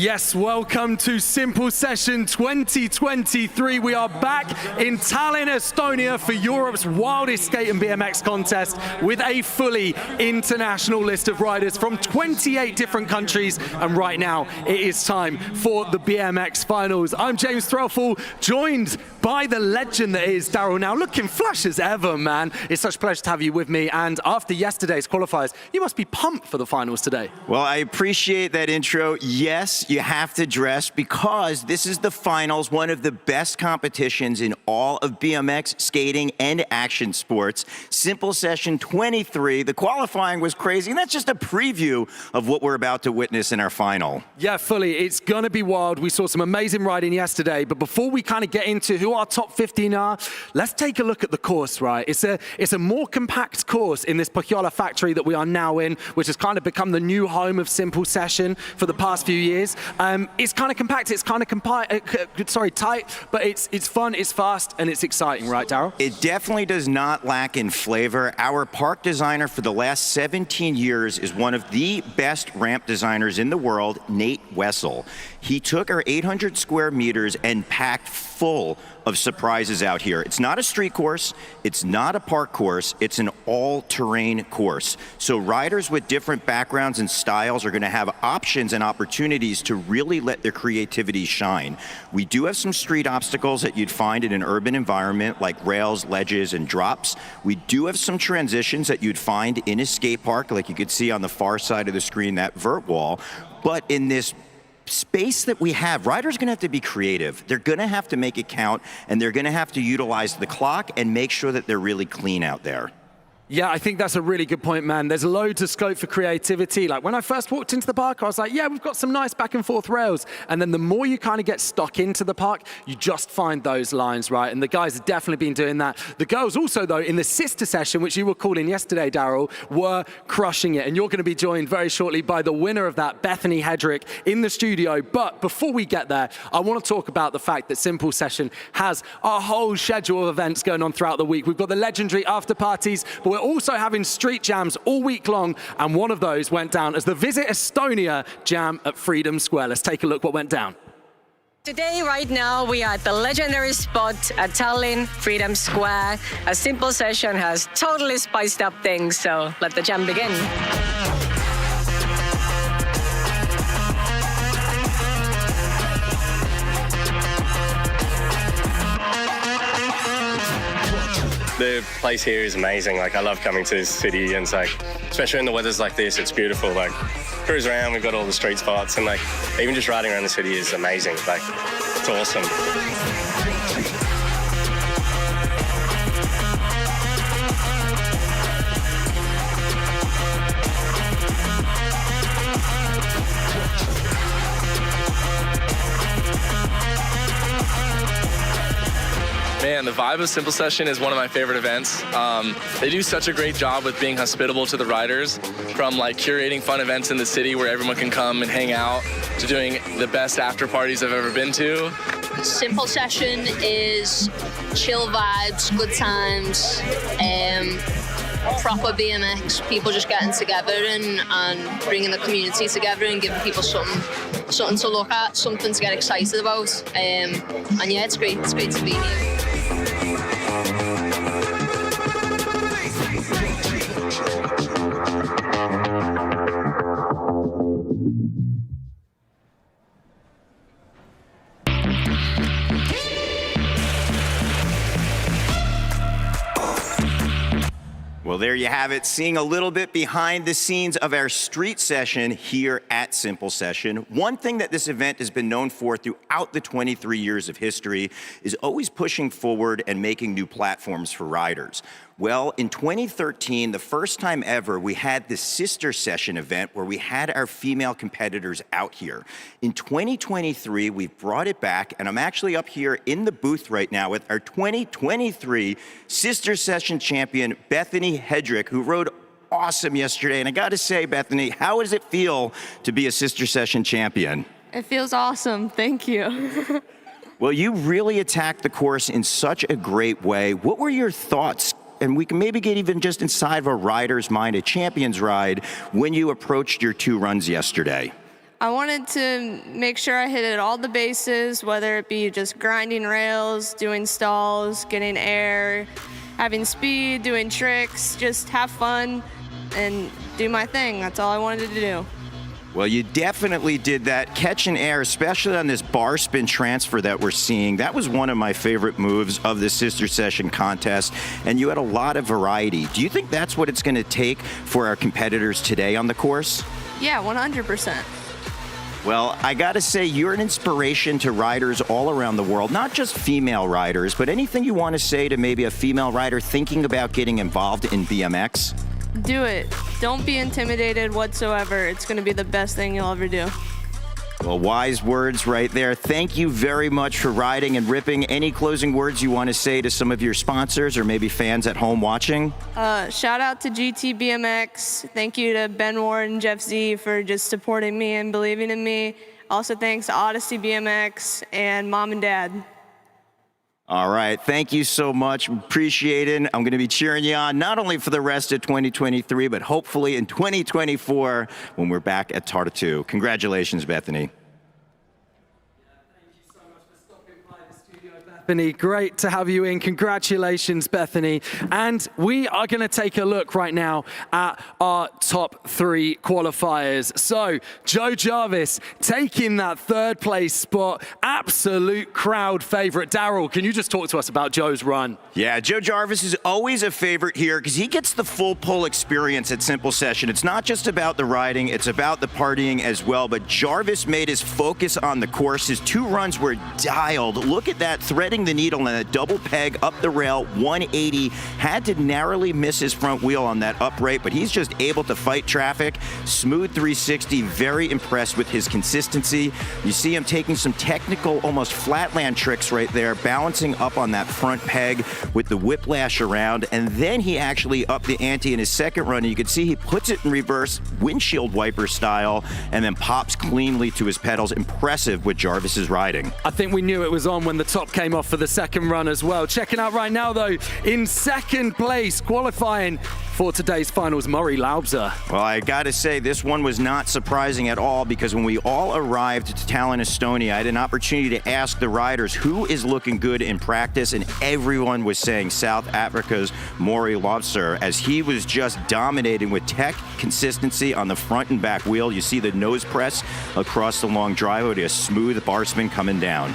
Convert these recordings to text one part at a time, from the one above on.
Yes, welcome to Simple Session 2023. We are back in Tallinn, Estonia for Europe's wildest skate and BMX contest with a fully international list of riders from 28 different countries. And right now, it is time for the BMX finals. I'm James Threlfall, joined by the legend that is Daryl. Now, looking flush as ever, man. It's such a pleasure to have you with me. And after yesterday's qualifiers, you must be pumped for the finals today. Well, I appreciate that intro. Yes, you have to dress because this is the finals, one of the best competitions in all of BMX, skating, and action sports. Simple Session 23. The qualifying was crazy, and that's just a preview of what we're about to witness in our final. Yeah, fully. It's going to be wild. We saw some amazing riding yesterday, but before we kind of get into who our top 15 are, let's take a look at the course, right? It's a more compact course in this Põhjala Factory that we are now in, which has kind of become the new home of Simple Session for the past few years. It's kind of compact, it's kind of tight, but it's fun, it's fast, and it's exciting, right, Daryl? It definitely does not lack in flavor. Our park designer for the last 17 years is one of the best ramp designers in the world, Nate Wessel. He took our 800 square meters and packed full of surprises out here. It's not a street course, it's not a park course, it's an all-terrain course. So riders with different backgrounds and styles are gonna have options and opportunities to really let their creativity shine. We do have some street obstacles that you'd find in an urban environment like rails, ledges, and drops. We do have some transitions that you'd find in a skate park, like you could see on the far side of the screen, that vert wall. But in this space that we have, riders are gonna have to be creative. They're gonna have to make it count, and they're gonna have to utilize the clock and make sure that they're really clean out there. Yeah, I think that's a really good point, man. There's loads of scope for creativity. Like when I first walked into the park, I was like, yeah, we've got some nice back and forth rails. And then the more you kind of get stuck into the park, you just find those lines, right? And the guys have definitely been doing that. The girls also, though, in the sister session, which you were calling yesterday, Daryl, were crushing it. And you're going to be joined very shortly by the winner of that, Bethany Hedrick, in the studio. But before we get there, I want to talk about the fact that Simple Session has a whole schedule of events going on throughout the week. We've got the legendary after parties, but we're also having street jams all week long, and one of those went down as the Visit Estonia jam at Freedom Square. Let's take a look what went down. Today, right now, we are at the legendary spot at Tallinn, Freedom Square. A Simple Session has totally spiced up things, so let the jam begin. The place here is amazing. Like, I love coming to this city, and it's like, especially when the weather's like this, it's beautiful. Like, cruise around, we've got all the street spots, and like, even just riding around the city is amazing. Like, it's awesome. Man, the vibe of Simple Session is one of my favorite events. They do such a great job with being hospitable to the riders, from like curating fun events in the city where everyone can come and hang out, to doing the best after parties I've ever been to. Simple Session is chill vibes, good times, proper BMX, people just getting together and bringing the community together and giving people something to look at, something to get excited about. And yeah, it's great to be here. Well, there you have it, seeing a little bit behind the scenes of our street session here at Simple Session. One thing that this event has been known for throughout the 23 years of history is always pushing forward and making new platforms for riders. Well, in 2013, the first time ever, we had this sister session event where we had our female competitors out here. In 2023, we've brought it back, and I'm actually up here in the booth right now with our 2023 sister session champion, Bethany Hedrick, who rode awesome yesterday. And I got to say, Bethany, how does it feel to be a sister session champion? It feels awesome. Thank you. Well, you really attacked the course in such a great way. What were your thoughts? And we can maybe get even just inside of a rider's mind, a champion's ride, when you approached your 2 runs yesterday. I wanted to make sure I hit all the bases, whether it be just grinding rails, doing stalls, getting air, having speed, doing tricks, just have fun and do my thing. That's all I wanted to do. Well, you definitely did that. Catching air, especially on this bar spin transfer that we're seeing, that was one of my favorite moves of the sister session contest, and you had a lot of variety. Do you think that's what it's going to take for our competitors today on the course? Yeah, 100%. Well, I got to say, you're an inspiration to riders all around the world, not just female riders, but anything you want to say to maybe a female rider thinking about getting involved in BMX? Do it. Don't be intimidated whatsoever. It's going to be the best thing you'll ever do. Well, wise words right there. Thank you very much for riding and ripping. Any closing words you want to say to some of your sponsors or maybe fans at home watching? Shout out to GT BMX. Thank you to Ben Ward and Jeff Z for just supporting me and believing in me. Also thanks to Odyssey BMX and Mom and Dad. All right, thank you so much. Appreciate it. I'm going to be cheering you on not only for the rest of 2023, but hopefully in 2024 when we're back at Tartu. Congratulations, Bethany. Bethany, great to have you in. Congratulations, Bethany. And we are going to take a look right now at our top 3 qualifiers. So, Joe Jarvis taking that 3rd place spot, absolute crowd favorite. Daryl, can you just talk to us about Joe's run? Yeah, Joe Jarvis is always a favorite here because he gets the full pull experience at Simple Session. It's not just about the riding, it's about the partying as well. But Jarvis made his focus on the course. His 2 runs were dialed. Look at that, threading the needle and a double peg up the rail, 180. Had to narrowly miss his front wheel on that upright, but he's just able to fight traffic. Smooth 360, very impressed with his consistency. You see him taking some technical, almost flatland tricks right there, balancing up on that front peg with the whiplash around, and then he actually upped the ante in his 2nd run. And you can see he puts it in reverse, windshield wiper style, and then pops cleanly to his pedals. Impressive with Jarvis's riding. I think we knew it was on when the top came off for the 2nd run as well. Checking out right now, though, in 2nd place, qualifying for today's finals, Murray Laubser. Well, I got to say, this one was not surprising at all because when we all arrived to Tallinn, Estonia, I had an opportunity to ask the riders who is looking good in practice, and everyone was saying South Africa's Murray Laubser, as he was just dominating with tech consistency on the front and back wheel. You see the nose press across the long driveway, a smooth bar spin coming down.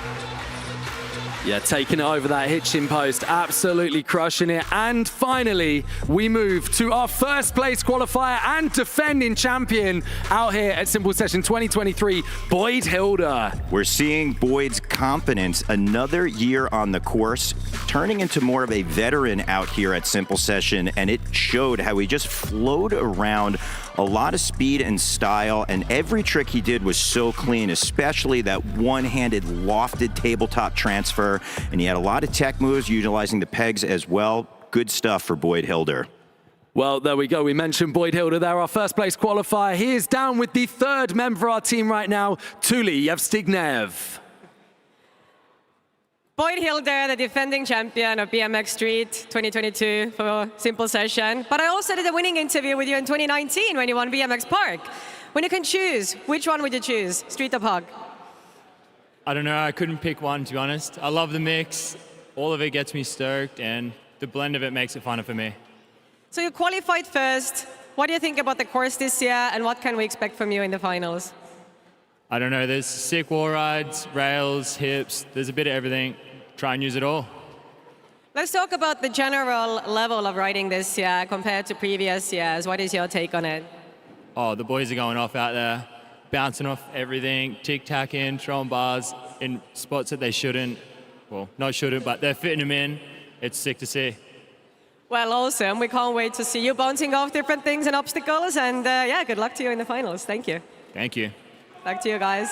Yeah, taking it over that hitching post, absolutely crushing it. And finally, we move to our 1st place qualifier and defending champion out here at Simple Session 2023, Boyd Hilder. We're seeing Boyd's confidence another year on the course, turning into more of a veteran out here at Simple Session, and it showed how he just flowed around. A lot of speed and style, and every trick he did was so clean, especially that one-handed lofted tabletop transfer, and he had a lot of tech moves utilizing the pegs as well. Good stuff for Boyd Hilder. Well, there we go. We mentioned Boyd Hilder there, our 1st place qualifier. He is down with the 3rd member of our team right now, Tuli Yevstignev. Boyd Hilder, the defending champion of BMX Street 2022 for Simple Session. But I also did a winning interview with you in 2019 when you won BMX Park. When you can choose, which one would you choose, street or park? I don't know, I couldn't pick one, to be honest. I love the mix. All of it gets me stoked, and the blend of it makes it funner for me. So you qualified 1st. What do you think about the course this year, and what can we expect from you in the finals? I don't know, there's sick wall rides, rails, hips, there's a bit of everything. Try and use it all. Let's talk about the general level of riding this year compared to previous years. What is your take on it? Oh, the boys are going off out there, bouncing off everything, tic-tacking, throwing bars in spots that they shouldn't. Well, not shouldn't, but they're fitting them in. It's sick to see. Well, awesome. We can't wait to see you bouncing off different things and obstacles. And yeah, good luck to you in the finals. Thank you. Thank you. Back to you guys.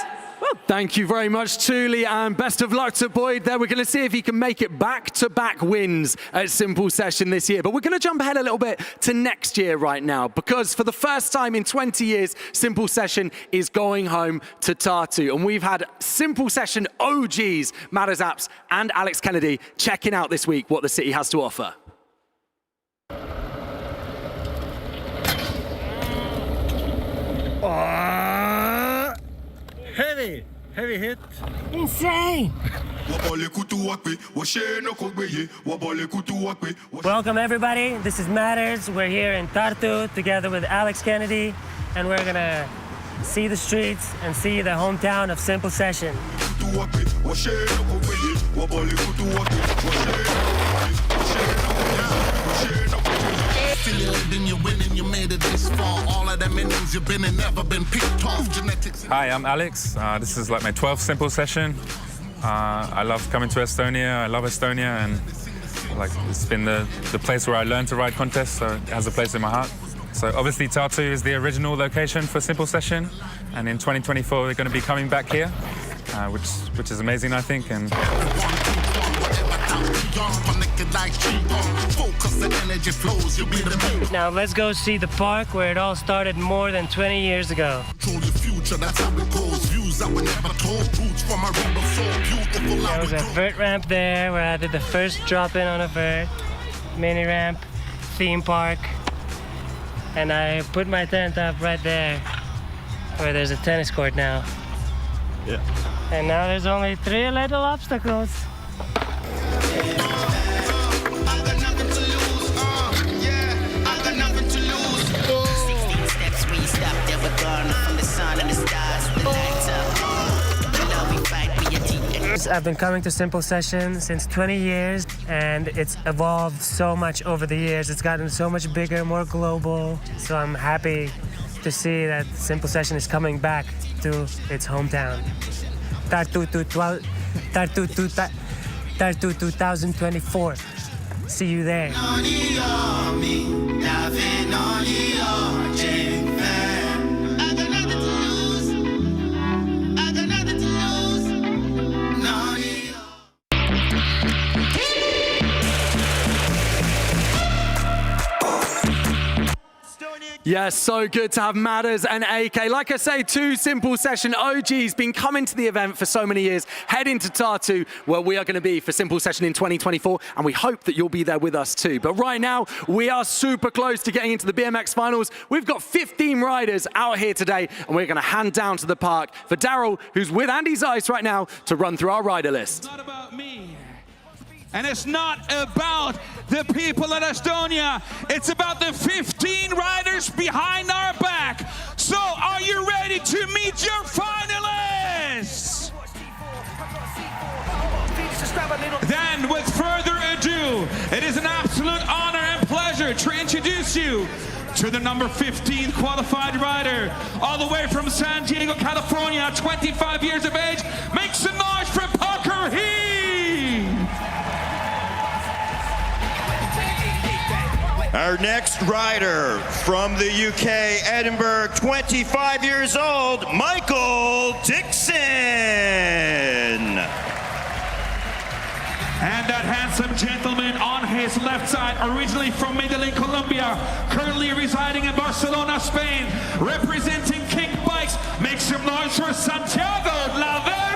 Thank you very much, Thule, and best of luck to Boyd there. We're going to see if he can make it back-to-back wins at Simple Session this year. But we're going to jump ahead a little bit to next year right now, because for the first time in 20 years, Simple Session is going home to Tartu. And we've had Simple Session OGs, Matters Apps and Alex Kennedy, checking out this week what the city has to offer. Heavy hit. Insane! Welcome everybody, this is Matters. We're here in Tartu together with Alex Kennedy, and we're gonna see the streets and see the hometown of Simple Session. Hi, I'm Alex. This is like my 12th Simple Session. I love coming to Estonia. I love Estonia, and like it's been the place where I learned to ride contests, so it has a place in my heart. So obviously Tartu is the original location for Simple Session, and in 2024 we're going to be coming back here, which is amazing, I think. And now let's go see the park where it all started more than 20 years ago. There was a vert ramp there where I did the first drop-in on a vert, mini ramp, theme park, and I put my tent up right there where there's a tennis court now. Yeah. And now there's only 3 little obstacles. I've been coming to Simple Session since 20 years, and it's evolved so much over the years. It's gotten so much bigger, more global. So I'm happy to see that Simple Session is coming back to its hometown. Tartu 2024. See you there. Yes, so good to have Matters and AK. Like I say, 2 Simple Session OGs been coming to the event for so many years, heading to Tartu, where we are going to be for Simple Session in 2024, and we hope that you'll be there with us too. But right now, we are super close to getting into the BMX finals. We've got 15 riders out here today, and we're going to hand down to the park for Daryl, who's with Andy Zeiss right now, to run through our rider list. It's not about me. And it's not about the people at Estonia. It's about the 15 riders behind our back. So are you ready to meet your finalists? Then, with further ado, it is an absolute honor and pleasure to introduce you to the number 15 qualified rider, all the way from San Diego, California, 25 years of age. Make some noise for Parker He! Our next rider from the UK, Edinburgh, 25 years old, Michael Dixon. And that handsome gentleman on his left side, originally from Medellin, Colombia, currently residing in Barcelona, Spain, representing Kick Bikes. Make some noise for Santiago Laverde.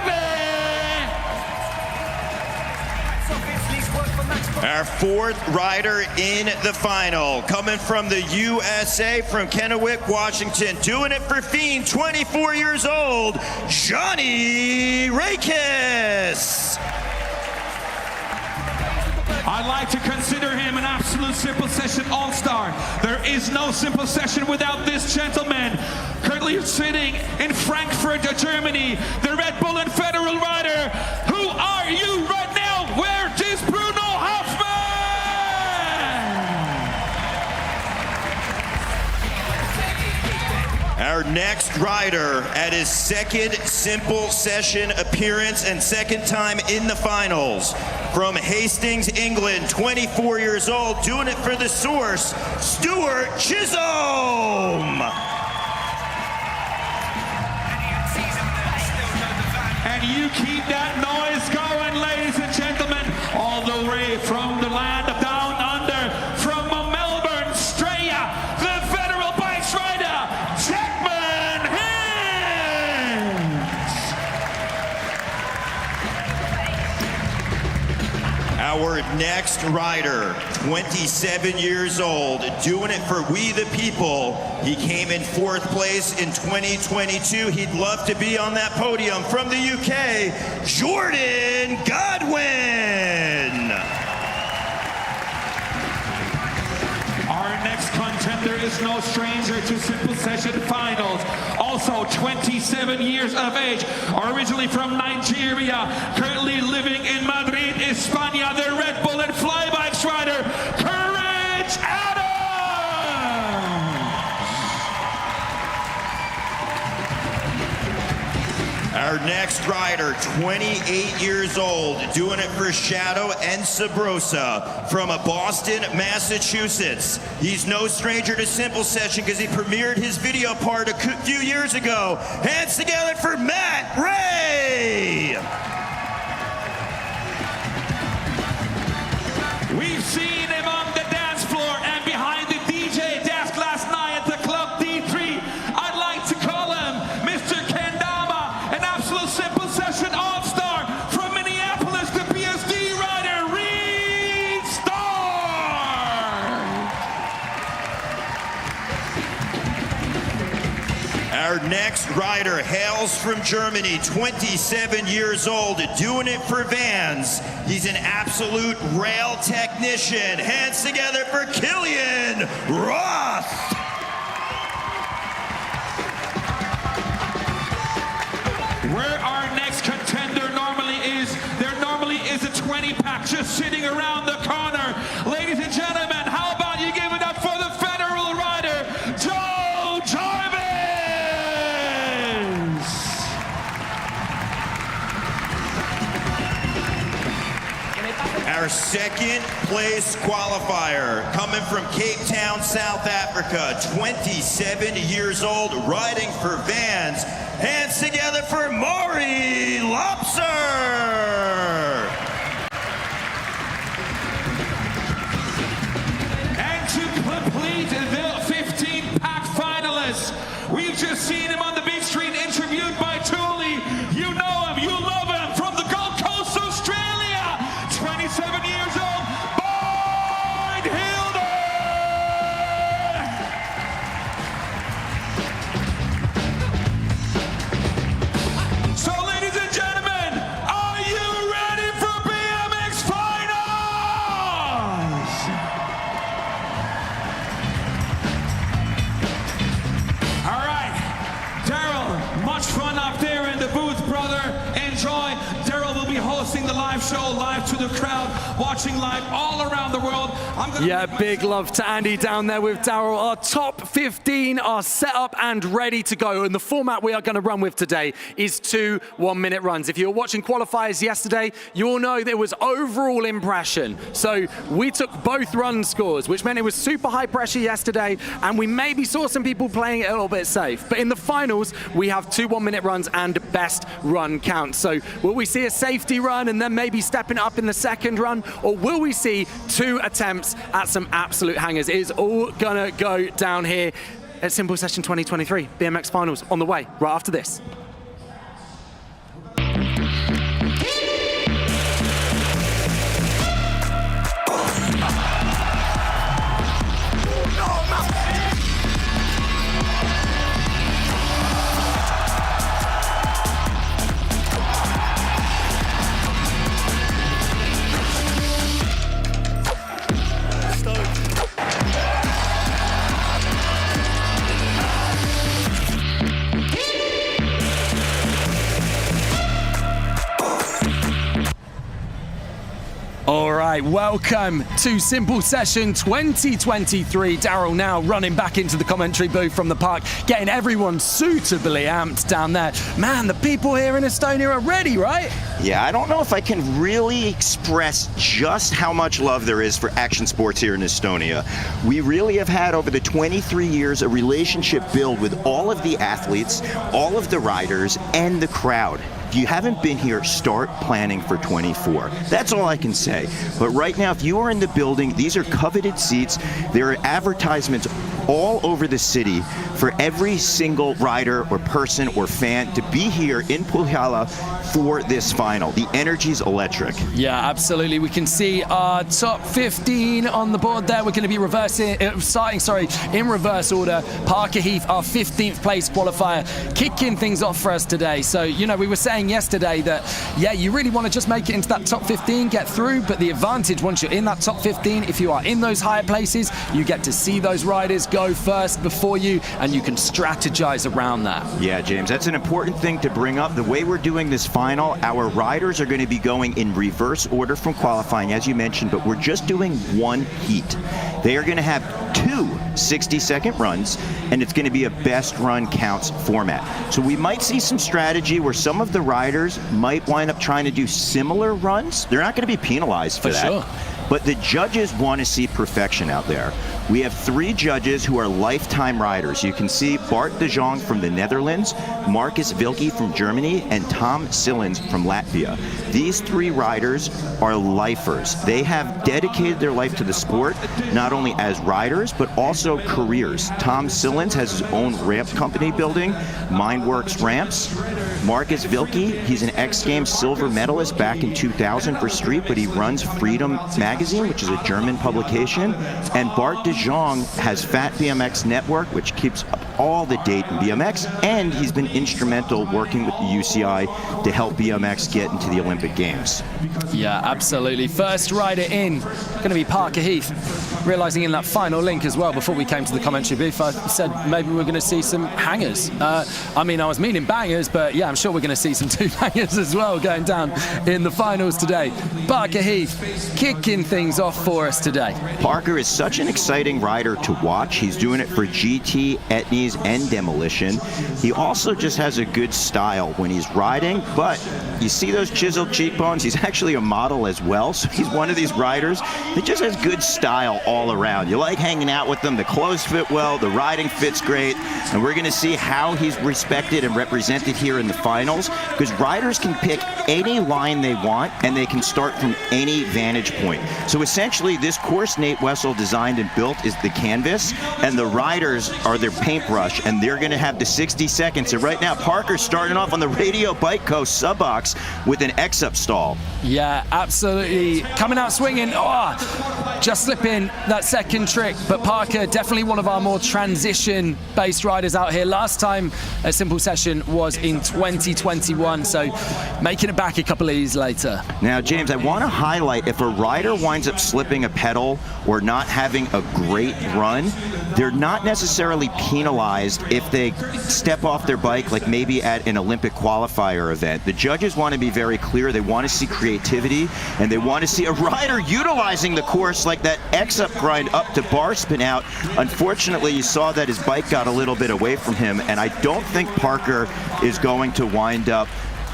Our 4th rider in the final, coming from the USA, from Kennewick, Washington, doing it for Fiend, 24 years old, Johnny Rakis. I like to consider him an absolute Simple Session all-star. There is no Simple Session without this gentleman. Currently sitting in Frankfurt, Germany, the Red Bull and Federal rider. Who are you right now? Where is Bruno Hoffman? Our next rider at his second simple session appearance and second time in the finals. From Hastings, England, 24 years old, doing it for the Source, Stuart Chisholm. And you keep that noise going, ladies and gentlemen, all the way from the land of down under, from Melbourne, Australia, the Federal Bikes rider, Jackman Hicks. Our next rider, 27 years old, doing it for We the People. He came in 4th place in 2022. He'd love to be on that podium. From the UK, Jordan Godwin. Our next contender is no stranger to Simple Session Finals. Also 27 years of age, originally from Nigeria, currently living in Madrid, España, the Red Bull and Flybikes rider, Courage Adams! Our next rider, 28 years old, doing it for Shadow and Sabrosa from Boston, Massachusetts. He's no stranger to Simple Session because he premiered his video part a few years ago. Hands together for Matt Ray! We've seen him on the dance floor and behind the DJ desk last night at the Club D3. I'd like to call him Mr. Kendama, an absolute Simple Session all-star from Minneapolis, the PSD rider, Reed Starr. Our next rider hails from Germany, 27 years old, doing it for Vans. He's an absolute rail technician. Hands together for Killian Roth. Where our next contender normally is, there normally is a 20-pack just sitting around the corner. Ladies and gentlemen, how about you give it up for the Federal rider, Joe Jarvis! Our second place qualifier, coming from Cape Town, South Africa, 27 years old, riding for Vans. Hands together for Maury Lopser. And to complete the 15-pack finalists, we've just seen him on the beach street interviewed by Thule. You know him, you love him, from the Gold Coast, Australia, 27 years old, Boyd Hilder. So ladies and gentlemen, are you ready for BMX Finals? All right, Daryl, much fun up there in the booth, brother. Enjoy. Daryl will be hosting the live show, live to the crowd, watching live all around the world. Yeah, big love to Andy down there with Daryl. Our top 15 are set up and ready to go. And the format we are going to run with today is 2 one-minute runs. If you were watching qualifiers yesterday, you all know there was overall impression. So we took both run scores, which meant it was super high pressure yesterday, and we maybe saw some people playing it a little bit safe. But in the finals, we have 2 one-minute runs and best run counts. So will we see a safety run and then maybe stepping up in the second run, or will we see 2 attempts at some absolute hangers? It is all gonna go down here at Simple Session 2023 BMX Finals on the way right after this. All right, welcome to Simple Session 2023. Daryl now running back into the commentary booth from the park, getting everyone suitably amped down there. Man, the people here in Estonia are ready, right? Yeah, I don't know if I can really express just how much love there is for action sports here in Estonia. We really have had over the 23 years a relationship built with all of the athletes, all of the riders, and the crowd. If you haven't been here, start planning for 24. That's all I can say. But right now, if you are in the building, these are coveted seats. There are advertisements all over the city for every single rider or person or fan to be here in Põhjala for this final. The energy's electric. Yeah, absolutely. We can see our top 15 on the board there. We're going to be starting in reverse order. Parker Heath, our 15th place qualifier, kicking things off for us today. So, you know, we were saying yesterday that, yeah, you really want to just make it into that top 15, get through, but the advantage once you're in that top 15, if you are in those higher places, you get to see those riders go first before you, and you can strategize around that. Yeah, James, that's an important thing to bring up. The way we're doing this final, our riders are going to be going in reverse order from qualifying, as you mentioned, but we're just doing one heat. They are going to have two 60-second runs, and it's going to be a best run counts format. So we might see some strategy where some of the riders might wind up trying to do similar runs. They're not going to be penalized for that. Sure. But the judges want to see perfection out there. We have 3 judges who are lifetime riders. You can see Bart de Jong from the Netherlands, Marcus Wilke from Germany, and Tom Sillens from Latvia. These 3 riders are lifers. They have dedicated their life to the sport, not only as riders, but also careers. Tom Sillens has his own ramp company building, Mindworks Ramps. Marcus Wilke, he's an X Games silver medalist back in 2000 for street, but he runs Freedom Magazine, which is a German publication. And Bart de Jong has Fat BMX Network, which keeps up all the data in BMX, and he's been instrumental working with the UCI to help BMX get into the Olympic Games. Yeah, absolutely. First rider in, going to be Parker Heath. Realizing in that final link as well, before we came to the commentary booth, I said maybe we're going to see some hangers. I mean, I was meaning bangers, but yeah, I'm sure we're going to see some 2 bangers as well going down in the finals today. Parker Heath kicking things off for us today. Parker is such an exciting rider to watch. He's doing it for GT, Etnies, and Demolition. He also just has a good style when he's riding, but you see those chiseled cheekbones? He's actually a model as well, so he's one of these riders that just has good style all around. You like hanging out with them. The clothes fit well, the riding fits great, and we're going to see how he's respected and represented here in the finals, because riders can pick any line they want, and they can start from any vantage point. So essentially, this course Nate Wessel designed and built is the canvas, and the riders are their paintbrush, and they're going to have the 60 seconds. So right now, Parker's starting off on the Radio Bike Co. sub-box with an X-up stall. Yeah, absolutely. Coming out swinging. Oh, just slipping that second trick. But Parker, definitely one of our more transition-based riders out here. Last time a Simple Session was in 2021, so making it back a couple of years later. Now, James, I want to highlight, if a rider winds up slipping a pedal or not having a great run, they're not necessarily penalized if they step off their bike, like maybe at an Olympic qualifier event. The judges want to be very clear. They want to see creativity, and they want to see a rider utilizing the course like that X-up grind up to bar spin out. Unfortunately, you saw that his bike got a little bit away from him, and I don't think Parker is going to wind up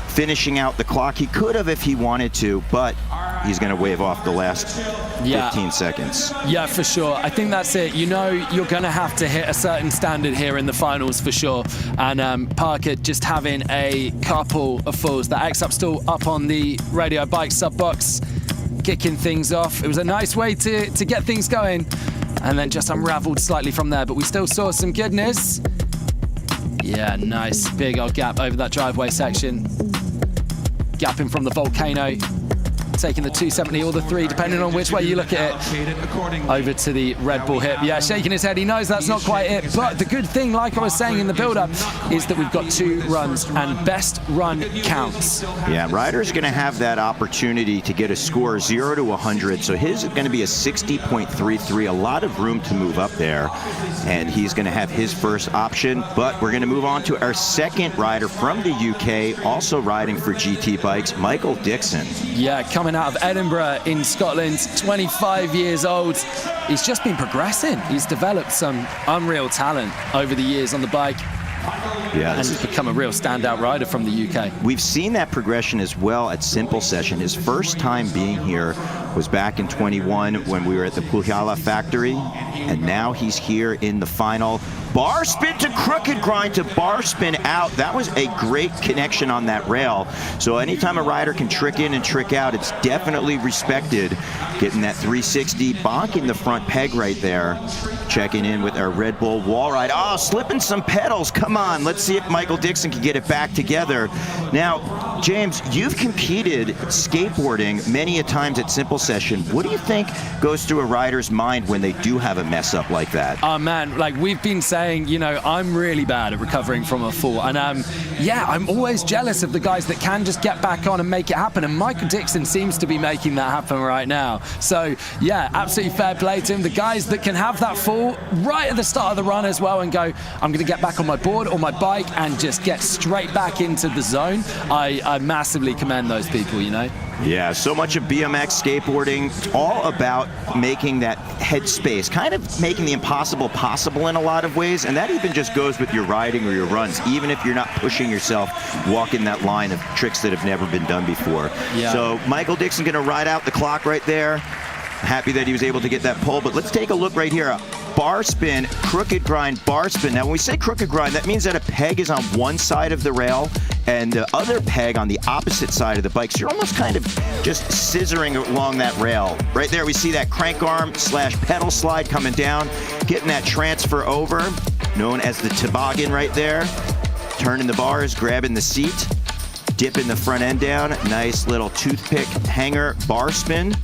finishing out the clock. He could have if he wanted to, but he's going to wave off the last 15 seconds. Yeah, for sure. I think that's it. You know, you're going to have to hit a certain standard here in the finals for sure. And Parker just having a couple of falls. That X-up still up on the Radio Bike sub box, kicking things off. It was a nice way to get things going, and then just unraveled slightly from there. But we still saw some goodness. Yeah, nice big old gap over that driveway section. Gapping from the volcano, taking the 270 or the 3, depending on which way you look at it, over to the Red Bull hip. Yeah, shaking his head. He knows that's not quite it. But the good thing, like I was saying in the build-up, is that we've got 2 runs and best run counts. Yeah, Ryder's going to have that opportunity to get a score 0 to 100. So his is going to be a 60.33. A lot of room to move up there. And he's going to have his first option. But we're going to move on to our second rider from the UK, also riding for GT Bikes, Michael Dixon. Yeah, coming coming out of Edinburgh in Scotland, 25 years old. He's just been progressing. He's developed some unreal talent over the years on the bike. Yeah, and he's become a real standout rider from the UK. We've seen that progression as well at Simple Session. His first time being here was back in 21 when we were at the Põhjala Factory, and now he's here in the final. Bar spin to crooked grind to bar spin out. That was a great connection on that rail. So anytime a rider can trick in and trick out, it's definitely respected. Getting that 360, bonking the front peg right there. Checking in with our Red Bull wall ride. Oh, slipping some pedals. Come on, let's see if Michael Dixon can get it back together. Now, James, you've competed skateboarding many a times at Simple Session. What do you think goes through a rider's mind when they do have a mess up like that? Oh man, like we've been saying, you know, I'm really bad at recovering from a fall, and yeah, I'm always jealous of the guys that can just get back on and make it happen, and Michael Dixon seems to be making that happen right now. So yeah, absolutely fair play to him. The guys that can have that fall right at the start of the run as well and go, I'm going to get back on my board or my bike and just get straight back into the zone, I massively commend those people, you know. Yeah, so much of BMX skateboarding, it's all about making that headspace, kind of making the impossible possible in a lot of ways, and that even just goes with your riding or your runs, even if you're not pushing yourself, walking that line of tricks that have never been done before. Yeah. So Michael Dixon going to ride out the clock right there. Happy that he was able to get that pole, but let's take a look right here. Bar spin, crooked grind, bar spin. Now when we say crooked grind, that means that a peg is on one side of the rail and the other peg on the opposite side of the bike. So you're almost kind of just scissoring along that rail. Right there we see that crank arm slash pedal slide coming down, getting that transfer over, known as the toboggan right there. Turning the bars, grabbing the seat, dipping the front end down. Nice little toothpick hanger bar spin.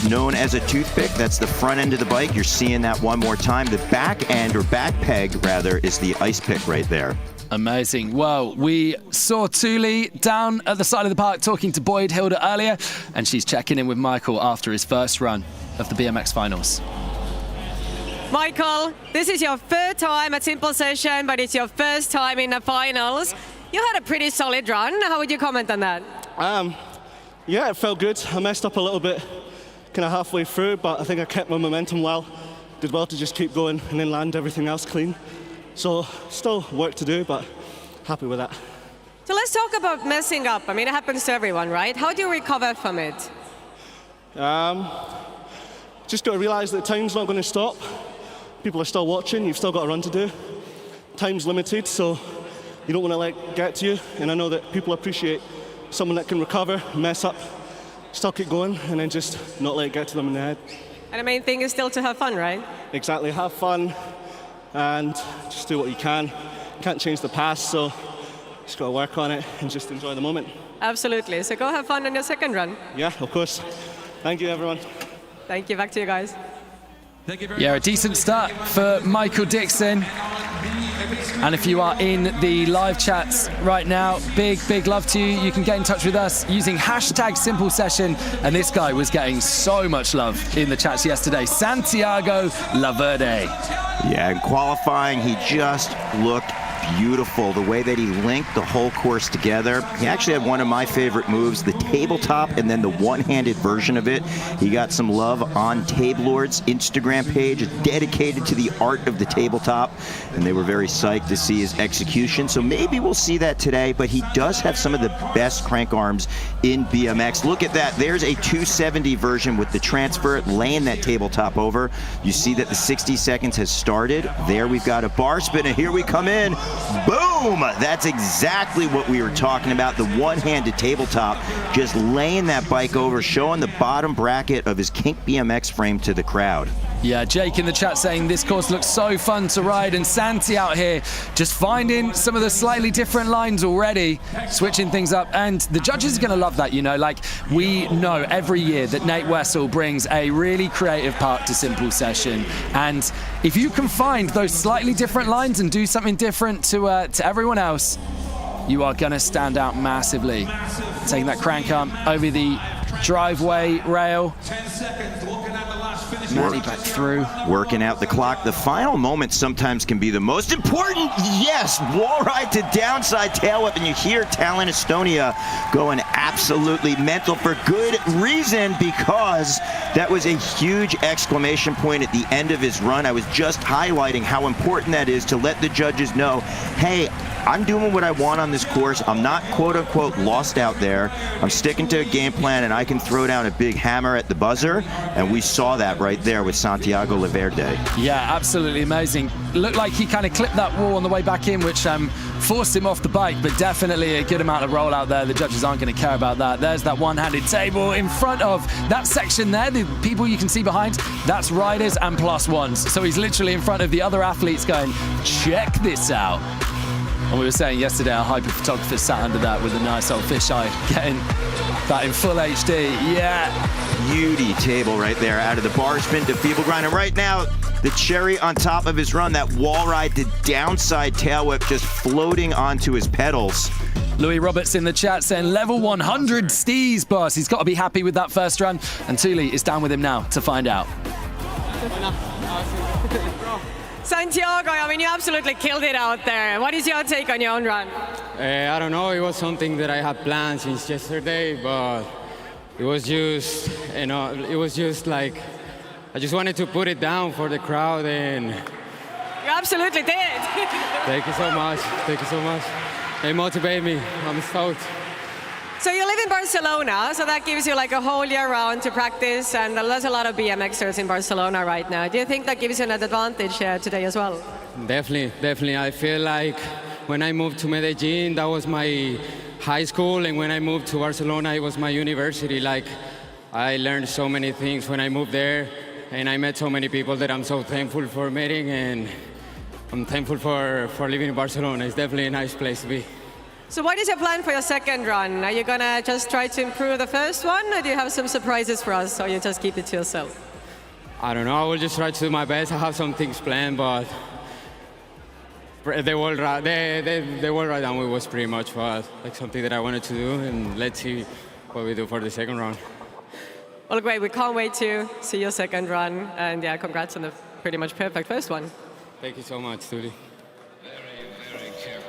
Known as a toothpick, that's the front end of the bike. You're seeing that one more time. The back end, or back peg rather, is the ice pick right there. Amazing. Well, we saw Thule down at the side of the park talking to Boyd Hilda earlier, and she's checking in with Michael after his first run of the BMX finals. Michael, this is your third time at Simple Session, but it's your first time in the finals. You had a pretty solid run. How would you comment on that? Yeah, it felt good. I messed up a little bit kind of halfway through, but I think I kept my momentum well. Did well to just keep going and then land everything else clean. So still work to do, but happy with that. So let's talk about messing up. I mean, it happens to everyone, right? How do you recover from it? Just got to realize that time's not going to stop. People are still watching. You've still got a run to do. Time's limited, so you don't want to let it get to you. And I know that people appreciate someone that can recover, mess up, still keep going, and then just not let it get to them in the head. And the main thing is still to have fun, right? Exactly, have fun and just do what you can. Can't change the past, so just got to work on it and just enjoy the moment. Absolutely. So go have fun on your second run. Yeah, of course. Thank you, everyone. Thank you. Back to you guys. Yeah, a decent start for Michael Dixon. And if you are in the live chats right now, big love to you. You can get in touch with us using hashtag Simple Session. And this guy was getting so much love in the chats yesterday. Santiago Laverde. Yeah, in qualifying, he just looked beautiful. The way that he linked the whole course together. He actually had one of my favorite moves, the tabletop, and then the one-handed version of it. He got some love on Tablelord's Instagram page, dedicated to the art of the tabletop, and they were very psyched to see his execution. So maybe we'll see that today, but he does have some of the best crank arms in BMX. Look at that. There's a 270 version with the transfer, laying that tabletop over. You see that the 60 seconds has started. There we've got a bar spin, and here we come in. Boom! That's exactly what we were talking about, the one-handed tabletop, just laying that bike over, showing the bottom bracket of his Kink BMX frame to the crowd. Yeah, Jake in the chat saying this course looks so fun to ride, and Santi out here just finding some of the slightly different lines already, switching things up, and the judges are going to love that, you know, like we know every year that Nate Wessel brings a really creative part to Simple Session, and if you can find those slightly different lines and do something different to everyone else, you are going to stand out massively. Taking that crank arm over the driveway rail. 10 seconds, looking at the last Manny back through. Working out the clock. The final moment sometimes can be the most important. Yes, wall ride to downside tail whip, and you hear Tallinn, Estonia going absolutely mental for good reason, because that was a huge exclamation point at the end of his run. I was just highlighting how important that is to let the judges know, hey, I'm doing what I want on this course. I'm not quote-unquote lost out there. I'm sticking to a game plan, and I can throw down a big hammer at the buzzer, and we saw that right there with Santiago Laverde. Yeah, absolutely amazing. Looked like he kind of clipped that wall on the way back in, which forced him off the bike, but definitely a good amount of roll out there. The judges aren't going to care about that. There's that one-handed table in front of that section there. The people you can see behind, that's riders and +1s. So he's literally in front of the other athletes going, check this out. And we were saying yesterday, our hyper photographer sat under that with a nice old fisheye, getting that in full HD. Yeah. Beauty table right there, out of the bar spin to feeble grind. And right now, the cherry on top of his run, that wall ride to downside tail whip, just floating onto his pedals. Louis Roberts in the chat saying level 100 Steez boss. He's got to be happy with that first run. And Thule is down with him now to find out. Santiago, I mean, you absolutely killed it out there. What is your take on your own run? I don't know. It was something that I had planned since yesterday, but it was just, it was just like, I just wanted to put it down for the crowd, and you absolutely did. Thank you so much. Thank you so much. They motivate me. I'm stoked. So you live in Barcelona, so that gives you like a whole year round to practice, and there's a lot of BMXers in Barcelona right now. Do you think that gives you an advantage today as well? Definitely. I feel like when I moved to Medellin, that was my high school, and when I moved to Barcelona, it was my university. Like, I learned so many things when I moved there, and I met so many people that I'm so thankful for meeting, and I'm thankful for living in Barcelona. It's definitely a nice place to be. So what is your plan for your second run? Are you going to just try to improve the first one, or do you have some surprises for us, or you just keep it to yourself? I don't know. I will just try to do my best. I have some things planned, but the world ride down was pretty much like something that I wanted to do, and let's see what we do for the second run. Well, great. We can't wait to see your second run, and yeah, congrats on the pretty much perfect first one. Thank you so much, Tuli.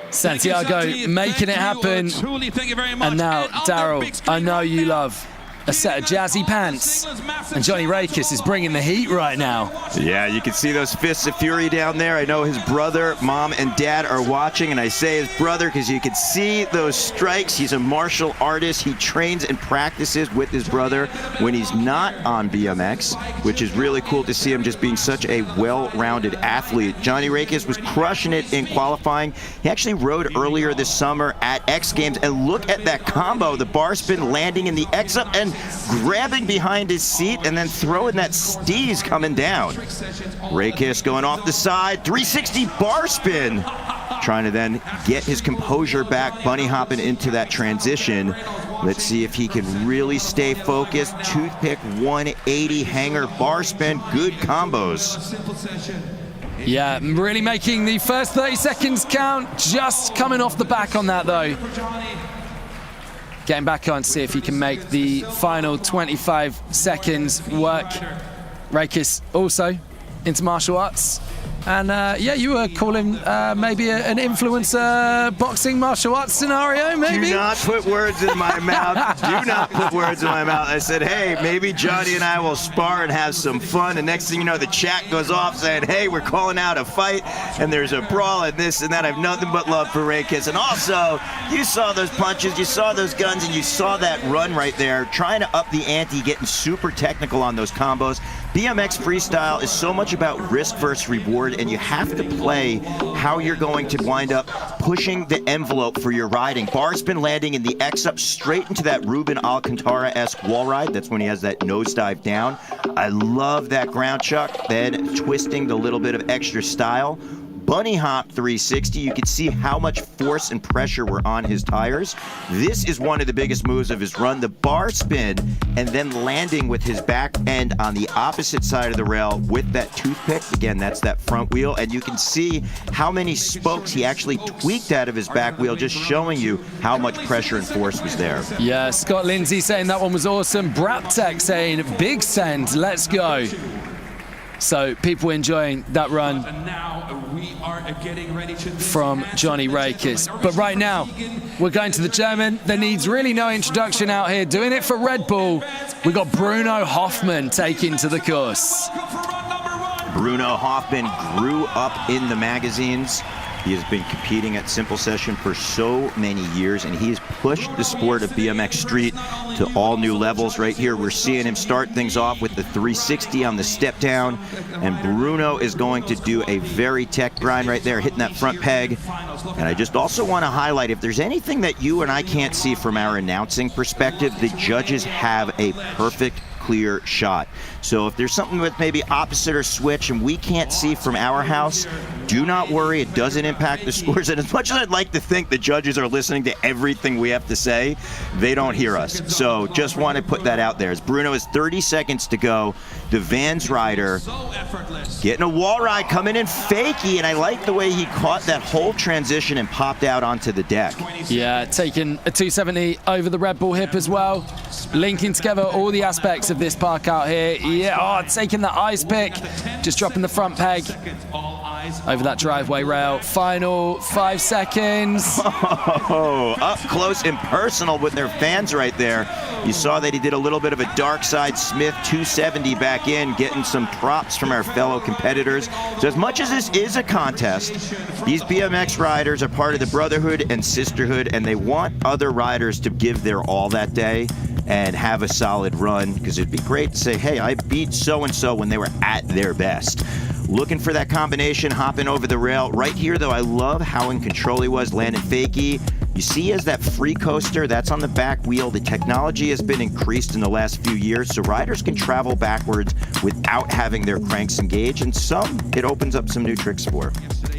Santiago making it happen. And now, Daryl, I know you love a set of jazzy pants. And Johnny Rakis is bringing the heat right now. Yeah, you can see those fists of fury down there. I know his brother, mom, and dad are watching, and I say his brother because you can see those strikes. He's a martial artist. He trains and practices with his brother when he's not on BMX, which is really cool to see him just being such a well-rounded athlete. Johnny Rakis was crushing it in qualifying. He actually rode earlier this summer at X Games, and look at that combo, the bar spin landing in the X-up and grabbing behind his seat and then throwing that Steez coming down. Rakis going off the side, 360 bar spin, trying to then get his composure back, bunny hopping into that transition. Let's see if he can really stay focused. Toothpick 180 hanger bar spin, good combos. Yeah, really making the first 30 seconds count, just coming off the back on that though. Getting back on, see if he can make the final 25 seconds work. Rakis also into martial arts. And yeah, you were calling maybe an influencer boxing martial arts scenario, maybe? Do not put words in my mouth. Do not put words in my mouth. I said, hey, maybe Johnny and I will spar and have some fun. And next thing you know, the chat goes off saying, hey, we're calling out a fight. And there's a brawl and this and that. I have nothing but love for Rakis. And also, you saw those punches, you saw those guns, and you saw that run right there, trying to up the ante, getting super technical on those combos. BMX freestyle is so much about risk versus reward, and you have to play how you're going to wind up pushing the envelope for your riding. Bar spin landing in the X-up straight into that Ruben Alcantara-esque wall ride. That's when he has that nosedive down. I love that ground chuck, then twisting the little bit of extra style. Bunny hop 360, you can see how much force and pressure were on his tires. This is one of the biggest moves of his run, the bar spin, and then landing with his back end on the opposite side of the rail with that toothpick. Again, that's that front wheel, and you can see how many spokes he actually tweaked out of his back wheel, just showing you how much pressure and force was there. Yeah, Scott Lindsay saying that one was awesome. Braptech saying, big send, let's go. So people enjoying that run And now we are getting ready to from Johnny Rakes. But right now, we're going to the German that needs really no introduction out here. Doing it for Red Bull, we got Bruno Hoffmann taking to the course. Bruno Hoffmann grew up in the magazines. He has been competing at Simple Session for so many years, and he has pushed the sport of BMX Street to all new levels. Right here, we're seeing him start things off with the 360 on the step down, and Bruno is going to do a very tech grind right there, hitting that front peg. And I just also want to highlight, if there's anything that you and I can't see from our announcing perspective, the judges have a perfect clear shot. So if there's something with maybe opposite or switch and we can't see from our house, do not worry, it doesn't impact the scores. And as much as I'd like to think the judges are listening to everything we have to say, they don't hear us. So just want to put that out there. As Bruno has 30 seconds to go, the Vans rider getting a wall ride, coming in fakey, and I like the way he caught that whole transition and popped out onto the deck. Yeah, taking a 270 over the Red Bull hip as well, linking together all the aspects of this park out here. Yeah, taking the ice pick, just dropping the front peg over that driveway rail. Final 5 seconds. Oh, up close and personal with their fans right there. You saw that he did a little bit of a dark side Smith 270 back in, getting some props from our fellow competitors. So as much as this is a contest, these BMX riders are part of the brotherhood and sisterhood, and they want other riders to give their all that day and have a solid run, because it'd be great to say, hey, I beat so-and-so when they were at their best. Looking for that combination, hopping over the rail. Right here, though, I love how in control he was, landing fakey. You see he has that free coaster, that's on the back wheel. The technology has been increased in the last few years, so riders can travel backwards without having their cranks engaged, and some, it opens up some new tricks for.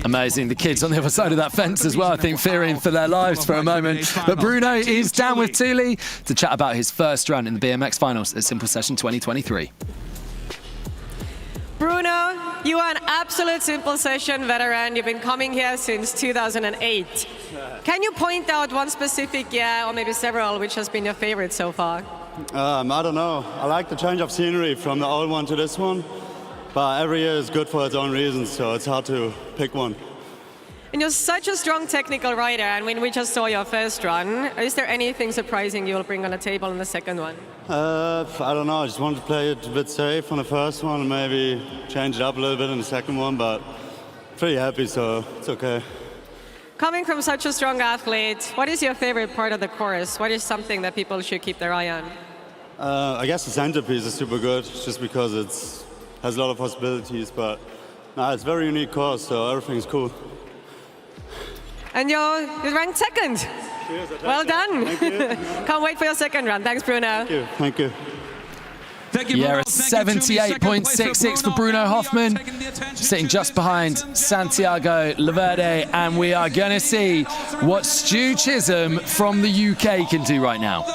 Amazing. The kids on the other side of that fence as well, I think, fearing for their lives for a moment. But Bruno is down with Thule to chat about his first run in the BMX finals at Simple Session 2023. Bruno, you are an absolute Simple Session veteran. You've been coming here since 2008. Can you point out one specific year, or maybe several, which has been your favorite so far? I don't know. I like the change of scenery from the old one to this one. But every year is good for its own reasons, so it's hard to pick one. And you're such a strong technical rider, and when we just saw your first run, is there anything surprising you'll bring on the table in the second one? I don't know. I just wanted to play it a bit safe on the first one and maybe change it up a little bit in the second one, but pretty happy, so it's okay. Coming from such a strong athlete, what is your favorite part of the course? What is something that people should keep their eye on? I guess the centerpiece is super good, just because it has a lot of possibilities, but it's a very unique course, so everything's cool. And you're ranked second. Cheers, well done. Thank you. Can't wait for your second run. Thanks, Bruno. Thank you. Thank you. Yeah, a 78.66 for Bruno Hoffmann, sitting just behind Santiago Laverde, and we are going to see what Stu Chisholm from the UK can do right now.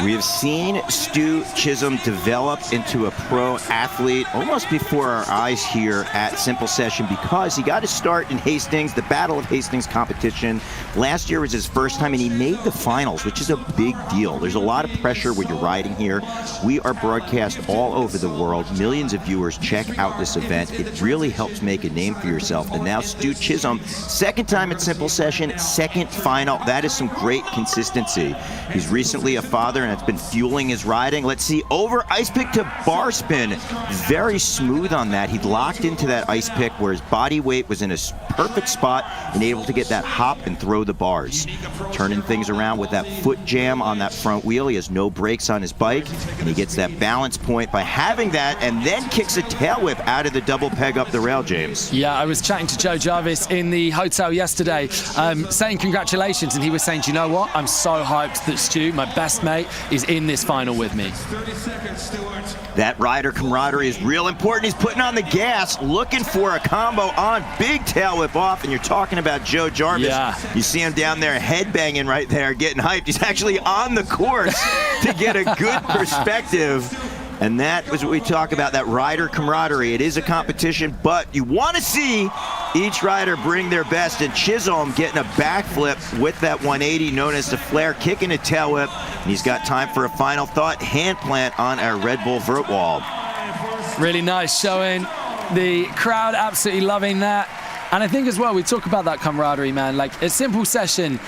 We have seen Stu Chisholm develop into a pro athlete almost before our eyes here at Simple Session, because he got his start in Hastings, the Battle of Hastings competition. Last year was his first time, and he made the finals, which is a big deal. There's a lot of pressure when you're riding here. We are broadcast all over the world. Millions of viewers check out this event. It really helps make a name for yourself. And now Stu Chisholm, second time at Simple Session, second final. That is some great consistency. He's recently a father, and it's been fueling his riding. Let's see, over ice pick to bar spin. Very smooth on that. He locked into that ice pick where his body weight was in a perfect spot and able to get that hop and throw the bars. Turning things around with that foot jam on that front wheel. He has no brakes on his bike, and he gets that balance point by having that, and then kicks a tail whip out of the double peg up the rail, James. Yeah, I was chatting to Joe Jarvis in the hotel yesterday, saying congratulations, and he was saying, do you know what? I'm so hyped that Stu, my best mate, is in this final with me. That rider camaraderie is real important. He's putting on the gas, looking for a combo on, big tail whip off, and you're talking about Joe Jarvis. Yeah. You see him down there headbanging right there, getting hyped. He's actually on the course to get a good perspective. And that was what we talk about, that rider camaraderie. It is a competition, but you want to see each rider bring their best. And Chisholm getting a backflip with that 180 known as the flare, kicking a tail whip. And he's got time for a final thought, hand plant on our Red Bull vert wall. Really nice showing. The crowd absolutely loving that. And I think as well, we talk about that camaraderie, man. Like a simple session,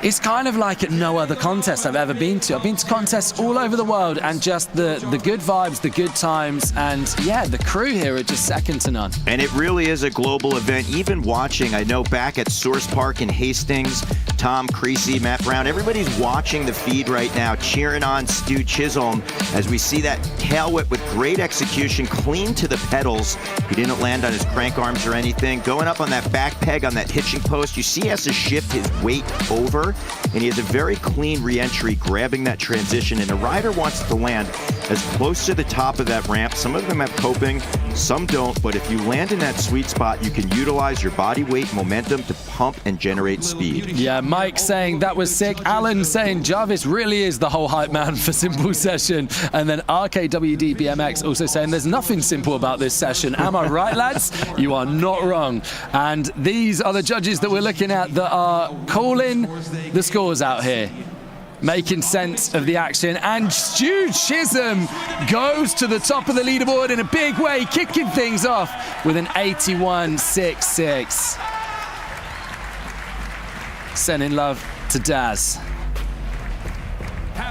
it's kind of like at no other contest I've ever been to. I've been to contests all over the world, and just the good vibes, the good times, and yeah, the crew here are just second to none. And it really is a global event. Even watching, I know back at Source Park in Hastings, Tom Creasy, Matt Brown, everybody's watching the feed right now, cheering on Stu Chisholm as we see that tail whip with great execution, clean to the pedals. He didn't land on his crank arms or anything. Going up on that back peg on that hitching post, you see he has to shift his weight over, and he has a very clean re-entry, grabbing that transition, and the rider wants to land as close to the top of that ramp. Some of them have coping, some don't, but if you land in that sweet spot, you can utilize your body weight momentum to pump and generate speed. Yeah, Mike saying that was sick. Alan saying Jarvis really is the whole hype man for Simple Session. And then RKWD BMX also saying there's nothing simple about this session. Am I right, lads? You are not wrong. And these are the judges that we're looking at that are calling the scores out here, making sense of the action. And Stu Chisholm goes to the top of the leaderboard in a big way, kicking things off with an 81.66. Sending love to Daz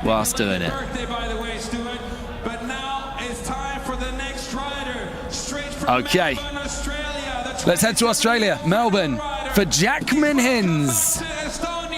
whilst doing it. Birthday, by the way, Stuart. But now it's time for the next rider. Straight from Okay, Melbourne, Australia. let's head to Australia, Melbourne, for Jackman Hinds.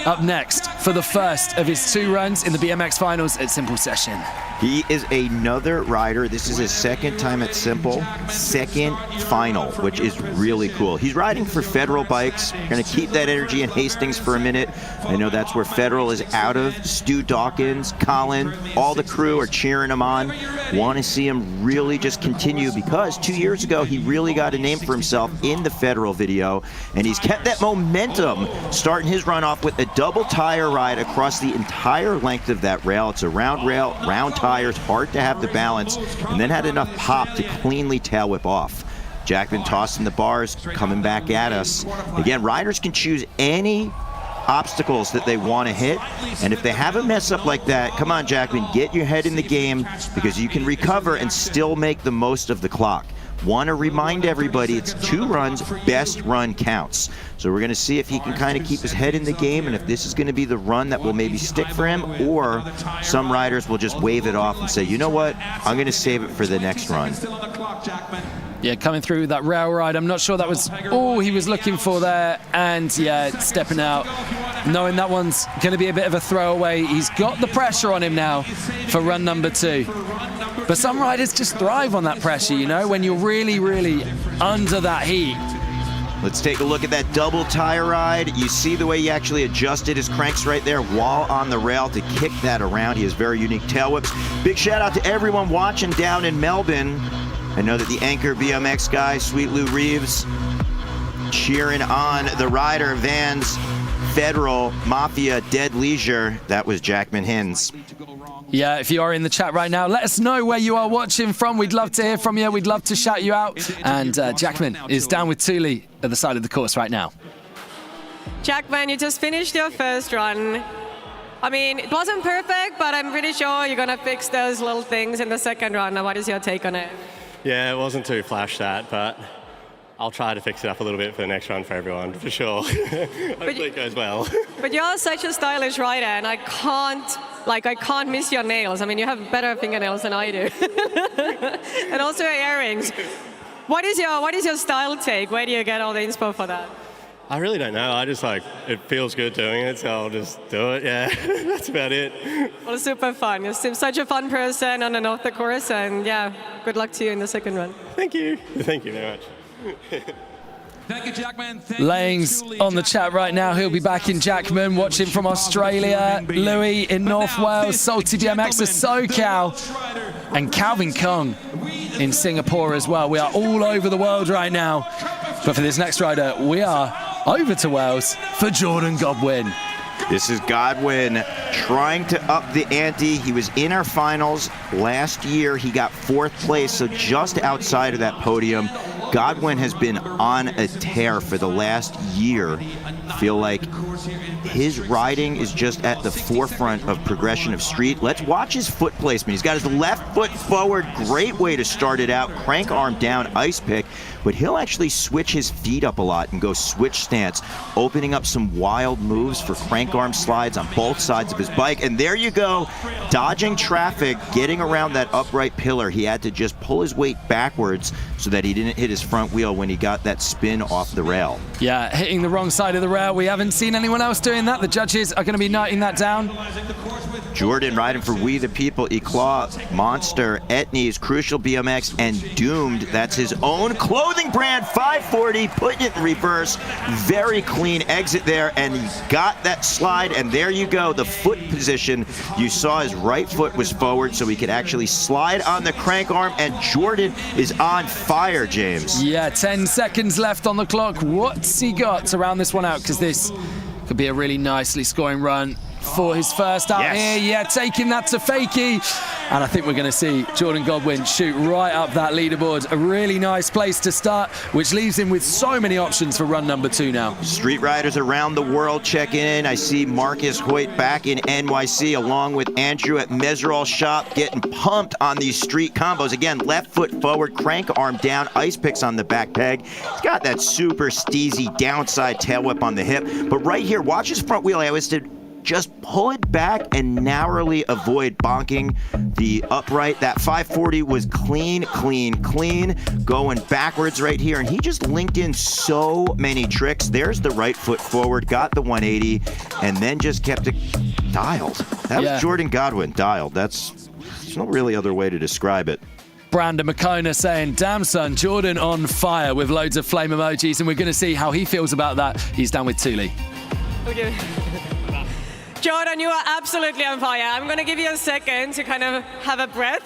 Up next for the first of his 2 runs in the BMX finals at Simple Session. He is another rider. This is his second time at Simple, second final, which is really cool. He's riding for Federal Bikes. Going to keep that energy in Hastings for a minute. I know that's where Federal is out of. Stu Dawkins, Colin, all the crew are cheering him on. Want to see him really just continue, because 2 years ago, he really got a name for himself in the Federal video, and he's kept that momentum, starting his run off with a double tire ride across the entire length of that rail. It's a round rail, round tires, hard to have the balance, and then had enough pop to cleanly tail whip off. Jackman tossing the bars, coming back at us. Again, riders can choose any obstacles that they want to hit, and if they have a mess up like that, come on, Jackman, get your head in the game, because you can recover and still make the most of the clock. Want to remind everybody, it's 2 runs, best run counts. So we're going to see if he can kind of keep his head in the game, and if this is going to be the run that will maybe stick for him, or some riders will just wave it off and say, you know what, I'm going to save it for the next run. Yeah, coming through that rail ride. I'm not sure that was all he was looking for there. And yeah, stepping out, knowing that one's going to be a bit of a throwaway. He's got the pressure on him now for run number 2. But some riders just thrive on that pressure, you know, when you're really, really under that heat. Let's take a look at that double tire ride. You see the way he actually adjusted his cranks right there while on the rail to kick that around. He has very unique tail whips. Big shout out to everyone watching down in Melbourne. I know that the Anchor BMX guy, Sweet Lou Reeves, cheering on the rider, Vans, Federal, Mafia, Dead Leisure. That was Jackman Hinds. Yeah, if you are in the chat right now, let us know where you are watching from. We'd love to hear from you. We'd love to shout you out. And Jackman is down with Thule at the side of the course right now. Jackman, you just finished your first run. I mean, it wasn't perfect, but I'm pretty sure you're going to fix those little things in the second run. Now, what is your take on it? Yeah, it wasn't too flash that, but I'll try to fix it up a little bit for the next run for everyone, for sure. Hopefully it goes well. But you're such a stylish rider, and I can't miss your nails. I mean, you have better fingernails than I do. And also your earrings. What is your style take? Where do you get all the inspo for that? I really don't know. I just it feels good doing it, so I'll just do it. Yeah, that's about it. Well, super fun. You seem such a fun person on and off the course, and yeah, good luck to you in the second run. Thank you. Thank you very much. Thank you, Jackman. Lang's on the chat right now. He'll be back in Jackman, watching from Australia. Louis in North Wales, Salty BMX of SoCal, and Calvin Kong in Singapore as well. We are all over the world right now. But for this next rider, we are over to Wales for Jordan Godwin. This is Godwin trying to up the ante. He was in our finals last year. He got 4th place, so just outside of that podium. Godwin has been on a tear for the last year. feel like his riding is just at the forefront of progression of street. Let's watch his foot placement. He's got his left foot forward, great way to start it out, crank arm down, ice pick, but he'll actually switch his feet up a lot and go switch stance, opening up some wild moves for crank arm slides on both sides of his bike. And there you go, dodging traffic, getting around that upright pillar. He had to just pull his weight backwards so that he didn't hit his front wheel when he got that spin off the rail. Yeah, hitting the wrong side of the rail. We haven't seen anyone else doing that. The judges are going to be noting that down. Jordan riding for We the People, Eclat, Monster, Etnies, Crucial BMX, and Doomed. That's his own clothing brand, 540, putting it in reverse. Very clean exit there, and he got that slide, and there you go, the foot position. You saw his right foot was forward, so he could actually slide on the crank arm, and Jordan is on fire, James. Yeah, 10 seconds left on the clock. What's he got to round this one out? Because this could be a really nicely scoring run for his first out here. Yeah, taking that to fakie. And I think we're going to see Jordan Godwin shoot right up that leaderboard. A really nice place to start, which leaves him with so many options for run number 2 now. Street riders around the world checking in. I see Marcus Hoyt back in NYC along with Andrew at Meserol Shop getting pumped on these street combos. Again, left foot forward, crank arm down, ice picks on the back peg. He's got that super steezy downside tail whip on the hip. But right here, watch his front wheel. I always did. Just pull it back and narrowly avoid bonking the upright. That 540 was clean, going backwards right here. And he just linked in so many tricks. There's the right foot forward, got the 180, and then just kept it dialed. That was Jordan Godwin, dialed. There's no really other way to describe it. Brandon McCona saying, damn son, Jordan on fire, with loads of flame emojis, and we're going to see how he feels about that. He's down with Thule. Okay. Jordan, you are absolutely on fire. I'm going to give you a second to kind of have a breath.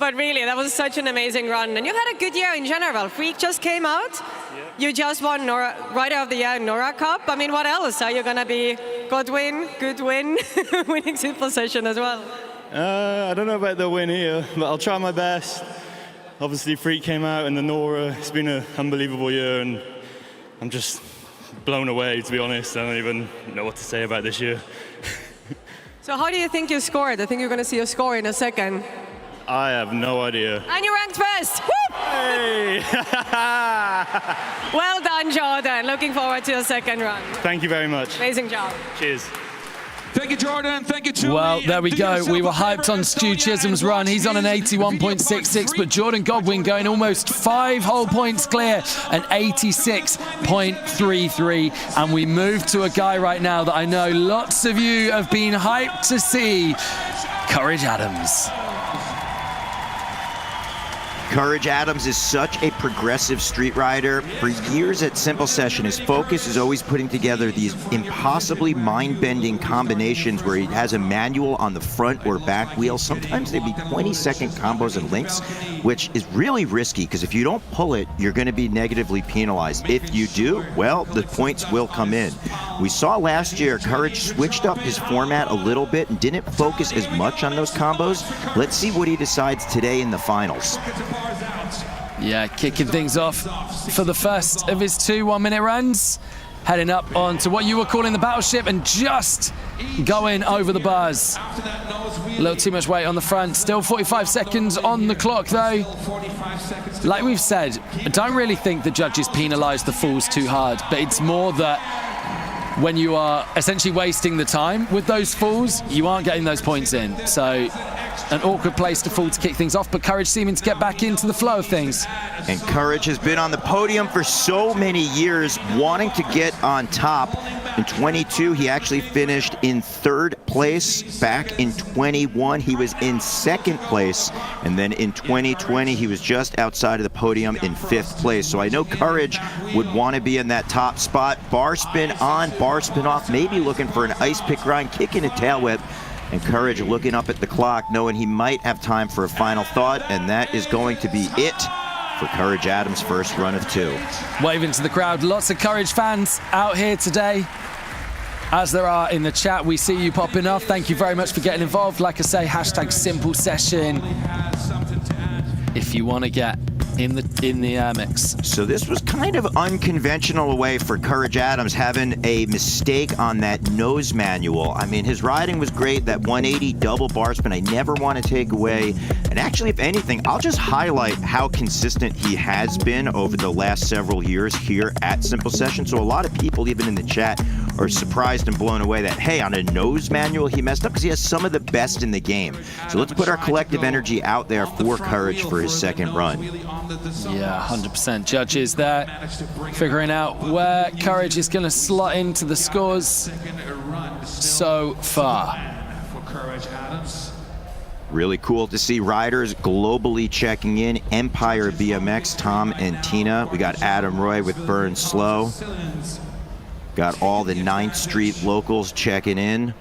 But really, that was such an amazing run. And you had a good year in general. Freak just came out. Yep. You just won Rider of the Year Nora Cup. I mean, what else? Are you going to be Godwin, good win, winning simple session as well? I don't know about the win here, but I'll try my best. Obviously, Freak came out and the Nora. It's been an unbelievable year, and I'm just blown away, to be honest. I don't even know what to say about this year. So how do you think you scored? I think you're going to see your score in a second. I have no idea. And you ranked first! Woo! Hey! Well done, Jordan. Looking forward to your second run. Thank you very much. Amazing job. Cheers. Thank you, Jordan. Thank you, Julie. Well, there we go. We were hyped on Stu Chisholm's run. He's on an 81.66, but Jordan Godwin going almost 5 whole points clear, an 86.33. And we move to a guy right now that I know lots of you have been hyped to see, Courage Adams. Courage Adams is such a progressive street rider. For years at Simple Session, his focus is always putting together these impossibly mind-bending combinations where he has a manual on the front or back wheel. Sometimes they'd be 20-second combos and links, which is really risky because if you don't pull it, you're going to be negatively penalized. If you do, well, the points will come in. We saw last year Courage switched up his format a little bit and didn't focus as much on those combos. Let's see what he decides today in the finals. Yeah, kicking things off for the first of his 2 one-minute runs. Heading up onto what you were calling the battleship and just going over the bars. A little too much weight on the front. Still 45 seconds on the clock, though. Like we've said, I don't really think the judges penalise the falls too hard, but it's more that when you are essentially wasting the time with those falls, you aren't getting those points in. So an awkward place to fall to kick things off, but Courage seeming to get back into the flow of things. And Courage has been on the podium for so many years, wanting to get on top. In 22, he actually finished in 3rd place. Back in 21, he was in 2nd place. And then in 2020, he was just outside of the podium in 5th place. So I know Courage would want to be in that top spot. Bar spin on, bar spin off, maybe looking for an ice pick grind, kicking a tail whip. And Courage looking up at the clock, knowing he might have time for a final thought, and that is going to be it for Courage Adams' first run of 2. Waving to the crowd, lots of Courage fans out here today. As there are in the chat, we see you popping off. Thank you very much for getting involved. Like I say, hashtag Simple Session. If you want to get in the mix. So this was kind of unconventional way for Courage Adams, having a mistake on that nose manual. I mean, his riding was great, that 180 double bar spin, I never want to take away. And actually, if anything, I'll just highlight how consistent he has been over the last several years here at Simple Session. So a lot of people, even in the chat, are surprised and blown away that, hey, on a nose manual, he messed up, because he has some of the best in the game. So let's put our collective energy out there for Courage for his second run. Yeah, 100%. Judges there figuring out where Courage is going to slot into the scores so far. Really cool to see riders globally checking in. Empire BMX, Tom and Tina. We got Adam Roy with Burn Slow. Got all the 9th Street locals checking in.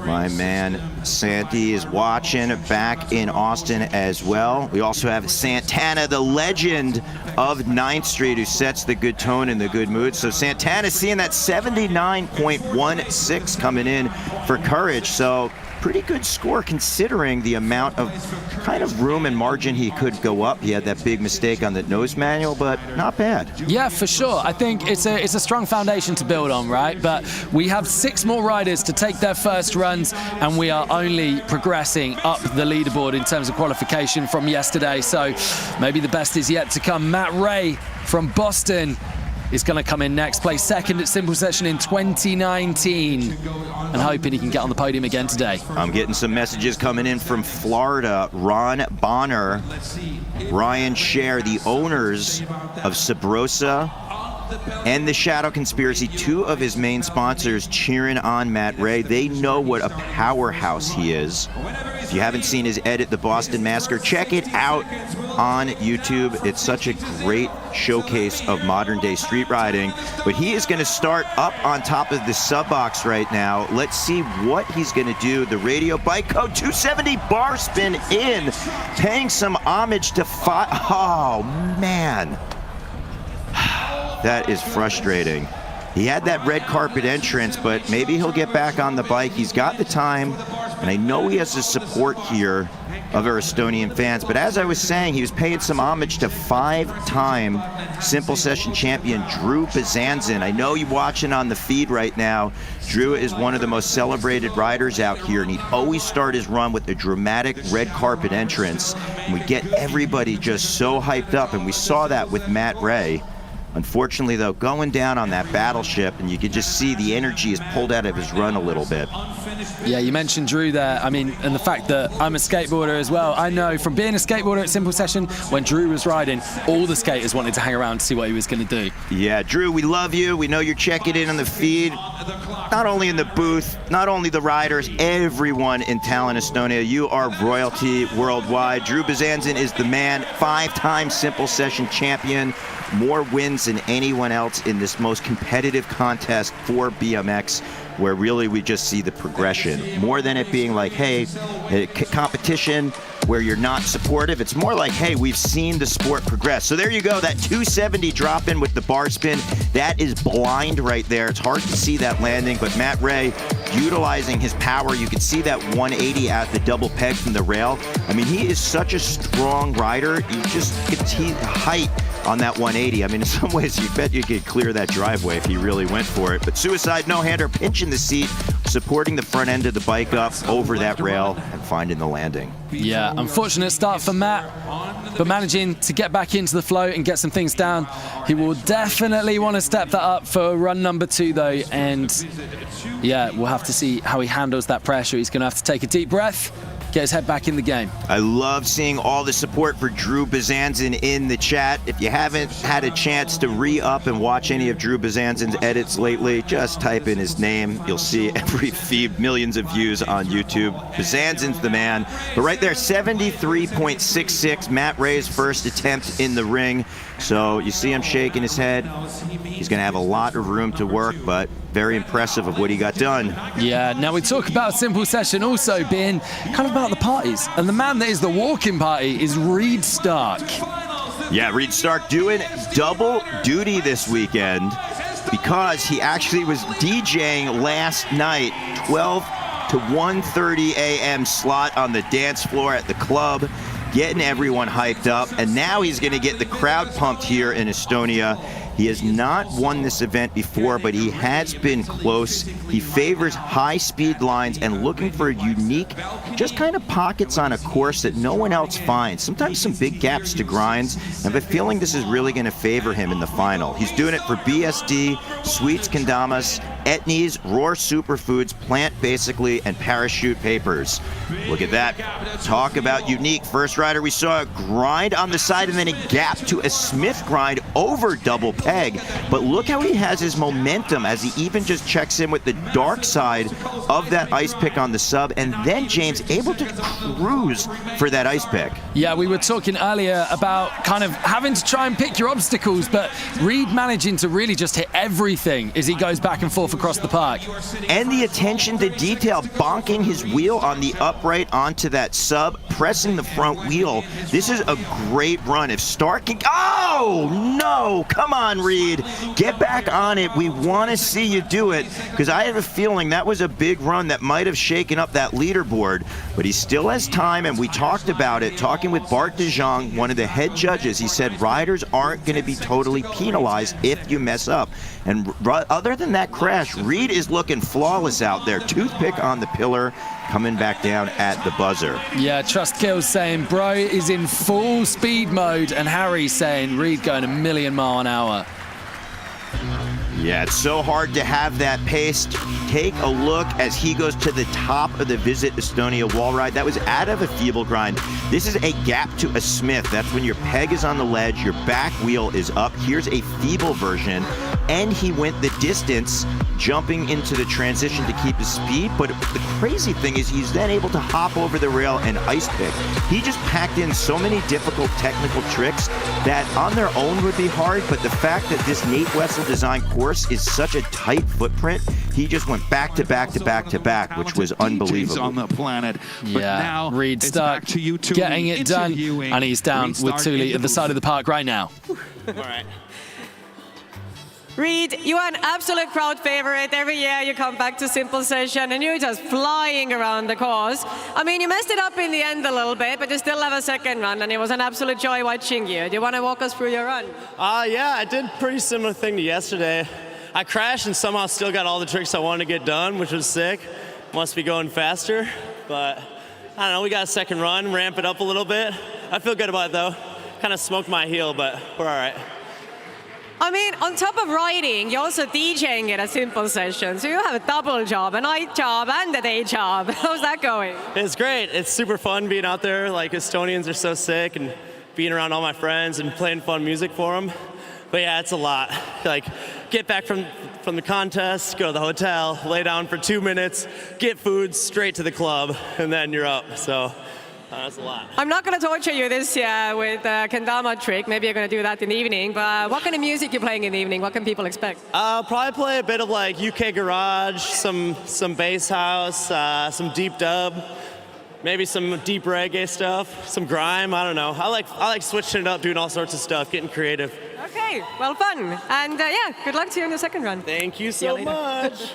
My man Santi is watching back in Austin as well. We also have Santana, the legend of 9th Street, who sets the good tone and the good mood. So Santana seeing that 79.16 coming in for Courage. So pretty good score considering the amount of kind of room and margin he could go up. He had that big mistake on the nose manual, but not bad. Yeah, for sure. I think it's a strong foundation to build on, right? But we have 6 more riders to take their first runs, and we are only progressing up the leaderboard in terms of qualification from yesterday. So maybe the best is yet to come. Matt Ray from Boston is going to come in next, play second at Simple Session in 2019, and hoping he can get on the podium again today. I'm getting some messages coming in from Florida. Ron Bonner, Ryan Scher, the owners of Sabrosa and the Shadow Conspiracy, 2 of his main sponsors, cheering on Matt Ray. They know what a powerhouse he is. If you haven't seen his edit, The Boston Massacre, check it out on YouTube. It's such a great showcase of modern day street riding. But he is going to start up on top of the sub box right now. Let's see what he's going to do. The radio bike code 270 bar spin in, paying some homage to oh man, that is frustrating. He had that red carpet entrance, but maybe he'll get back on the bike. He's got the time, and I know he has the support here of our Estonian fans. But as I was saying, he was paying some homage to 5-time Simple Session champion Drew Bazanzin. I know you're watching on the feed right now. Drew is one of the most celebrated riders out here, and he'd always start his run with a dramatic red carpet entrance. And we get everybody just so hyped up, and we saw that with Matt Ray. Unfortunately, though, going down on that battleship, and you can just see the energy is pulled out of his run a little bit. Yeah, you mentioned Drew there. I mean, and the fact that I'm a skateboarder as well. I know from being a skateboarder at Simple Session, when Drew was riding, all the skaters wanted to hang around to see what he was going to do. Yeah, Drew, we love you. We know you're checking in on the feed. Not only in the booth, not only the riders, everyone in Tallinn, Estonia. You are royalty worldwide. Drew Bazanzin is the man, 5-time Simple Session champion. More wins than anyone else in this most competitive contest for BMX, where really we just see the progression. More than it being like, hey, a competition where you're not supportive, it's more like, hey, we've seen the sport progress. So there you go, that 270 drop in with the bar spin. That is blind right there. It's hard to see that landing, but Matt Ray utilizing his power. You can see that 180 at the double peg from the rail. I mean, he is such a strong rider. You just get height on that 180. I mean, in some ways, you bet you could clear that driveway if he really went for it. But suicide no-hander, pinching the seat, supporting the front end of the bike up over that rail and finding the landing. Yeah, unfortunate start for Matt, but managing to get back into the flow and get some things down. He will definitely want to step that up for run number 2, though. And yeah, we'll have to see how he handles that pressure. He's going to have to take a deep breath, get his head back in the game. I love seeing all the support for Drew Bazanzin in the chat. If you haven't had a chance to re-up and watch any of Drew Bazanzin's edits lately, just type in his name. You'll see every feed, millions of views on YouTube. Bazanzin's the man. But right there, 73.66, Matt Ray's first attempt in the ring. So you see him shaking his head. He's going to have a lot of room to work, but very impressive of what he got done. Yeah, now we talk about Simple Session also being kind of about the parties. And the man that is the walking party is Reed Stark. Yeah, Reed Stark doing double duty this weekend because he actually was DJing last night, 12 to 1:30 a.m. slot on the dance floor at the club, getting everyone hyped up, and now he's going to get the crowd pumped here in Estonia. He has not won this event before, but he has been close. He favors high-speed lines and looking for unique, just kind of pockets on a course that no one else finds. Sometimes some big gaps to grinds. I have a feeling this is really going to favor him in the final. He's doing it for BSD, Sweets Kendamas, Etnies, Roar Superfoods, Plant Basically, and Parachute Papers. Look at that. Talk about unique. First rider, we saw a grind on the side and then a gap to a Smith grind over double peg. But look how he has his momentum as he even just checks in with the dark side of that ice pick on the sub, and then James able to cruise for that ice pick. Yeah, we were talking earlier about kind of having to try and pick your obstacles, but Reed managing to really just hit everything as he goes back and forth across the park. And the attention to detail, bonking his wheel on the upright onto that sub, pressing the front wheel. This is a great run. If Stark can, oh no, come on Reed, get back on it. We want to see you do it, because I have a feeling that was a big run that might have shaken up that leaderboard, but he still has time, and we talked about it, talking with Bart de Jong, one of the head judges. He said riders aren't going to be totally penalized if you mess up. And other than that crash, Reed is looking flawless out there. Toothpick on the pillar, coming back down at the buzzer. Yeah, Trust Kills saying bro is in full speed mode, and Harry saying Reed going a million mile an hour. Yeah, it's so hard to have that pace. Take a look as he goes to the top of the Visit Estonia wall ride. That was out of a feeble grind. This is a gap to a Smith. That's when your peg is on the ledge, your back wheel is up. Here's a feeble version, and he went the distance, jumping into the transition to keep his speed. But the crazy thing is he's then able to hop over the rail and ice pick. He just packed in so many difficult technical tricks that on their own would be hard, but the fact that this Nate Wessel design course is such a tight footprint, he just went back to back to back to back, which was unbelievable. On the planet. But yeah, now Reed Stark getting it done, and he's down with Thule at the side of the park right now. All right. Reed, you are an absolute crowd favorite. Every year you come back to Simple Session and you're just flying around the course. I mean, you messed it up in the end a little bit, but you still have a second run, and it was an absolute joy watching you. Do you want to walk us through your run? Yeah, I did a pretty similar thing to yesterday. I crashed and somehow still got all the tricks I wanted to get done, which was sick. Must be going faster, but I don't know, we got a second run, ramp it up a little bit. I feel good about it though. Kind of smoked my heel, but we're all right. I mean, on top of riding, you're also DJing at a Simple Session, so you have a double job, a night job and a day job. How's that going? It's great. It's super fun being out there. Like, Estonians are so sick, and being around all my friends and playing fun music for them. But yeah, it's a lot. Like, get back from the contest, go to the hotel, lay down for 2 minutes, get food, straight to the club, and then you're up. So that's a lot. I'm not going to torture you this year with a kendama trick. Maybe you're going to do that in the evening. But what kind of music are you playing in the evening? What can people expect? I'll probably play a bit of like UK garage, some bass house, some deep dub, maybe some deep reggae stuff, some grime. I don't know. I like switching it up, doing all sorts of stuff, getting creative. Okay, well, fun. And yeah, good luck to you in the second run. Thank you so much.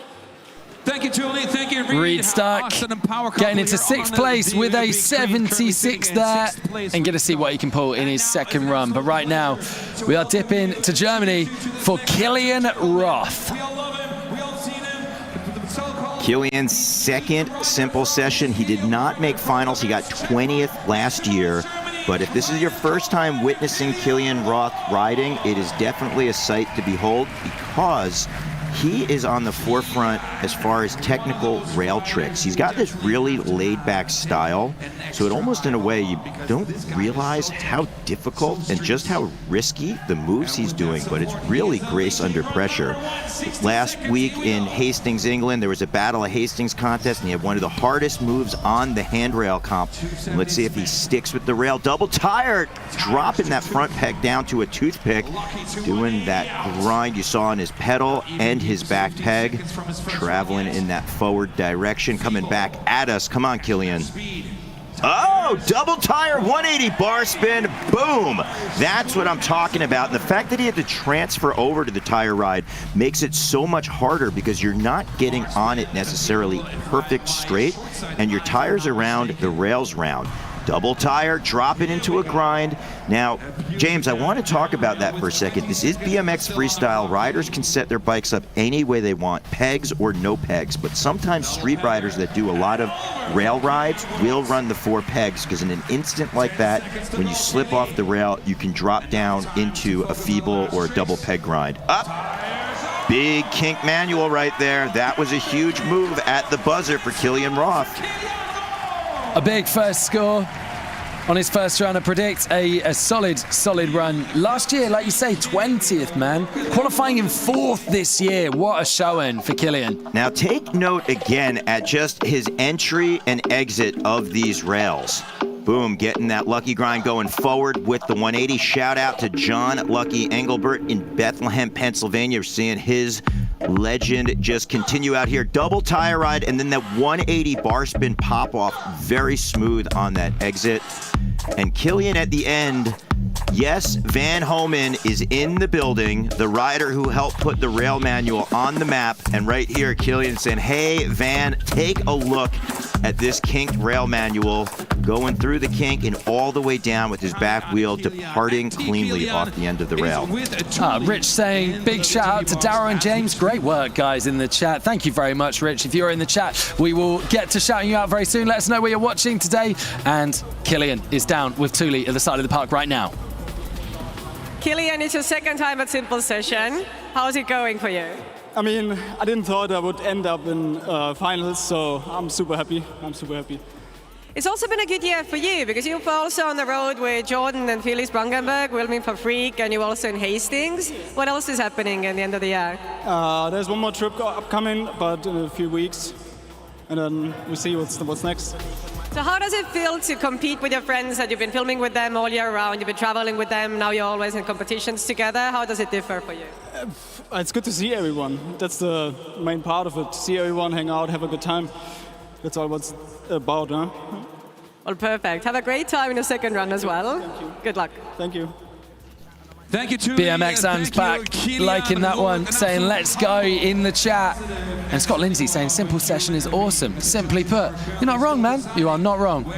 Thank you, Julie. Thank you, Reed Stark getting into 6th place with a 76 there, and get to see what he can pull in his second run. But right now, we are dipping to Germany for Kilian Roth. Kilian's second Simple Session. He did not make finals. He got 20th last year. But if this is your first time witnessing Kilian Roth riding, it is definitely a sight to behold, because he is on the forefront as far as technical rail tricks. He's got this really laid-back style, so it almost in a way you don't realize how difficult and just how risky the moves he's doing, but it's really grace under pressure. Last week in Hastings, England, there was a Battle of Hastings contest, and he had one of the hardest moves on the handrail comp. And let's see if he sticks with the rail. Double tire, dropping that front peg down to a toothpick, doing that grind you saw on his pedal and his back peg, traveling in that forward direction, coming back at us. Come on, Kilian. Oh, double tire, 180 bar spin, boom. That's what I'm talking about. And the fact that he had to transfer over to the tire ride makes it so much harder, because you're not getting on it necessarily perfect straight, and your tires are round, the rail's round. Double tire, drop it into a grind. Now, James, I want to talk about that for a second. This is BMX freestyle. Riders can set their bikes up any way they want, pegs or no pegs. But sometimes street riders that do a lot of rail rides will run the 4 pegs, because in an instant like that, when you slip off the rail, you can drop down into a feeble or a double peg grind. Up. Big kink manual right there. That was a huge move at the buzzer for Killian Roth. A big first score on his first run. I predict a solid run. Last year, like you say, 20th, man. Qualifying in 4th this year. What a showing for Killian. Now take note again at just his entry and exit of these rails. Boom, getting that lucky grind going forward with the 180. Shout out to John Lucky Engelbert in Bethlehem, Pennsylvania. We're seeing his legend just continue out here. Double tire ride, and then that 180 bar spin pop off. Very smooth on that exit. And Killian at the end, yes, Van Homan is in the building, the rider who helped put the rail manual on the map. And right here, Killian saying, hey, Van, take a look at this kinked rail manual, going through the kink and all the way down with his back wheel, departing cleanly off the end of the rail. Rich saying, big shout out to Darrow and James. Great work, guys, in the chat. Thank you very much, Rich. If you're in the chat, we will get to shouting you out very soon. Let us know where you're watching today. And Killian is down with Thule at the side of the park right now. Killian, it's your second time at Simple Session. How's it going for you? I mean, I didn't thought I would end up in finals, so I'm super happy. It's also been a good year for you, because you're also on the road with Jordan and Felix Brandenburg, Wilming for Freak, and you're also in Hastings. What else is happening at the end of the year? There's one more trip upcoming, but in a few weeks, and then we'll see what's next. So how does it feel to compete with your friends that you've been filming with them all year round, you've been traveling with them, now you're always in competitions together? How does it differ for you? It's good to see everyone. That's the main part of it. See everyone, hang out, have a good time. That's all what's about, huh? Well, perfect. Have a great time in the second run as well. Thank you. Good luck. Thank you. Thank you to BMX Anne's back, liking that one, saying let's go in the chat. And Scott Lindsay saying Simple Session is awesome. Simply put, you're not wrong, man. You are not wrong.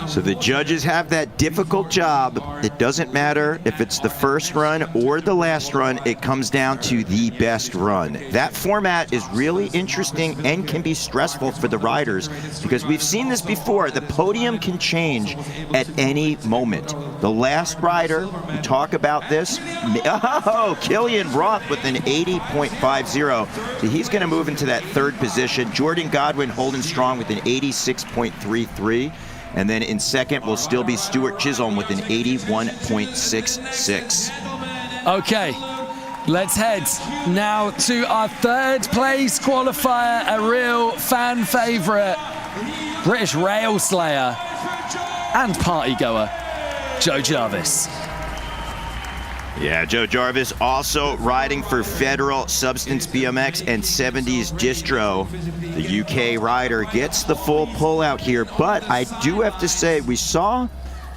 So the judges have that difficult job. It doesn't matter if it's the first run or the last run. It comes down to the best run. That format is really interesting and can be stressful for the riders, because we've seen this before. The podium can change at any moment. The last rider, we talk about this. Oh, Killian Roth with an 80.50. So he's going to move into that third position. Jordan Godwin holding strong with an 86.33. And then in second will still be Stuart Chisholm with an 81.66. Okay, let's head now to our third place qualifier, a real fan favorite, British rail slayer and party goer, Joe Jarvis. Yeah, Joe Jarvis also riding for Federal Substance BMX and 70s Distro. The UK rider gets the full pull out here, but I do have to say we saw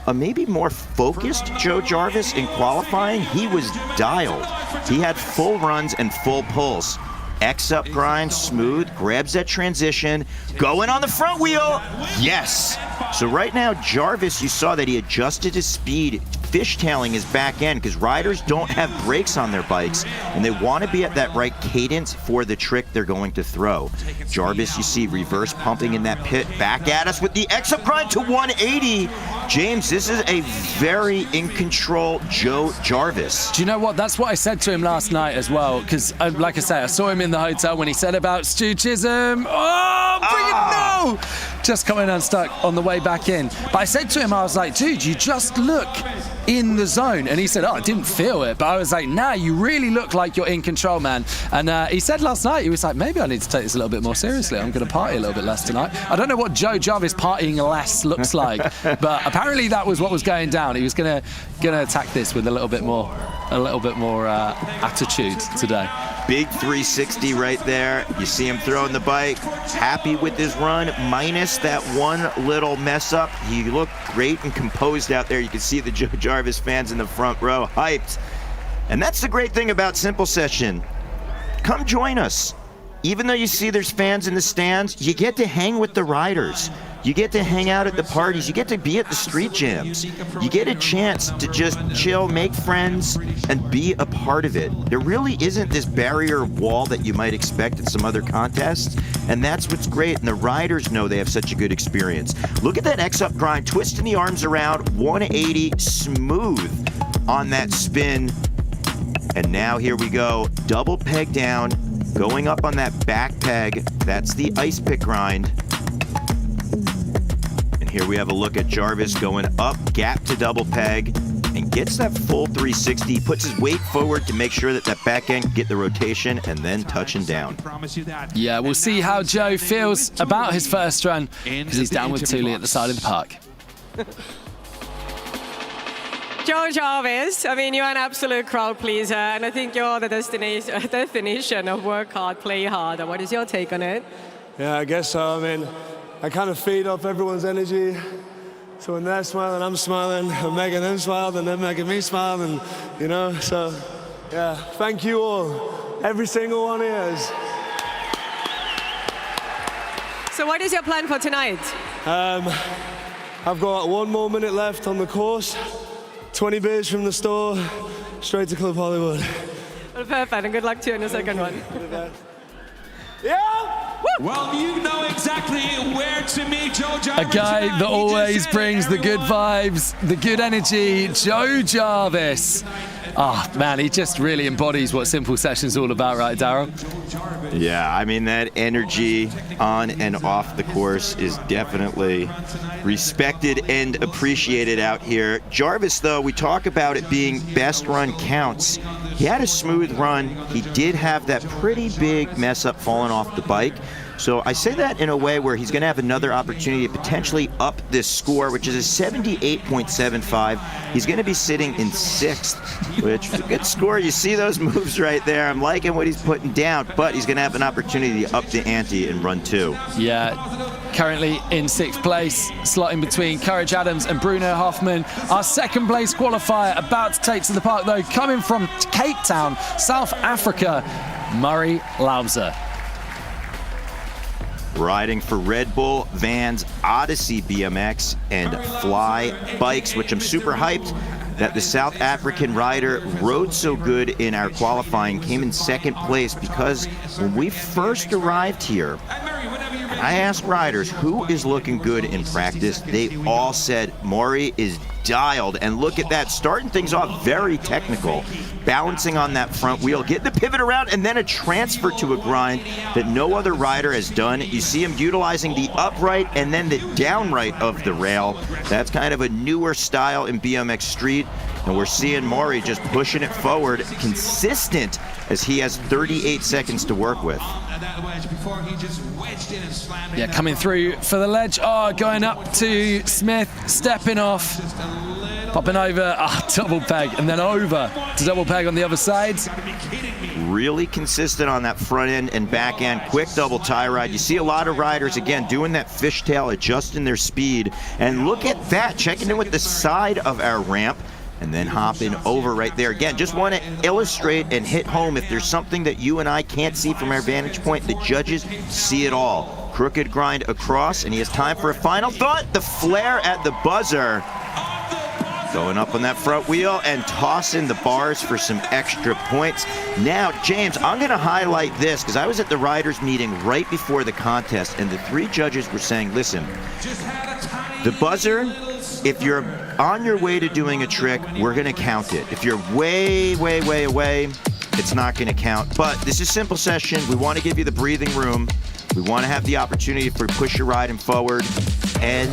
a maybe more focused Joe Jarvis in qualifying. He was dialed. He had full runs and full pulls. X up grind, smooth, grabs that transition, going on the front wheel, yes! So right now, Jarvis, you saw that he adjusted his speed, fishtailing his back end, because riders don't have brakes on their bikes, and they want to be at that right cadence for the trick they're going to throw. Jarvis, you see, reverse pumping in that pit, back at us with the X up grind to 180. James, this is a very in control Joe Jarvis. Do you know what? That's what I said to him last night as well, because like I say, I saw him in the hotel when he said about Stu Chisholm. Oh, bring it, no! Just coming unstuck on the way back in. But I said to him, I was like, dude, you just look in the zone. And he said, oh, I didn't feel it. But I was like, nah, you really look like you're in control, man. And he said last night, he was like, maybe I need to take this a little bit more seriously. I'm going to party a little bit less tonight. I don't know what Joe Jarvis partying less looks like, but apparently that was what was going down. He was going to attack this with a little bit more attitude today. Big 360 right there. You see him throwing the bike. Happy with his run, minus that one little mess up. He looked great and composed out there. You can see the Joe Jarvis fans in the front row hyped. And that's the great thing about Simple Session. Come join us. Even though you see there's fans in the stands, you get to hang with the riders. You get to hang out at the parties. You get to be at the street jams. You get a chance to just chill, make friends, and be a part of it. There really isn't this barrier wall that you might expect at some other contests, and that's what's great, and the riders know they have such a good experience. Look at that X-up grind, twisting the arms around, 180, smooth on that spin. And now here we go, double peg down, going up on that back peg. That's the ice pick grind. And here we have a look at Jarvis going up, gap to double peg, and gets that full 360, puts his weight forward to make sure that that back end can get the rotation, and then touching down. Yeah, we'll see how Joe feels about his first run, because he's down with Thule at the side of the park. Joe Jarvis, I mean, you're an absolute crowd pleaser, and I think you're the definition of work hard, play hard. What is your take on it? Yeah, I guess so. I mean, I kind of feed off everyone's energy. So when they're smiling, I'm smiling. I'm making them smile, and they're making me smile, and, you know, so, yeah, thank you all. Every single one is. So what is your plan for tonight? I've got 1 more minute left on the course. 20 beers from the store, straight to Club Hollywood. Well, perfect, and good luck to you in the second one. Yeah! Well, you know exactly where to meet Joe Jarvis. A guy that always brings the good vibes, the good energy, Joe Jarvis. Oh, man, he just really embodies what Simple Session's all about, right, Daryl? Yeah, I mean, that energy on and off the course is definitely respected and appreciated out here. Jarvis, though, we talk about it being best run counts. He had a smooth run. He did have that pretty big mess up falling off the bike. So I say that in a way where he's going to have another opportunity to potentially up this score, which is a 78.75. He's going to be sitting in 6th, which is a good score. You see those moves right there. I'm liking what he's putting down, but he's going to have an opportunity to up the ante and run 2. Yeah, currently in 6th place, slotting between Courage Adams and Bruno Hoffman. Our 2nd place qualifier about to take to the park, though, coming from Cape Town, South Africa, Murray Lauser. Riding for Red Bull, Vans, Odyssey BMX, and Fly Bikes, which I'm super hyped that the South African rider rode so good in our qualifying, came in 2nd place, because when we first arrived here, I asked riders who is looking good in practice. They all said Maury is dialed, and look at that, starting things off very technical, balancing on that front wheel, getting the pivot around, and then a transfer to a grind that no other rider has done. You see him utilizing the upright and then the downright of the rail. That's kind of a newer style in BMX Street, and we're seeing Maury just pushing it forward, consistent, as he has 38 seconds to work with. Yeah, coming through for the ledge. Oh, going up to Smith, stepping off, popping over, double peg, and then over to double peg on the other side. Really consistent on that front end and back end, quick double tie ride. You see a lot of riders, again, doing that fishtail, adjusting their speed. And look at that, checking in with the side of our ramp, and then hopping over right there. Again, just want to illustrate and hit home, if there's something that you and I can't see from our vantage point, the judges see it all. Crooked grind across, and he has time for a final thought. The flare at the buzzer. Going up on that front wheel and tossing the bars for some extra points. Now, James, I'm going to highlight this, because I was at the riders meeting right before the contest, and the 3 judges were saying, listen, the buzzer, if you're on your way to doing a trick, we're going to count it. If you're way, way, way away, it's not going to count. But this is Simple Session. We want to give you the breathing room. We want to have the opportunity for push your riding forward, and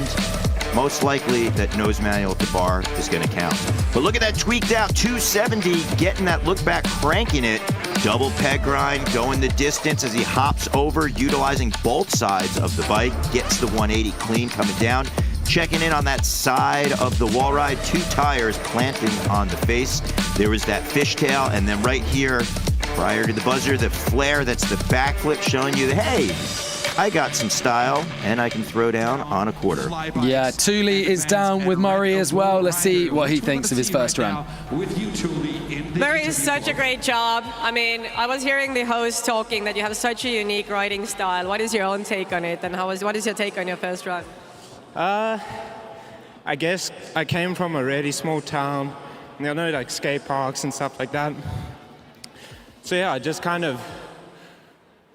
most likely that nose manual at the bar is going to count. But look at that tweaked out 270, getting that look back, cranking it. Double peg grind, going the distance as he hops over, utilizing both sides of the bike, gets the 180 clean coming down. Checking in on that side of the wall ride, 2 tires planting on the face. There was that fishtail, and then right here, prior to the buzzer, the flare, that's the backflip, showing you that, hey, I got some style, and I can throw down on a quarter. Yeah, Thule is down with Murray as well. Let's see what he thinks of his first run. Murray is such a great job. I mean, I was hearing the host talking that you have such a unique riding style. What is your own take on it, and what is your take on your first run? I guess I came from a really small town. And there are no like skate parks and stuff like that. So yeah, I just kind of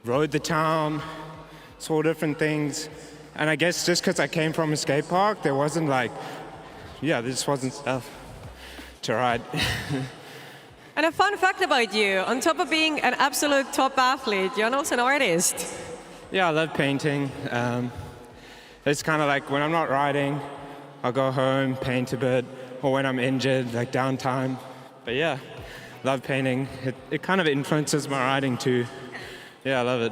rode the town, saw different things. And I guess just because I came from a skate park, there wasn't like, there just wasn't stuff to ride. And a fun fact about you, on top of being an absolute top athlete, you're also an artist. Yeah, I love painting. It's kind of like when I'm not riding, I'll go home, paint a bit, or when I'm injured, like downtime. But yeah, love painting. It kind of influences my riding too. Yeah, I love it.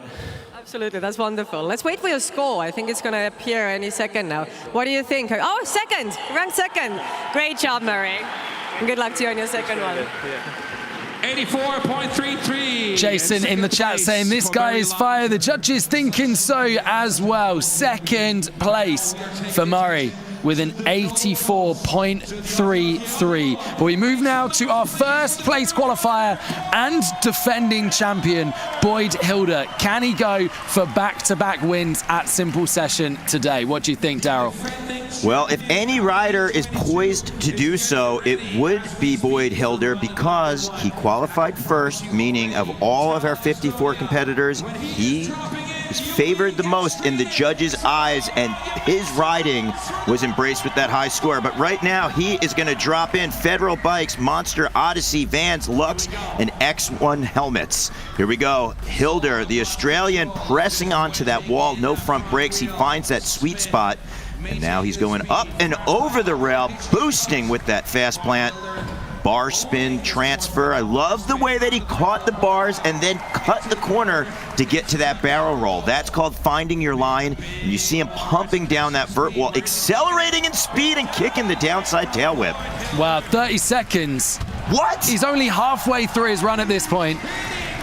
Absolutely, that's wonderful. Let's wait for your score. I think it's going to appear any second now. What do you think? Oh, second, ranked second. Great job, Murray. And good luck to you on your second one. 84.33. Jason in the chat saying this guy is fire. The judges thinking so as well. Second place for Murray with an 84.33. But we move now to our first place qualifier and defending champion, Boyd Hilder. Can he go for back-to-back wins at Simple Session today? What do you think, Daryl? Well, if any rider is poised to do so, it would be Boyd Hilder because he qualified first, meaning of all of our 54 competitors, he is favored the most in the judges' eyes, and his riding was embraced with that high score. But right now, he is going to drop in Federal Bikes, Monster, Odyssey, Vans, Lux, and X1 helmets. Here we go. Hilder, the Australian, pressing onto that wall, no front brakes. He finds that sweet spot, and now he's going up and over the rail, boosting with that fast plant. Bar spin transfer. I love the way that he caught the bars and then cut the corner to get to that barrel roll. That's called finding your line. And you see him pumping down that vert wall, accelerating in speed and kicking the downside tail whip. Wow, 30 seconds. What? He's only halfway through his run at this point.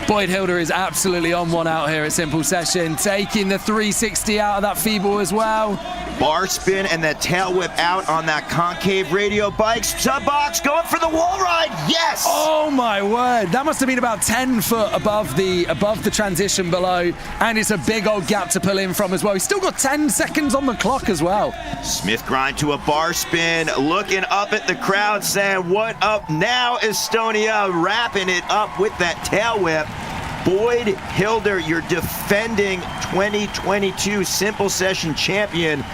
Boyd Hilder is absolutely on one out here at Simple Session, taking the 360 out of that feeble as well. Bar spin and that tail whip out on that concave radio bike. Sub box going for the wall ride. Yes! Oh my word. That must have been about 10 foot above the transition below. And it's a big old gap to pull in from as well. He's still got 10 seconds on the clock as well. Smith grind to a bar spin, looking up at the crowd saying, what up now, Estonia? Wrapping it up with that tail whip. Boyd Hilder, your defending 2022 Simple Session champion,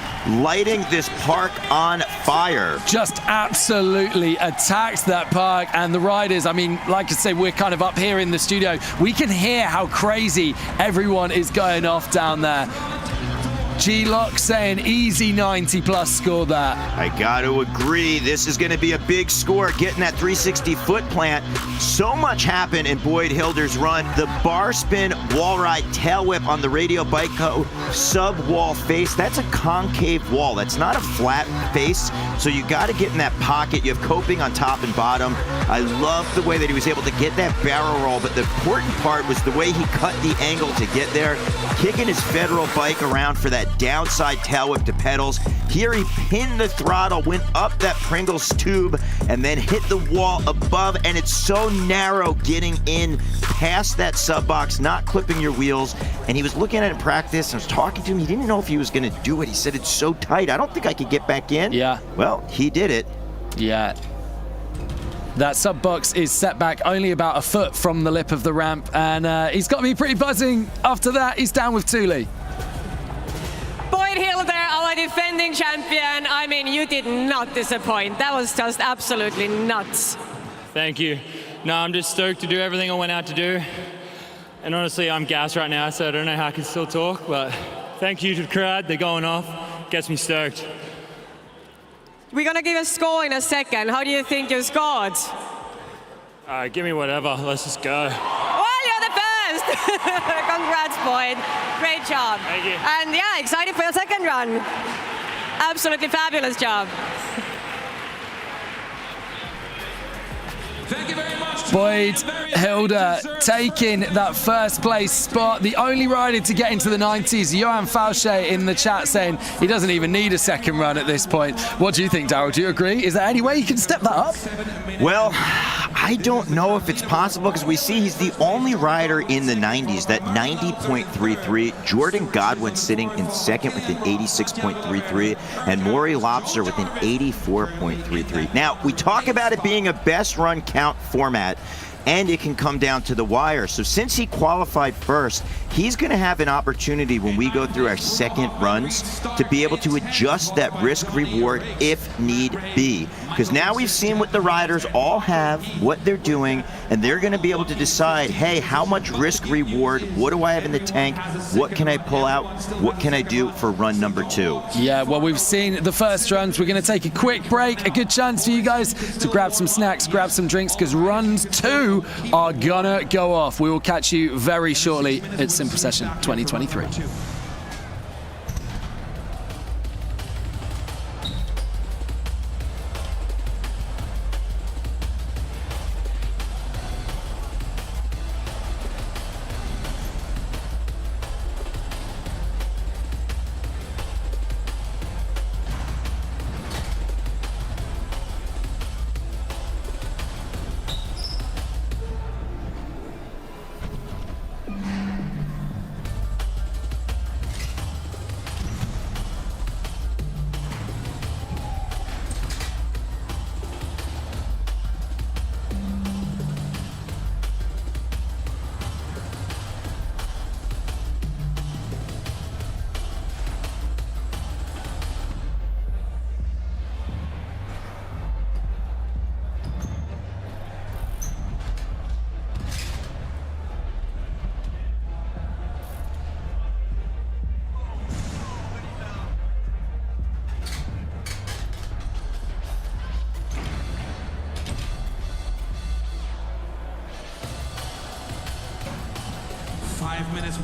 lighting this park on fire. Just absolutely attacked that park, and the riders, I mean, like I say, we're kind of up here in the studio. We can hear how crazy everyone is going off down there. G-Lock saying easy 90 plus score that. I got to agree. This is going to be a big score, getting that 360 foot plant. So much happened in Boyd Hilder's run. The bar spin, wall ride, tail whip on the Radio Bike Co. sub wall face. That's a concave wall. That's not a flat face. So you got to get in that pocket. You have coping on top and bottom. I love the way that he was able to get that barrel roll, but the important part was the way he cut the angle to get there, kicking his Federal Bike around for that downside tail whip to pedals. Here he pinned the throttle, went up that Pringles tube, and then hit the wall above, and it's so narrow getting in past that sub box, not clipping your wheels. And he was looking at it in practice, and I was talking to him. He didn't know if he was going to do it. He said, it's so tight, I don't think I could get back in. Yeah. Well, he did it. Yeah. That sub box is set back only about a foot from the lip of the ramp, and he's got me pretty buzzing. After that, he's down with Thule. Boyd Hilder, our defending champion. I mean, you did not disappoint. That was just absolutely nuts. Thank you. No, I'm just stoked to do everything I went out to do. And honestly, I'm gassed right now, so I don't know how I can still talk, but thank you to the crowd. They're going off. Gets me stoked. We're going to give a score in a second. How do you think you scored? Give me whatever. Let's just go. Well, you're the best. Congrats, Boyd. Great job. Thank you. And yeah, excited for your second run. Absolutely fabulous job. Thank you very much. Boyd Hilder taking that first place spot. The only rider to get into the 90s, Johan Fauché in the chat saying he doesn't even need a second run at this point. What do you think, Daryl? Do you agree? Is there any way you can step that up? Well, I don't know if it's possible because we see he's the only rider in the 90s, that 90.33. Jordan Godwin sitting in second with an 86.33, and Maury Lobster with an 84.33. Now, we talk about it being a best run count format, and it can come down to the wire. So since he qualified first, he's going to have an opportunity when we go through our second runs to be able to adjust that risk reward if need be. Because now we've seen what the riders all have, what they're doing, and they're going to be able to decide, hey, how much risk reward, what do I have in the tank, what can I pull out, what can I do for run number 2? Yeah, well, we've seen the first runs. We're going to take a quick break, a good chance for you guys to grab some snacks, grab some drinks, because runs 2 are gonna go off. We will catch you very shortly at Simple Session 2023.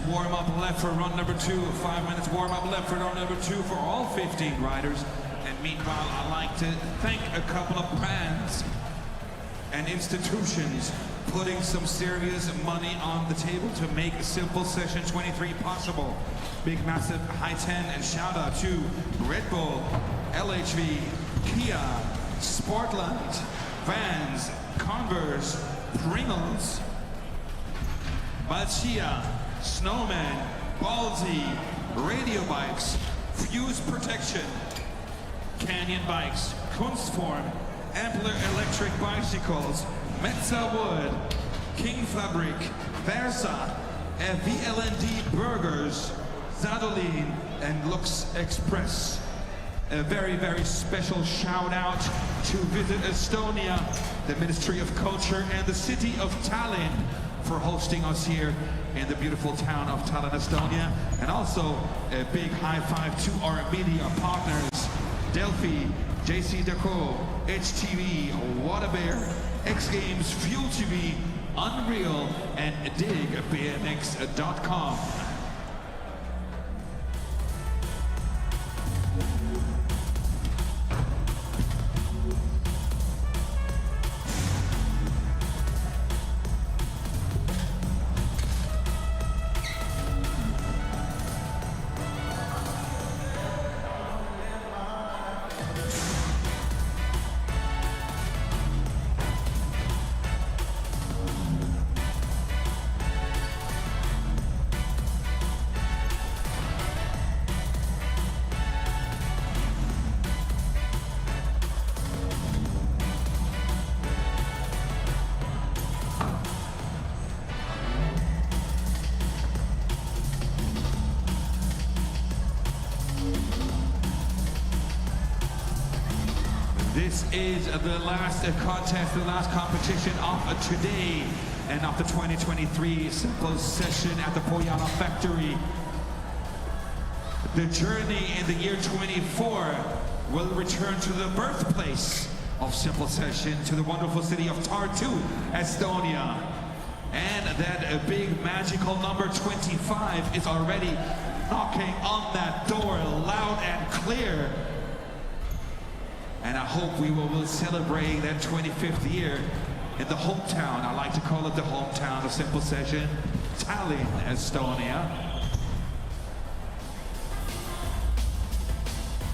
Warm-up left for run number 2. 5 minutes warm-up left for run number 2 for all 15 riders. And meanwhile, I'd like to thank a couple of brands and institutions putting some serious money on the table to make Simple Session 23 possible. Big, massive high 10 and shout out to Red Bull, LHV, Kia, Sportland, Vans, Converse, Pringles, Balchia, Snowman, Ballsy, Radio Bikes, Fuse Protection, Canyon Bikes, Kunstform, Ampler Electric Bicycles, Metza Wood, King Fabric, Versa, VLND Burgers, Zadolin, and Lux Express. A very, very special shout out to Visit Estonia, the Ministry of Culture, and the city of Tallinn for hosting us here in the beautiful town of Tallinn, Estonia. And also a big high five to our media partners, Delphi, JC Deco, HTV, Whatabear, X Games, Fuel TV, Unreal, and digbmx.com. This is the last contest, the last competition of today and of the 2023 Simple Session at the Pohjala Factory. The journey in the year 24 will return to the birthplace of Simple Session, to the wonderful city of Tartu, Estonia. And that big magical number 25 is already knocking on that door loud and clear. And I hope we will celebrate that 25th year in the hometown. I like to call it the hometown of Simple Session, Tallinn, Estonia.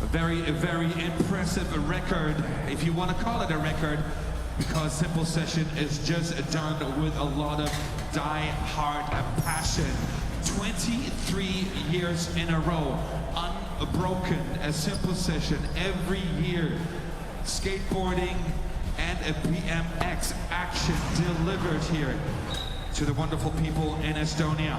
A very impressive record, if you want to call it a record. because Simple Session is just done with a lot of die-hard passion. 23 years in a row, unbroken, a Simple Session every year. Skateboarding and a BMX action delivered here to the wonderful people in Estonia.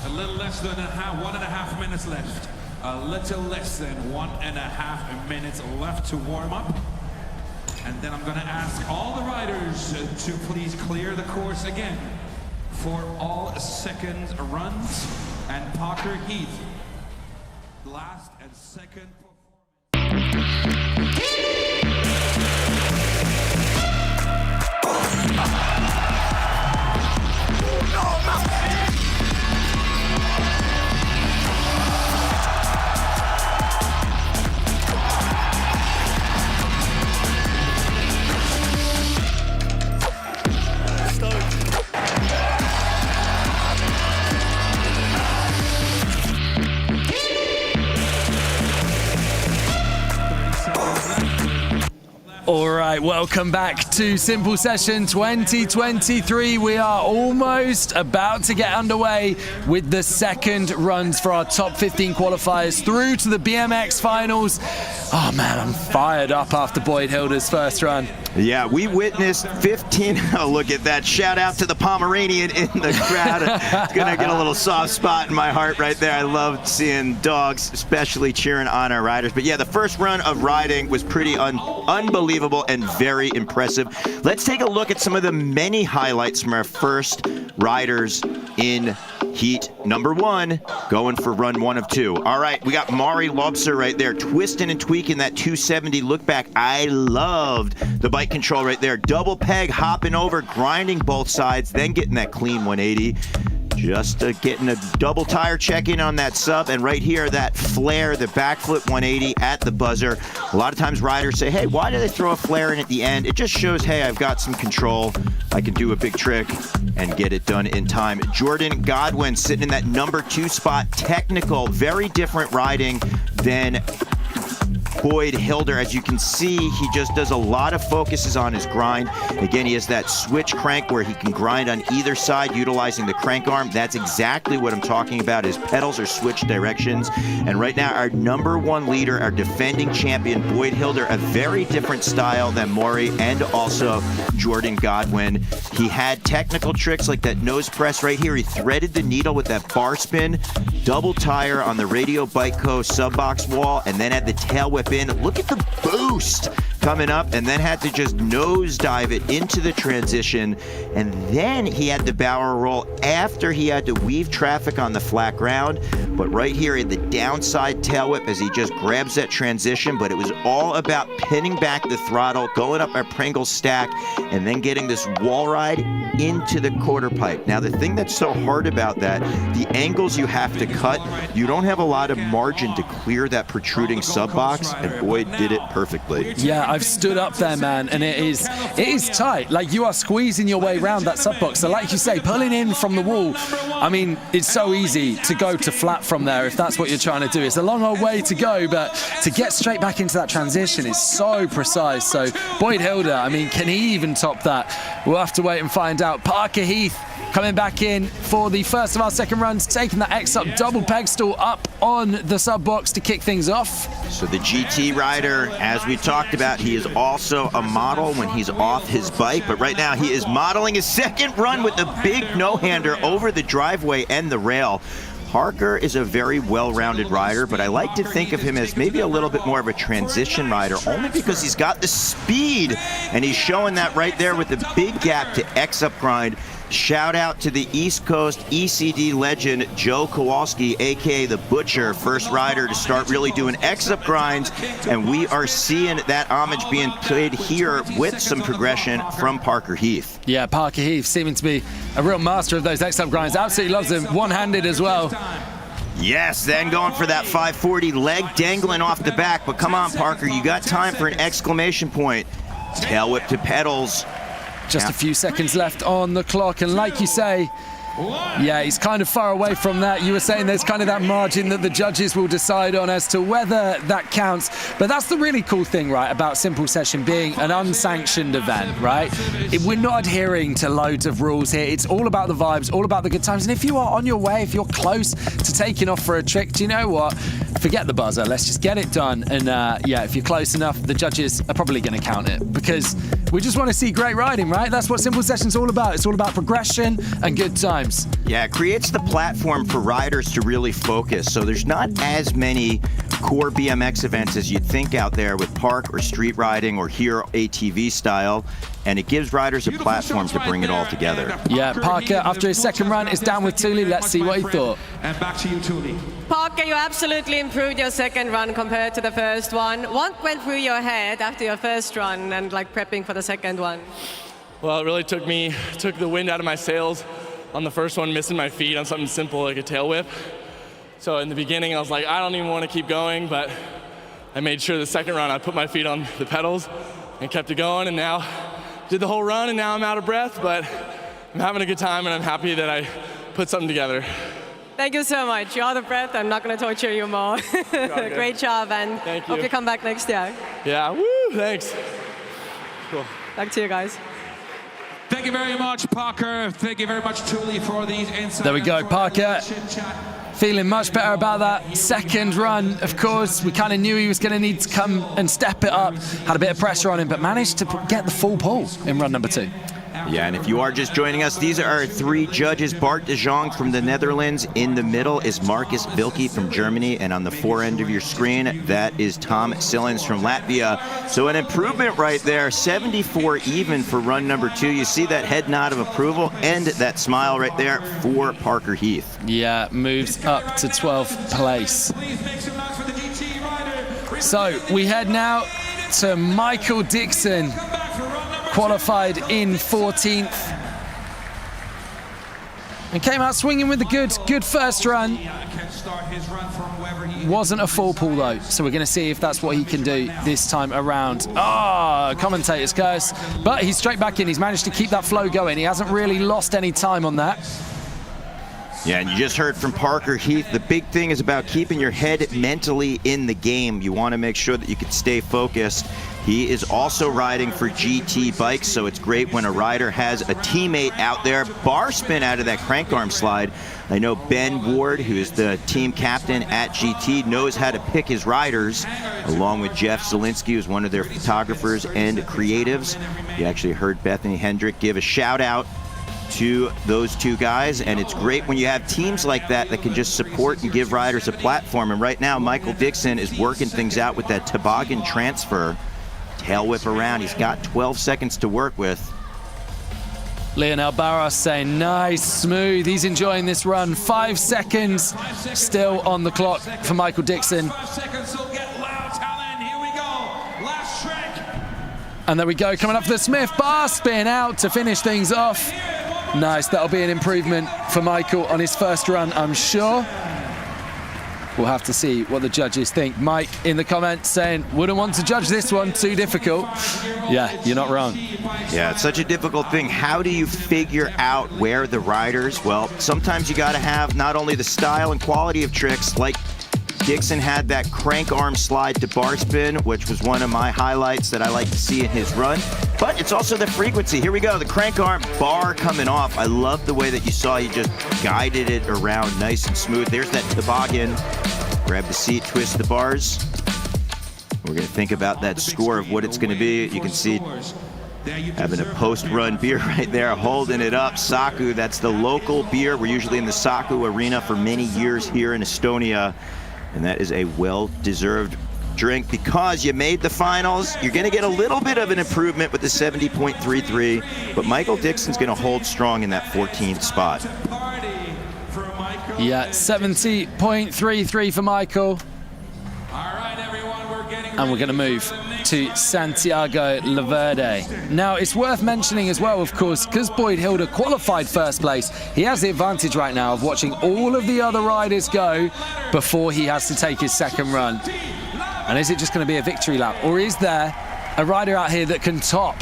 A little less than 1.5 minutes left. A little less than 1.5 minutes left to warm up. And then I'm going to ask all the riders to please clear the course again for all second runs. And Parker Heath, last and second All right, welcome back to Simple Session 2023. We are almost about to get underway with the second runs for our top 15 qualifiers through to the BMX finals. Oh man, I'm fired up after Boyd Hilder's first run. Yeah, we witnessed 15. Oh, look at that. Shout out to the Pomeranian in the crowd. It's going to get a little soft spot in my heart right there. I love seeing dogs, especially cheering on our riders. But yeah, the first run of riding was pretty unbelievable and very impressive. Let's take a look at some of the many highlights from our first riders in heat number 1, going for run 1 of 2. All right, we got Mari Lobser right there, twisting and tweaking that 270 look back. I loved the bike control right there. Double peg, hopping over, grinding both sides, then getting that clean 180. Just getting a double tire check-in on that sub, and right here, that flare, the backflip 180 at the buzzer. A lot of times riders say, hey, why do they throw a flare in at the end? It just shows, hey, I've got some control. I can do a big trick and get it done in time. Jordan Godwin sitting in that number 2 spot. Technical, very different riding than Boyd Hilder. As you can see, he just does a lot of focuses on his grind. Again, he has that switch crank where he can grind on either side utilizing the crank arm. That's exactly what I'm talking about. His pedals are switched directions. And right now, our number 1 leader, our defending champion, Boyd Hilder, a very different style than Maury and also Jordan Godwin. He had technical tricks like that nose press right here. He threaded the needle with that bar spin, double tire on the Radio Bike Co. sub box wall, and then had the tail whip in. Look at the boost coming up, and then had to just nose dive it into the transition. And then he had the barrel roll after he had to weave traffic on the flat ground. But right here in the downside tail whip as he just grabs that transition. But it was all about pinning back the throttle, going up our Pringle stack, and then getting this wall ride into the quarter pipe. Now, the thing that's so hard about that, the angles you have to cut, you don't have a lot of margin to clear that protruding sub box, and Boyd did it perfectly. Yeah, I've stood up there, man, and it is tight. Like, you are squeezing your way around that sub box. So like you say, pulling in from the wall, I mean, it's so easy to go to flat from there if that's what you're trying to do. It's a long old way to go, but to get straight back into that transition is so precise. So Boyd Hilder, I mean, can he even top that? We'll have to wait and find out. Parker Heath coming back in for the first of our second runs, taking that X-up double peg stall up on the sub box to kick things off. So the GT rider, as we talked about, he is also a model when he's off his bike, but right now he is modeling his second run with a big no-hander over the driveway and the rail. Parker is a very well-rounded rider, but I like to think of him as maybe a little bit more of a transition rider, only because he's got the speed, and he's showing that right there with the big gap to X-up grind. Shout out to the East Coast ECD legend Joe Kowalski, aka the Butcher, first rider to start really doing X-up grinds, and we are seeing that homage being paid here with some progression from Parker Heath. Yeah, Parker Heath seeming to be a real master of those X-up grinds. Absolutely loves them, one-handed as well. Yes, then going for that 540, leg dangling off the back, but come on, Parker, you got time for an exclamation point. Tail whip to pedals. Just a few seconds left on the clock, and like you say, yeah, he's kind of far away from that. You were saying there's kind of that margin that the judges will decide on as to whether that counts. But that's the really cool thing, right, about Simple Session being an unsanctioned event, right? We're not adhering to loads of rules here. It's all about the vibes, all about the good times. And if you are on your way, if you're close to taking off for a trick, do you know what? Forget the buzzer. Let's just get it done. And yeah, if you're close enough, the judges are probably going to count it, because we just want to see great riding, right? That's what Simple Session's all about. It's all about progression and good times. Yeah, it creates the platform for riders to really focus. So there's not as many core BMX events as you'd think out there with park or street riding or here ATV style. And it gives riders a platform to bring it all together. Yeah, Parker, after his second run, is down with Thule. Let's see what he thought. And back to you, Thule. Parker, you absolutely improved your second run compared to the first one. What went through your head after your first run and like prepping for the second one? Well, it really took the wind out of my sails on the first one, missing my feet on something simple like a tail whip. So in the beginning, I was like, I don't even want to keep going, but I made sure the second run I put my feet on the pedals and kept it going, and now did the whole run, and now I'm out of breath, but I'm having a good time, and I'm happy that I put something together. Thank you so much. You're out of breath. I'm not going to torture you more. Great job, and hope you come back next year. Yeah, woo, thanks. Cool. Back to you guys. Thank you very much, Parker. Thank you very much, Thule, for these insights. There we go, Parker. Feeling much better about that second run. Of course, we kind of knew he was going to need to come and step it up. Had a bit of pressure on him, but managed to get the full pull in run number 2. Yeah, and if you are just joining us, these are our 3 judges. Bart de Jong from the Netherlands. In the middle is Marcus Vilke from Germany. And on the far end of your screen, that is Tom Sillens from Latvia. So an improvement right there, 74 even for run number 2. You see that head nod of approval and that smile right there for Parker Heath. Yeah, moves up to 12th place. So we head now to Michael Dixon, qualified in 14th, and came out swinging with a good first run. Wasn't a full pull though, so we're going to see if that's what he can do this time around. Commentator's curse, but he's straight back in. He's managed to keep that flow going. He hasn't really lost any time on that. Yeah, and you just heard from Parker Heath. The big thing is about keeping your head mentally in the game. You want to make sure that you can stay focused. He is also riding for GT bikes, so it's great when a rider has a teammate out there. Bar spin out of that crank arm slide. I know Ben Ward, who is the team captain at GT, knows how to pick his riders, along with Jeff Zielinski, who's one of their photographers and creatives. You actually heard Bethany Hendrick give a shout out to those 2 guys, and it's great when you have teams like that that can just support and give riders a platform. And right now, Michael Dixon is working things out with that toboggan transfer. Tail whip around. He's got 12 seconds to work with. Lionel Barros saying, nice, smooth. He's enjoying this run. 5 seconds still on the clock for Michael Dixon. And there we go, coming up for the Smith bar spin out to finish things off. Nice, that'll be an improvement for Michael on his first run, I'm sure. We'll have to see what the judges think. Mike in the comments saying, wouldn't want to judge this one, too difficult. Yeah, you're not wrong. Yeah, it's such a difficult thing. How do you figure out where the riders? Well, sometimes you got to have not only the style and quality of tricks, like Dixon had that crank arm slide to bar spin, which was one of my highlights that I like to see in his run. But it's also the frequency. Here we go, the crank arm bar coming off. I love the way that you saw he just guided it around nice and smooth. There's that toboggan. Grab the seat, twist the bars. We're going to think about that score of what it's going to be. You can see having a post-run beer right there, holding it up. Saku, that's the local beer. We're usually in the Saku Arena for many years here in Estonia. And that is a well-deserved drink because you made the finals. You're going to get a little bit of an improvement with the 70.33, but Michael Dixon's going to hold strong in that 14th spot. Yeah, 70.33 for Michael. And we're going to move to Santiago Laverde. Now, it's worth mentioning as well, of course, because Boyd Hilda qualified first place, he has the advantage right now of watching all of the other riders go before he has to take his second run. And is it just going to be a victory lap? Or is there a rider out here that can top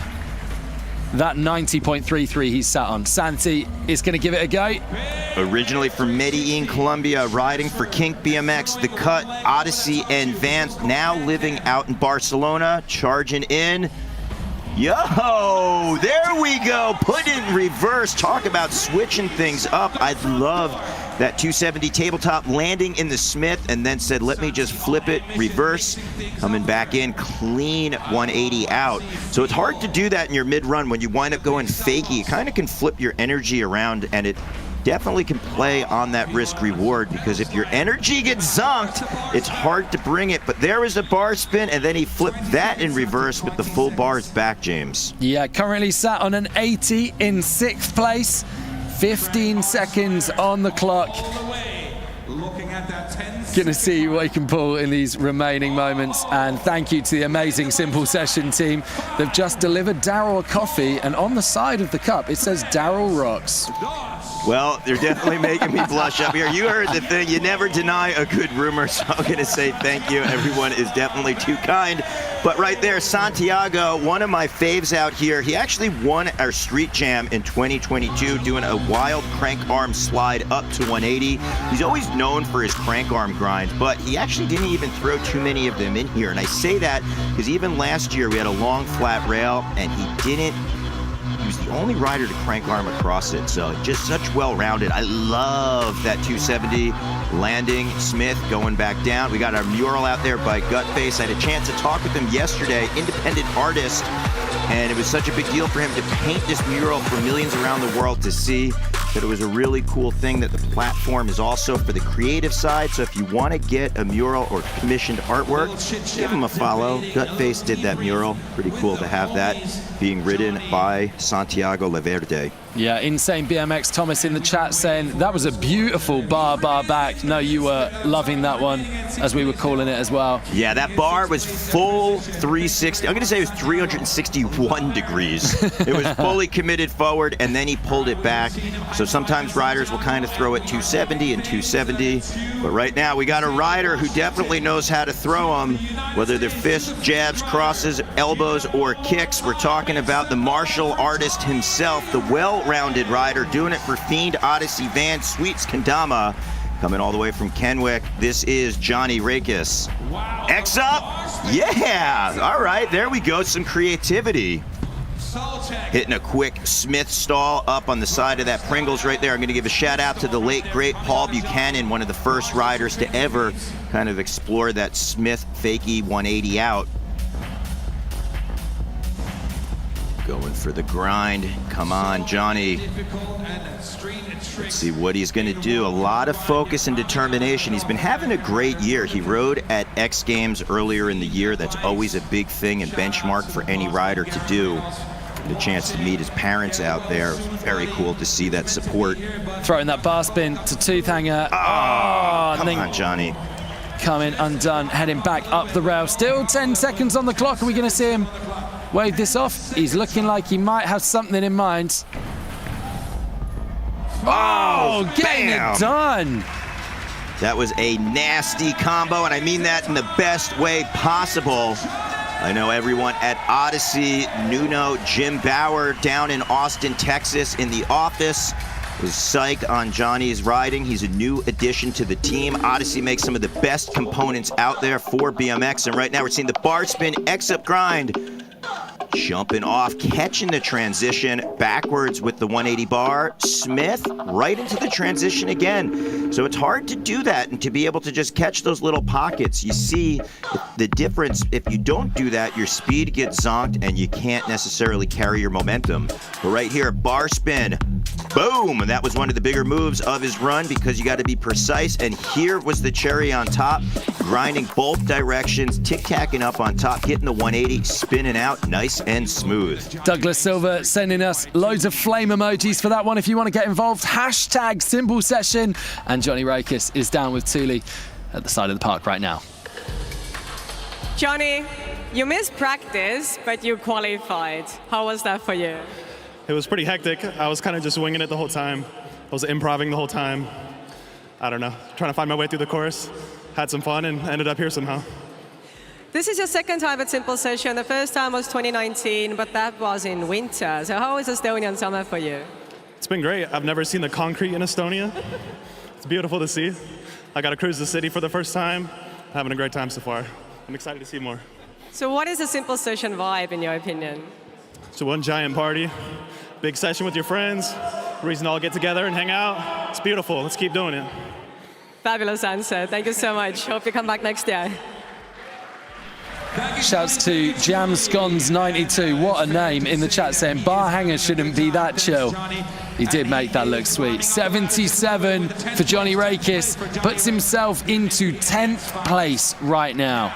that 90.33 he's sat on? Santi is going to give it a go. Originally from Medellin, Colombia, riding for Kink BMX, The Cut, Odyssey, and Vance, now living out in Barcelona, charging in. Yo, there we go, put it in reverse. Talk about switching things up. I love that 270 tabletop, landing in the Smith, and then said, let me just flip it, reverse, coming back in, clean 180 out. So it's hard to do that in your mid-run when you wind up going fakey. You kind of can flip your energy around, and it definitely can play on that risk-reward, because if your energy gets zonked, it's hard to bring it. But there was a bar spin, and then he flipped that in reverse with the full bars back, James. Yeah, currently sat on an 80 in 6th place. 15 seconds on the clock. Gonna see what he can pull in these remaining moments. And thank you to the amazing Simple Session team. They've just delivered Daryl a coffee, and on the side of the cup it says Daryl rocks. Well, they're definitely making me blush up here. You heard the thing, you never deny a good rumor, so I'm gonna say thank you. Everyone is definitely too kind. But right there, Santiago, one of my faves out here. He actually won our Street Jam in 2022, doing a wild crank arm slide up to 180. He's always known for his crank arm grind, but he actually didn't even throw too many of them in here. And I say that because even last year we had a long flat rail and he was the only rider to crank arm across it. So just such well-rounded. I love that 270 landing, Smith going back down. We got our mural out there by Gutface. I had a chance to talk with him yesterday, independent artist, and it was such a big deal for him to paint this mural for millions around the world to see. That it was a really cool thing that the platform is also for the creative side. So if you want to get a mural or commissioned artwork, give him a follow. Gutface did that mural. Pretty cool to have that being ridden by Santiago Laverde. Yeah, Insane BMX Thomas in the chat saying that was a beautiful bar back. No, you were loving that one, as we were calling it as well. Yeah, that bar was full 360. I'm going to say it was 361 degrees. It was fully committed forward, and then he pulled it back. So sometimes riders will kind of throw it 270 and 270. But right now, we got a rider who definitely knows how to throw them, whether they're fists, jabs, crosses, elbows, or kicks. We're talking about the martial artist himself, the well-rounded rider, doing it for Fiend, Odyssey, Van, Sweets, Kendama, coming all the way from Kenwick. This is Johnny Rakis. Wow. X up, yeah, all right, there we go, some creativity. Hitting a quick Smith stall up on the side of that Pringles right there. I'm gonna give a shout out to the late, great Paul Buchanan, one of the first riders to ever kind of explore that Smith fakie 180 out. Going for the grind. Come on, Johnny. Let's see what he's going to do. A lot of focus and determination. He's been having a great year. He rode at X Games earlier in the year. That's always a big thing and benchmark for any rider to do. The chance to meet his parents out there. Very cool to see that support. Throwing that bar spin to tooth hanger. Oh, come on, Johnny. Coming undone, heading back up the rail. Still 10 seconds on the clock. Are we going to see him wave this off? He's looking like he might have something in mind. Oh, getting it done. That was a nasty combo, and I mean that in the best way possible. I know everyone at Odyssey, Nuno, Jim Bauer down in Austin, Texas in the office was psyched on Johnny's riding. He's a new addition to the team. Odyssey makes some of the best components out there for BMX, and right now we're seeing the bar spin, X-up grind. Jumping off, catching the transition backwards with the 180 bar. Smith right into the transition again. So it's hard to do that and to be able to just catch those little pockets. You see the difference. If you don't do that, your speed gets zonked and you can't necessarily carry your momentum. But right here, bar spin. Boom! And that was one of the bigger moves of his run because you got to be precise. And here was the cherry on top, grinding both directions, tic-tacking up on top, hitting the 180, spinning out nice and smooth. Douglas Silver sending us loads of flame emojis for that one. If you want to get involved, hashtag Simple Session. And Johnny Rakis is down with Thule at the side of the park right now. Johnny, you missed practice, but you qualified. How was that for you? It was pretty hectic. I was kind of just winging it the whole time. I was improvising the whole time. I don't know, trying to find my way through the course. Had some fun and ended up here somehow. This is your second time at Simple Session. The first time was 2019, but that was in winter. So how is Estonian summer for you? It's been great. I've never seen the concrete in Estonia. It's beautiful to see. I got to cruise the city for the first time. Having a great time so far. I'm excited to see more. So what is a Simple Session vibe in your opinion? So one giant party, big session with your friends, reason to all get together and hang out. It's beautiful. Let's keep doing it. Fabulous answer. Thank you so much. Hope you come back next year. Shouts to Jam Scones 92. What a name in the chat saying bar hanger shouldn't be that chill. He did make that look sweet. 77 for Johnny Rakis. Puts himself into 10th place right now.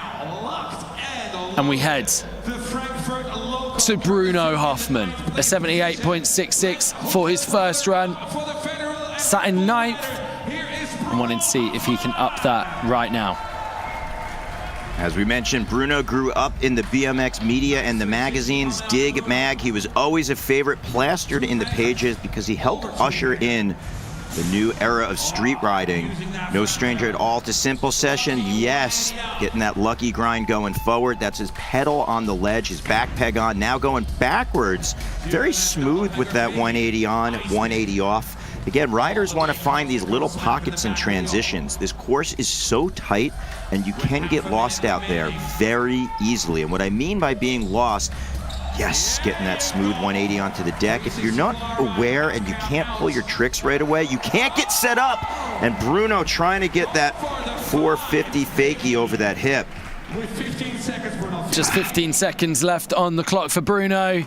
And we head to Bruno Hoffman, a 78.66 for his first run. Sat in 9th. I'm wanting to see if he can up that right now. As we mentioned, Bruno grew up in the BMX media and the magazines. Dig Mag, he was always a favorite, plastered in the pages because he helped usher in the new era of street riding. No stranger at all to Simple Session. Yes, getting that lucky grind going forward. That's his pedal on the ledge, his back peg on, now going backwards. Very smooth with that 180 on, 180 off. Again, riders want to find these little pockets and transitions. This course is so tight, and you can get lost out there very easily. And what I mean by being lost, yes, getting that smooth 180 onto the deck. If you're not aware and you can't pull your tricks right away, you can't get set up. And Bruno trying to get that 450 fakie over that hip. Just 15 seconds left on the clock for Bruno. 10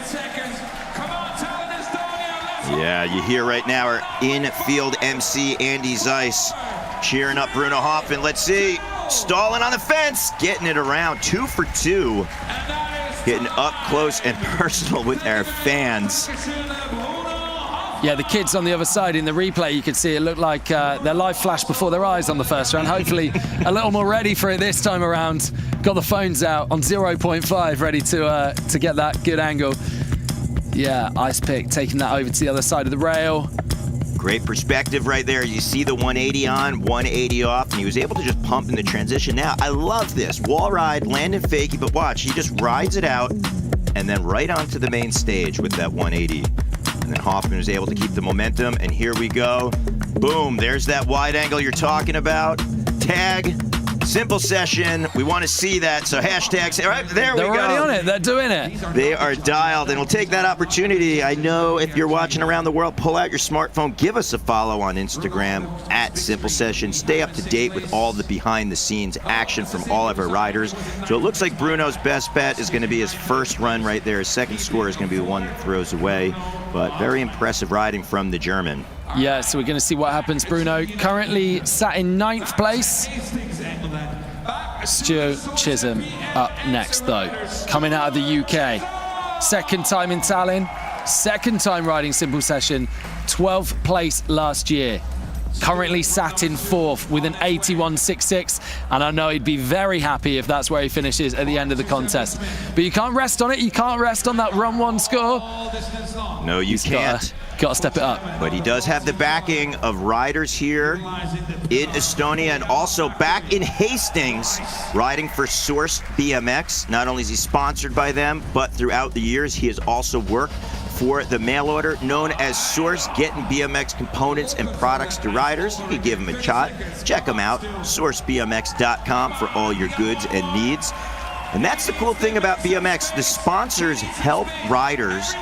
seconds. Come on, Tallinn, Estonia. Yeah, you hear right now our in-field MC, Andy Zeiss, cheering up Bruno Hoffman. Let's see, stalling on the fence, getting it around, 2 for 2. Getting up close and personal with our fans. Yeah, the kids on the other side in the replay, you can see it looked like their life flashed before their eyes on the first round. Hopefully a little more ready for it this time around. Got the phones out on 0.5, ready to get that good angle. Yeah, Ice Pick taking that over to the other side of the rail. Great perspective right there. You see the 180 on, 180 off, and he was able to just pump in the transition. Now, I love this. Wall ride, landing fakie, but watch, he just rides it out and then right onto the main stage with that 180. And then Hoffman was able to keep the momentum, and here we go. Boom, there's that wide angle you're talking about. Tag, Simple Session, we want to see that, so hashtags, all right, there we go. They're already on it, they're doing it. They are dialed, and we'll take that opportunity. I know if you're watching around the world, pull out your smartphone, give us a follow on Instagram, @Simple Session. Stay up to date with all the behind-the-scenes action from all of our riders. So it looks like Bruno's best bet is going to be his first run right there. His second score is going to be the one that throws away, but very impressive riding from the German. Yeah, so we're going to see what happens. Bruno currently sat in 9th place. Stuart Chisholm up next, though. Coming out of the UK. Second time in Tallinn. Second time riding Simple Session. 12th place last year. Currently sat in 4th with an 81.66. And I know he'd be very happy if that's where he finishes at the end of the contest. But you can't rest on it. You can't rest on that run 1 score. No, you can't. Got to step it up. But he does have the backing of riders here in Estonia and also back in Hastings, riding for Source BMX. Not only is he sponsored by them, but throughout the years, he has also worked for the mail order known as Source, getting BMX components and products to riders. You can give him a shot. Check him out, sourcebmx.com for all your goods and needs. And that's the cool thing about BMX. The sponsors help riders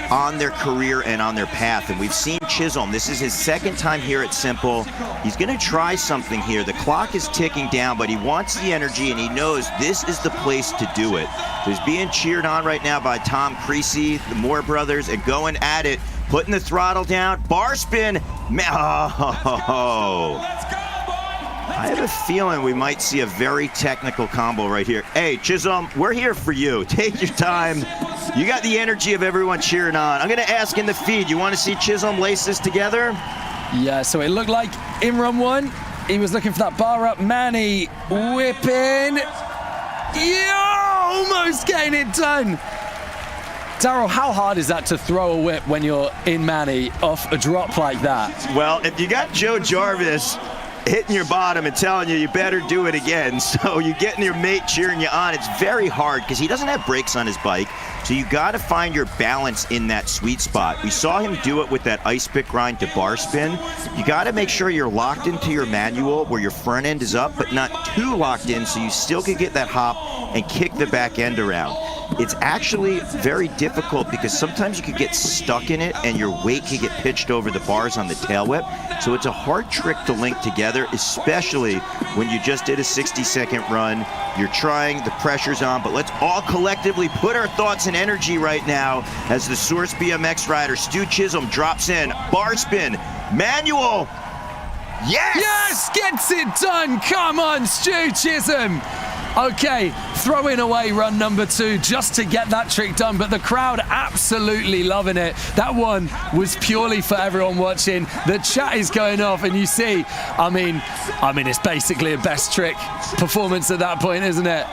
on their career and on their path. And we've seen Chisholm. This is his second time here at Simple. He's going to try something here. The clock is ticking down, but he wants the energy, and he knows this is the place to do it. So he's being cheered on right now by Tom Creasy, the Moore brothers, and going at it putting the throttle down, bar spin. Oh. I have a feeling we might see a very technical combo right here. Hey, Chisholm, we're here for you. Take your time. You got the energy of everyone cheering on. I'm going to ask in the feed, you want to see Chisholm lace this together? Yeah, so it looked like in run one, he was looking for that bar up. Manny whipping. Yeah, almost getting it done. Daryl, how hard is that to throw a whip when you're in Manny off a drop like that? Well, if you got Joe Jarvis hitting your bottom and telling you better do it again, so you getting your mate cheering you on, it's very hard because he doesn't have brakes on his bike, so you got to find your balance in that sweet spot. We saw him do it with that ice pick grind to bar spin. You got to make sure you're locked into your manual where your front end is up but not too locked in, so you still can get that hop and kick the back end around. It's actually very difficult because sometimes you could get stuck in it and your weight could get pitched over the bars on the tail whip. So it's a hard trick to link together, especially when you just did a 60-second run. You're trying, the pressure's on, but let's all collectively put our thoughts and energy right now as the Source BMX rider, Stu Chisholm, drops in. Bar spin, manual. Yes! Yes, gets it done. Come on, Stu Chisholm. Okay, throwing away run number 2 just to get that trick done, but the crowd absolutely loving it. That one was purely for everyone watching. The chat is going off, and you see, I mean, it's basically a best trick performance at that point, isn't it?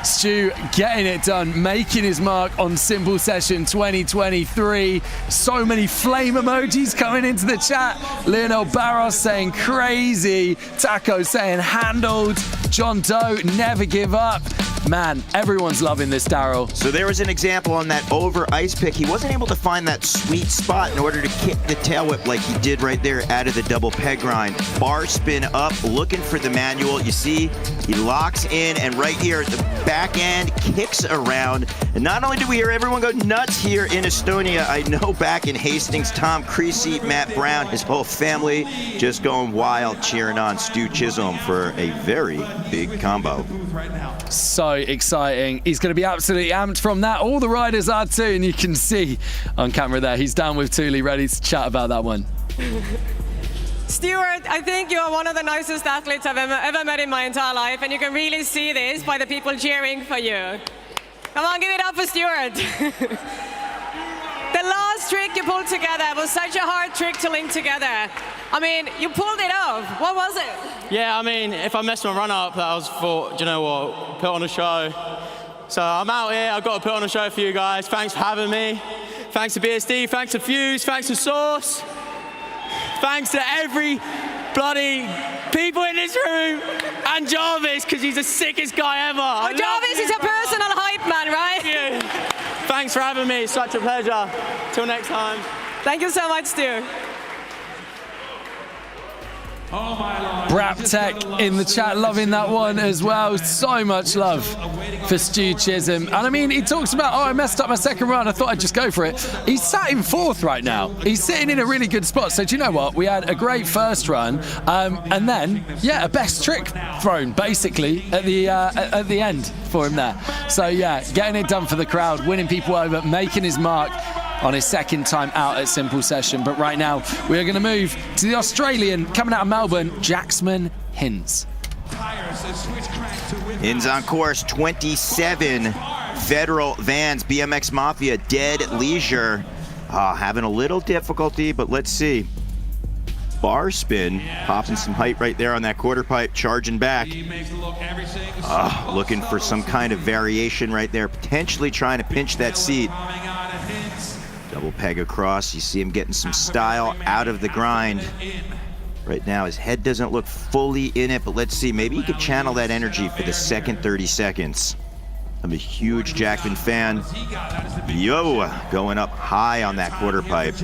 Stu getting it done, making his mark on Simple Session 2023. So many flame emojis coming into the chat. Lionel Barros saying crazy. Taco saying handled. John Doe, never give up. Man, everyone's loving this, Daryl. So there was an example on that over ice pick. He wasn't able to find that sweet spot in order to kick the tail whip like he did right there out of the double peg grind. Bar spin up, looking for the manual. You see, he locks in, and right here at the back end, kicks around. And not only do we hear everyone go nuts here in Estonia, I know back in Hastings, Tom Creasy, Matt Brown, his whole family just going wild cheering on Stu Chisholm for a very big combo. So exciting. He's going to be absolutely amped from that. All the riders are too, and you can see on camera there, he's down with Thule, ready to chat about that one. Stuart, I think you are one of the nicest athletes I've ever met in my entire life, and you can really see this by the people cheering for you. Come on, give it up for Stuart. The last trick you pulled together was such a hard trick to link together. I mean, you pulled it off. What was it? Yeah, I mean, if I messed my run up, that was for, do you know what, put on a show. So I'm out here, I've got to put on a show for you guys. Thanks for having me. Thanks to BSD, thanks to Fuse, thanks to Source. Thanks to every bloody people in this room. And Jarvis, because he's the sickest guy ever. Oh, Jarvis is a personal hype man, right? Yeah. Thanks for having me, such a pleasure. Till next time. Thank you so much, Stu. Brap Tech in the chat, loving that one as well. So much love for Stu Chisholm. And I mean, he talks about, oh, I messed up my second run. I thought I'd just go for it. He's sat in 4th right now. He's sitting in a really good spot. So do you know what? We had a great first run. And then, yeah, a best trick thrown, basically, at the end for him there. So, yeah, getting it done for the crowd, winning people over, making his mark on his second time out at Simple Session. But right now, we are going to move to the Australian, coming out of Melbourne, Jacksman Hinds. Hinds on course, 27 Federal Vans, BMX Mafia, Dead Leisure. Having a little difficulty, but let's see. Bar spin, popping some height right there on that quarter pipe, charging back. Looking for some kind of variation right there, potentially trying to pinch that seat. Double peg across, you see him getting some style out of the grind. Right now, his head doesn't look fully in it, but let's see, maybe he could channel that energy for the second 30 seconds. I'm a huge Jackman fan. Yo, going up high on that quarter pipe.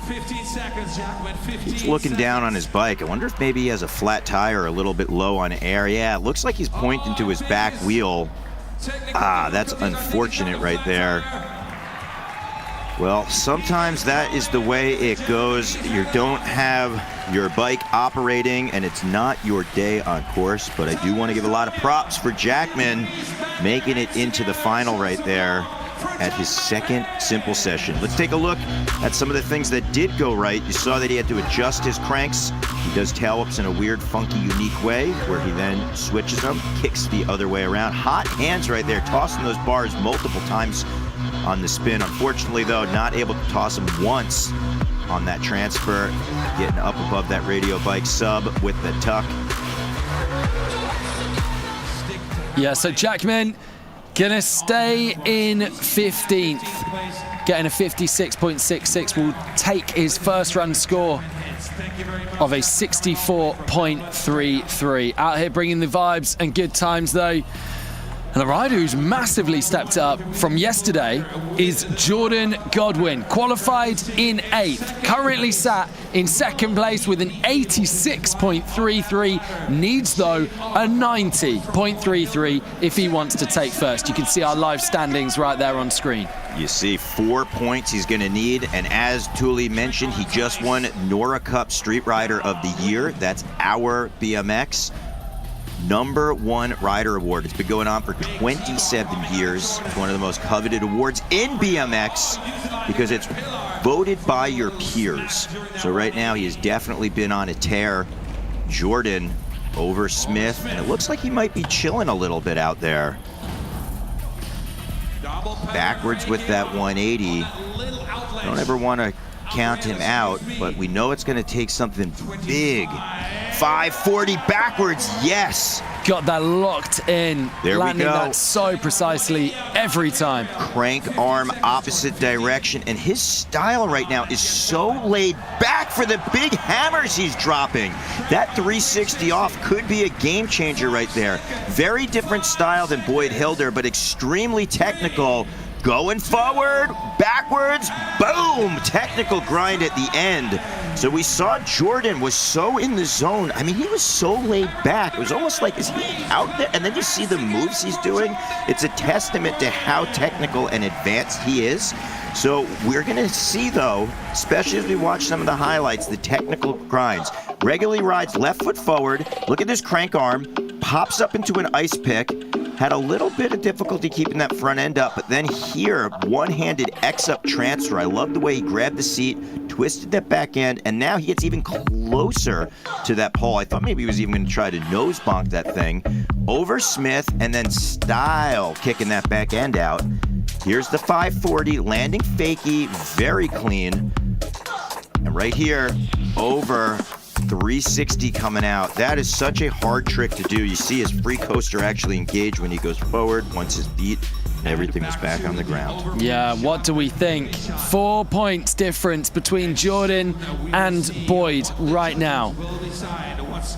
15 seconds, Jackman, 15 He's looking down on his bike. I wonder if maybe he has a flat tire or a little bit low on air. Yeah, it looks like he's pointing to his back wheel. That's unfortunate right there. Well, sometimes that is the way it goes. You don't have your bike operating and it's not your day on course, but I do want to give a lot of props for Jackman making it into the final right there. at his second simple session. Let's take a look at some of the things that did go right. You saw that he had to adjust his cranks. He does tail whips in a weird, funky, unique way where he then switches them, kicks the other way around. Hot hands right there, tossing those bars multiple times on the spin. Unfortunately, though, not able to toss them once on that transfer, getting up above that radio bike sub with the tuck. Yeah, so Jackman gonna stay in 15th, getting a 56.66, will take his first run score of a 64.33. Out here bringing the vibes and good times though. And the rider who's massively stepped up from yesterday is Jordan Godwin, qualified in 8th, currently sat in 2nd place with an 86.33, needs though a 90.33 if he wants to take first. You can see our live standings right there on screen. You see 4 points he's going to need, and as Thule mentioned, he just won Nora Cup Street Rider of the Year. That's our BMX #1 rider award. It's been going on for 27 years. It's one of the most coveted awards in BMX because it's voted by your peers. So right now he has definitely been on a tear. Jordan over Smith, and it looks like he might be chilling a little bit out there. Backwards with that 180. I don't ever want to count him out, but we know it's going to take something big. 540 backwards, yes. Got that locked in, there landing we go. that so precisely every time. Crank arm opposite direction, and his style right now is so laid back for the big hammers he's dropping. That 360 off could be a game changer right there. Very different style than Boyd Hilder, but extremely technical. Going forward, backwards, boom! Technical grind at the end. So we saw Jordan was so in the zone. I mean, he was so laid back. It was almost like, is he out there? And then you see the moves he's doing. It's a testament to how technical and advanced he is. So we're gonna see though, especially as we watch some of the highlights, the technical grinds. Regularly rides left foot forward. Look at this crank arm. Pops up into an ice pick. Had a little bit of difficulty keeping that front end up, but then here, one-handed X-up transfer. I love the way he grabbed the seat, twisted that back end, and now he gets even closer to that pole. I thought maybe he was even going to try to nose bonk that thing. Over Smith, and then style kicking that back end out. Here's the 540, landing fakie, very clean. And right here, over 360 coming out. That is such a hard trick to do. You see his free coaster actually engage when he goes forward. Once his beat, everything was back on the ground. Yeah, what do we think? 4 points difference between Jordan and Boyd right now.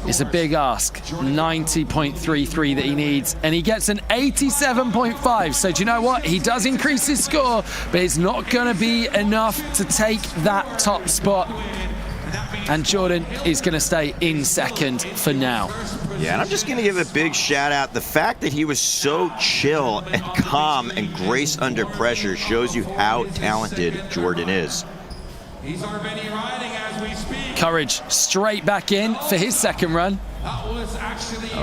It's a big ask. 90.33 that he needs, and he gets an 87.5. So do you know what? He does increase his score, but it's not going to be enough to take that top spot. And Jordan is going to stay in 2nd for now. Yeah, and I'm just going to give a big shout out. The fact that he was so chill and calm and grace under pressure shows you how talented Jordan is. Courage straight back in for his 2nd run. Oh,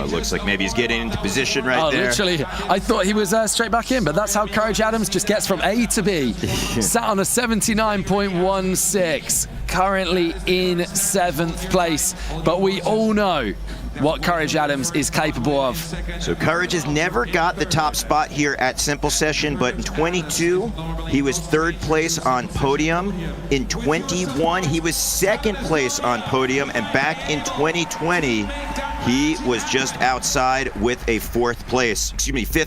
it looks like maybe he's getting into position right there. Literally, I thought he was straight back in, but that's how Courage Adams just gets from A to B. Sat on a 79.16, currently in 7th place. But we all know what Courage Adams is capable of. So Courage has never got the top spot here at Simple Session, but in 22, he was 3rd place on podium. In 21, he was 2nd place on podium, and back in 2020, he was just outside with a 5th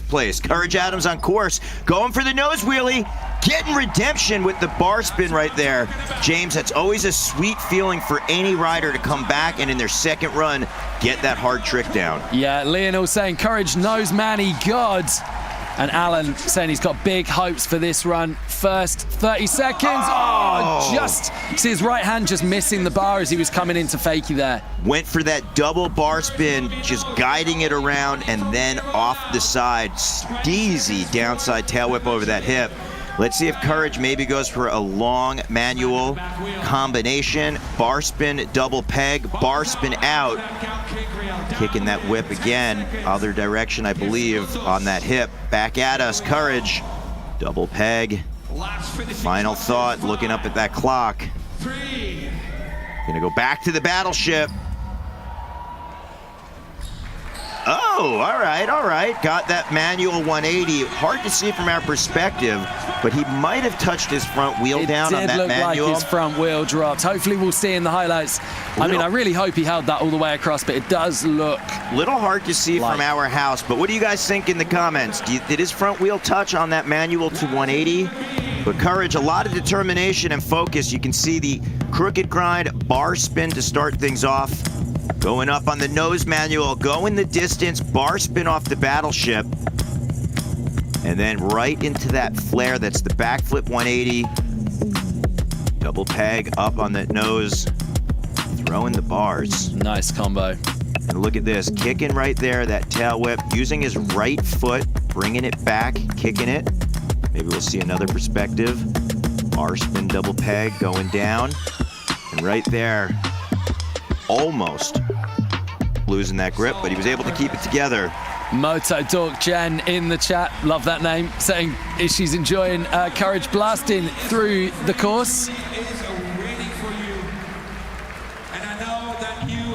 place. Courage Adams on course, going for the nose wheelie, getting redemption with the bar spin right there. James, that's always a sweet feeling for any rider to come back and in their 2nd run, get that hard trick down. Yeah, Lionel saying Courage knows man he God. And Alan saying he's got big hopes for this run. First 30 seconds. Oh, just see his right hand just missing the bar as he was coming into fakie there. Went for that double bar spin, just guiding it around and then off the side. Steezy downside tail whip over that hip. Let's see if Courage maybe goes for a long manual combination. Bar spin, double peg, bar spin out. Kicking that whip again, other direction, I believe, on that hip. Back at us, Courage. Double peg. Final thought, looking up at that clock. Gonna go back to the battleship. Oh, all right. Got that manual 180. Hard to see from our perspective, but he might have touched his front wheel down on that manual. It did look like his front wheel dropped. Hopefully we'll see in the highlights. I mean, I really hope he held that all the way across, but it does look a little hard to see from our house. But what do you guys think in the comments? Did his front wheel touch on that manual to 180? But Courage, a lot of determination and focus. You can see the crooked grind, bar spin to start things off. Going up on the nose manual, going the distance, bar spin off the battleship. And then right into that flare, that's the backflip 180. Double peg up on the nose, throwing the bars. Nice combo. And look at this, kicking right there, that tail whip, using his right foot, bringing it back, kicking it. Maybe we'll see another perspective. Bar spin double peg going down. And right there, almost losing that grip, but he was able to keep it together. Moto Dork Jen in the chat, love that name, saying she's enjoying Courage blasting through the course.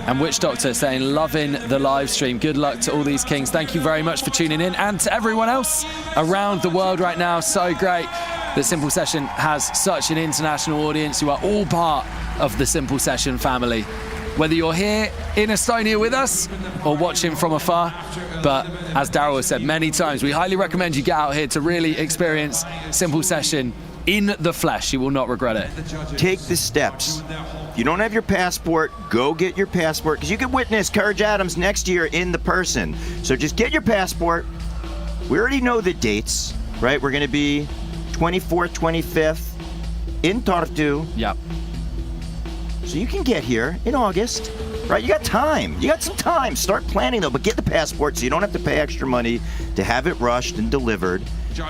And Witch Doctor saying, loving the live stream. Good luck to all these kings. Thank you very much for tuning in, and to everyone else around the world right now. So great that Simple Session has such an international audience. You are all part of the Simple Session family. Whether you're here in Estonia with us or watching from afar. But as Daryl has said many times, we highly recommend you get out here to really experience Simple Session in the flesh. You will not regret it. Take the steps. If you don't have your passport, go get your passport, because you can witness Courage Adams next year in the person. So just get your passport. We already know the dates, right? We're going to be 24th, 25th in Tartu. Yep. So you can get here in August, right? You got time. You got some time. Start planning, though, but get the passport so you don't have to pay extra money to have it rushed and delivered.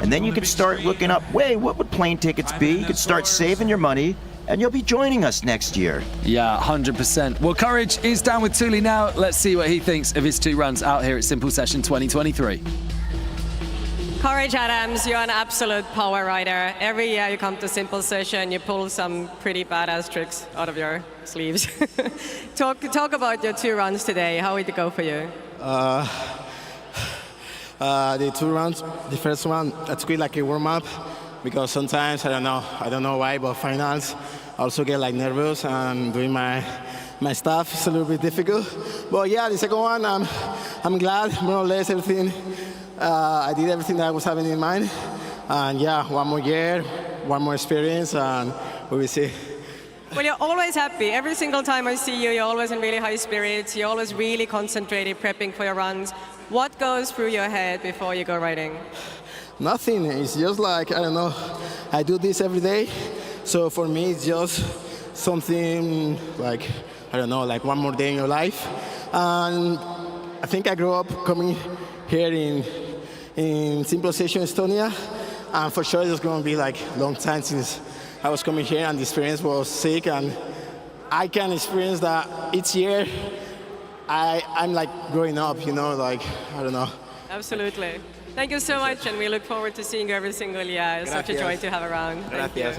And then you can start looking up, wait, what would plane tickets be? You can start saving your money, and you'll be joining us next year. Yeah, 100%. Well, Courage is down with Thule now. Let's see what he thinks of his 2 runs out here at Simple Session 2023. Courage Adams, you're an absolute power rider. Every year you come to Simple Session, you pull some pretty badass tricks out of your sleeves. Talk about your 2 runs today. How did it go for you? The 2 rounds, the first one, that's good like a warm-up, because sometimes, I don't know why, but finals, I also get like nervous and doing my stuff is a little bit difficult. But yeah, the second one, I'm glad, more or less everything. I did everything that I was having in mind. And yeah, one more year, one more experience, and we will see. Well, you're always happy. Every single time I see you, you're always in really high spirits. You're always really concentrated, prepping for your runs. What goes through your head before you go riding? Nothing. It's just like, I don't know, I do this every day. So for me, it's just something like, I don't know, like one more day in your life. And I think I grew up coming here in Simple Session, Estonia. And for sure, it's going to be like a long time since I was coming here, and the experience was sick. And I can experience that each year. I'm like growing up, like, I don't know. Absolutely. Thank you so much, and we look forward to seeing you every single year. It's such a joy to have around. Gracias.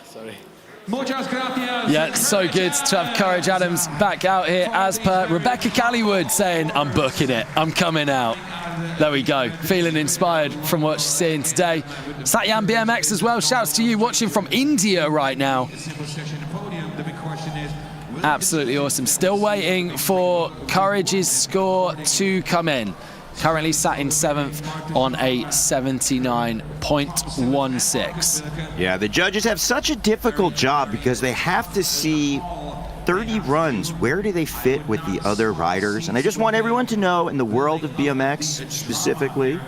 Sorry. Muchas gracias. Yeah, so good to have Courage Adams back out here, as per Rebecca Callywood saying, I'm booking it, I'm coming out. There we go, feeling inspired from what she's seeing today. Satyam BMX as well, shouts to you watching from India right now. Absolutely awesome. Still waiting for Courage's score to come in. Currently sat in 7th on a 79.16. Yeah, the judges have such a difficult job because they have to see 30 runs. Where do they fit with the other riders? And I just want everyone to know, in the world of BMX specifically,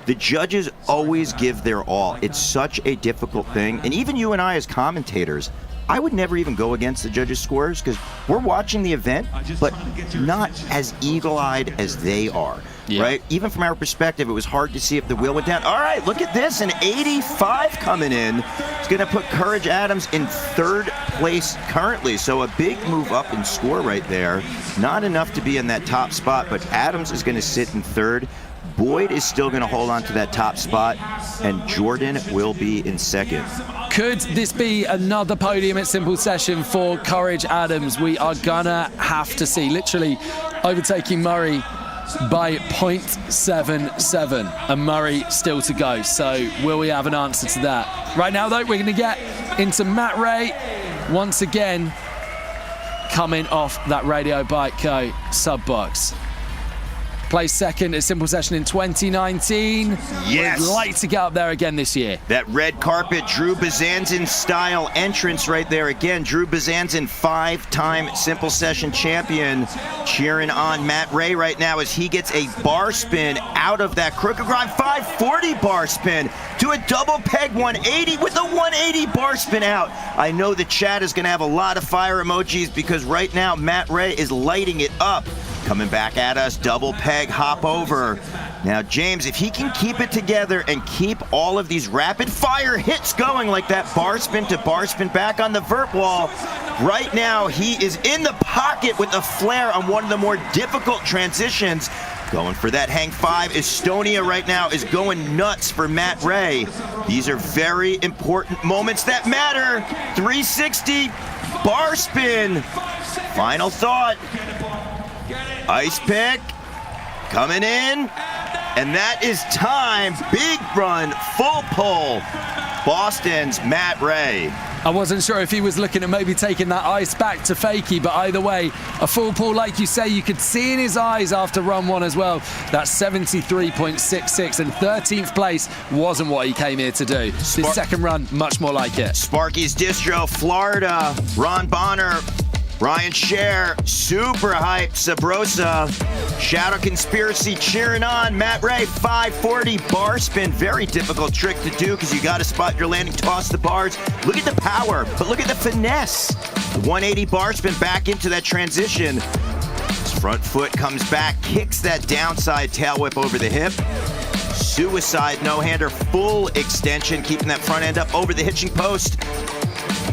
the judges always give their all. It's such a difficult thing. And even you and I as commentators, I would never even go against the judges' scores because we're watching the event, but not as eagle-eyed as they are. Yeah. Right? Even from our perspective, it was hard to see if the wheel went down. All right, look at this, an 85 coming in. It's going to put Courage Adams in 3rd place currently, so a big move up in score right there. Not enough to be in that top spot, but Adams is going to sit in 3rd. Boyd is still going to hold on to that top spot, and Jordan will be in second. Could this be another podium at Simple Session for Courage Adams? We are gonna have to see. Literally overtaking Murray by 0.77, and Murray still to go. So will we have an answer to that? Right now, though, we're going to get into Matt Ray once again, coming off that Radio Bike Co. sub box. Placed second at Simple Session in 2019. Yes. We'd like to get up there again this year. That red carpet, Drew Bezanson style entrance right there. Again, Drew Bezanson, 5-time Simple Session champion, cheering on Matt Ray right now as he gets a bar spin out of that crooked grind 540 bar spin to a double peg 180 with a 180 bar spin out. I know the chat is going to have a lot of fire emojis because right now Matt Ray is lighting it up. Coming back at us, double peg, hop over. Now, James, if he can keep it together and keep all of these rapid fire hits going like that bar spin to bar spin back on the vert wall, right now he is in the pocket with a flare on one of the more difficult transitions. Going for that hang 5. Estonia right now is going nuts for Matt Ray. These are very important moments that matter. 360, bar spin. Final thought. Ice pick, coming in, and that is time. Big run, full pull. Boston's Matt Ray. I wasn't sure if he was looking at maybe taking that ice back to Fakey, but either way, a full pull, like you say, you could see in his eyes after run 1 as well. That 73.66 and 13th place wasn't what he came here to do. This second run, much more like it. Sparky's Distro, Florida, Ron Bonner, Ryan Scher, super hyped, Sabrosa, Shadow Conspiracy cheering on, Matt Ray, 540 bar spin, very difficult trick to do because you got to spot your landing, toss the bars. Look at the power, but look at the finesse. The 180 bar spin back into that transition. His front foot comes back, kicks that downside tail whip over the hip. Suicide no-hander, full extension, keeping that front end up over the hitching post.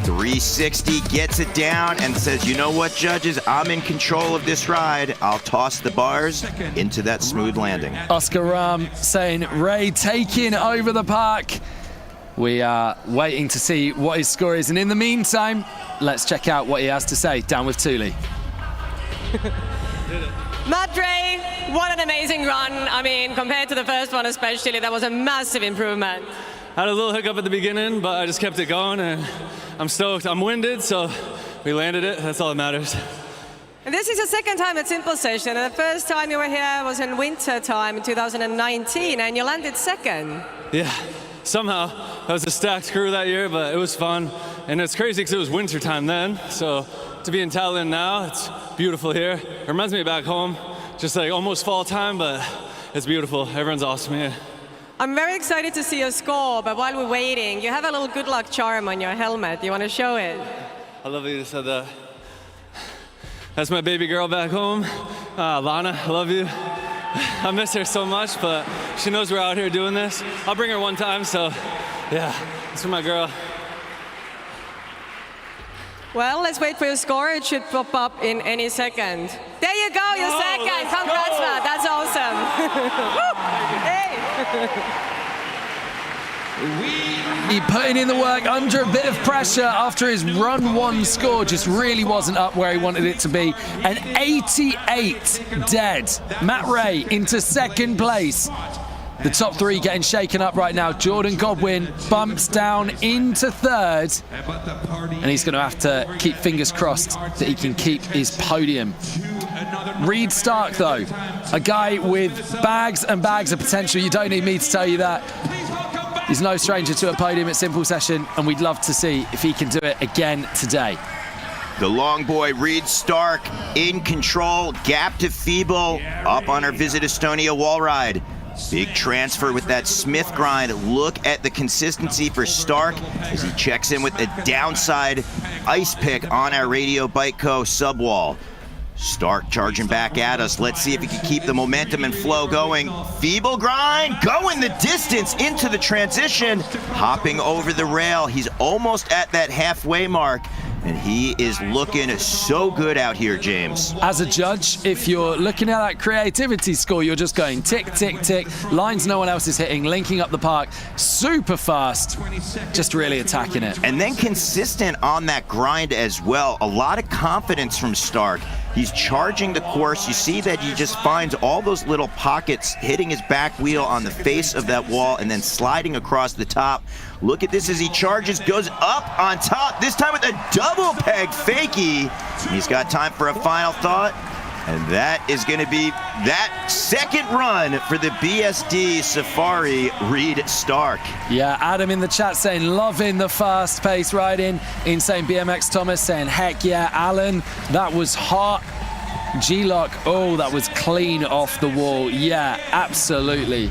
360, gets it down and says, you know what, judges, I'm in control of this ride. I'll toss the bars into that smooth landing. Oscar Ram saying, Ray taking over the park. We are waiting to see what his score is. And in the meantime, let's check out what he has to say. Down with Thule. Matt Ray, what an amazing run. I mean, compared to the first one especially, that was a massive improvement. I had a little hiccup at the beginning, but I just kept it going, and I'm stoked. I'm winded, so we landed it. That's all that matters. And this is the second time at Simple Session, and the first time you were here was in winter time in 2019, and you landed second. Yeah, somehow. That was a stacked crew that year, but it was fun. And it's crazy because it was winter time then, so to be in Tallinn now, it's beautiful here. It reminds me of back home, just like almost fall time, but it's beautiful. Everyone's awesome here. I'm very excited to see your score, but while we're waiting, you have a little good luck charm on your helmet. You want to show it? I love that you said that. That's my baby girl back home, Lana, I love you. I miss her so much, but she knows we're out here doing this. I'll bring her one time, so yeah, it's for my girl. Well, let's wait for your score. It should pop up in any second. There you go, you're second. Congrats, Matt. That's awesome. Hey. He putting in the work under a bit of pressure after his run 1 score just really wasn't up where he wanted it to be. An 88 dead. Matt Ray into second place. The top 3 getting shaken up right now. Jordan Godwin bumps down into third. And he's going to have to keep fingers crossed that he can keep his podium. Reed Stark, though, a guy with bags and bags of potential. You don't need me to tell you that. He's no stranger to a podium at Simple Session, and we'd love to see if he can do it again today. The long boy, Reed Stark, in control, gap to Feeble, up on our Visit Estonia wall ride. Big transfer with that Smith grind. Look at the consistency for Stark as he checks in with a downside ice pick on our Radio Bike Co. subwall. Stark charging back at us. Let's see if he can keep the momentum and flow going. Feeble grind, going the distance into the transition, hopping over the rail. He's almost at that halfway mark. And he is looking so good out here, James. As a judge, if you're looking at that creativity score, you're just going tick, tick, tick, lines no one else is hitting, linking up the park, super fast, just really attacking it. And then consistent on that grind as well. A lot of confidence from Stark. He's charging the course. You see that he just finds all those little pockets, hitting his back wheel on the face of that wall and then sliding across the top. Look at this as he charges, goes up on top, this time with a double peg fakie. He's got time for a final thought, and that is going to be that second run for the BSD Safari Reed Stark. Yeah, Adam in the chat saying loving the fast pace riding. Insane BMX Thomas saying heck yeah, Alan, that was hot. G-Lock, oh, that was clean off the wall. Yeah, absolutely.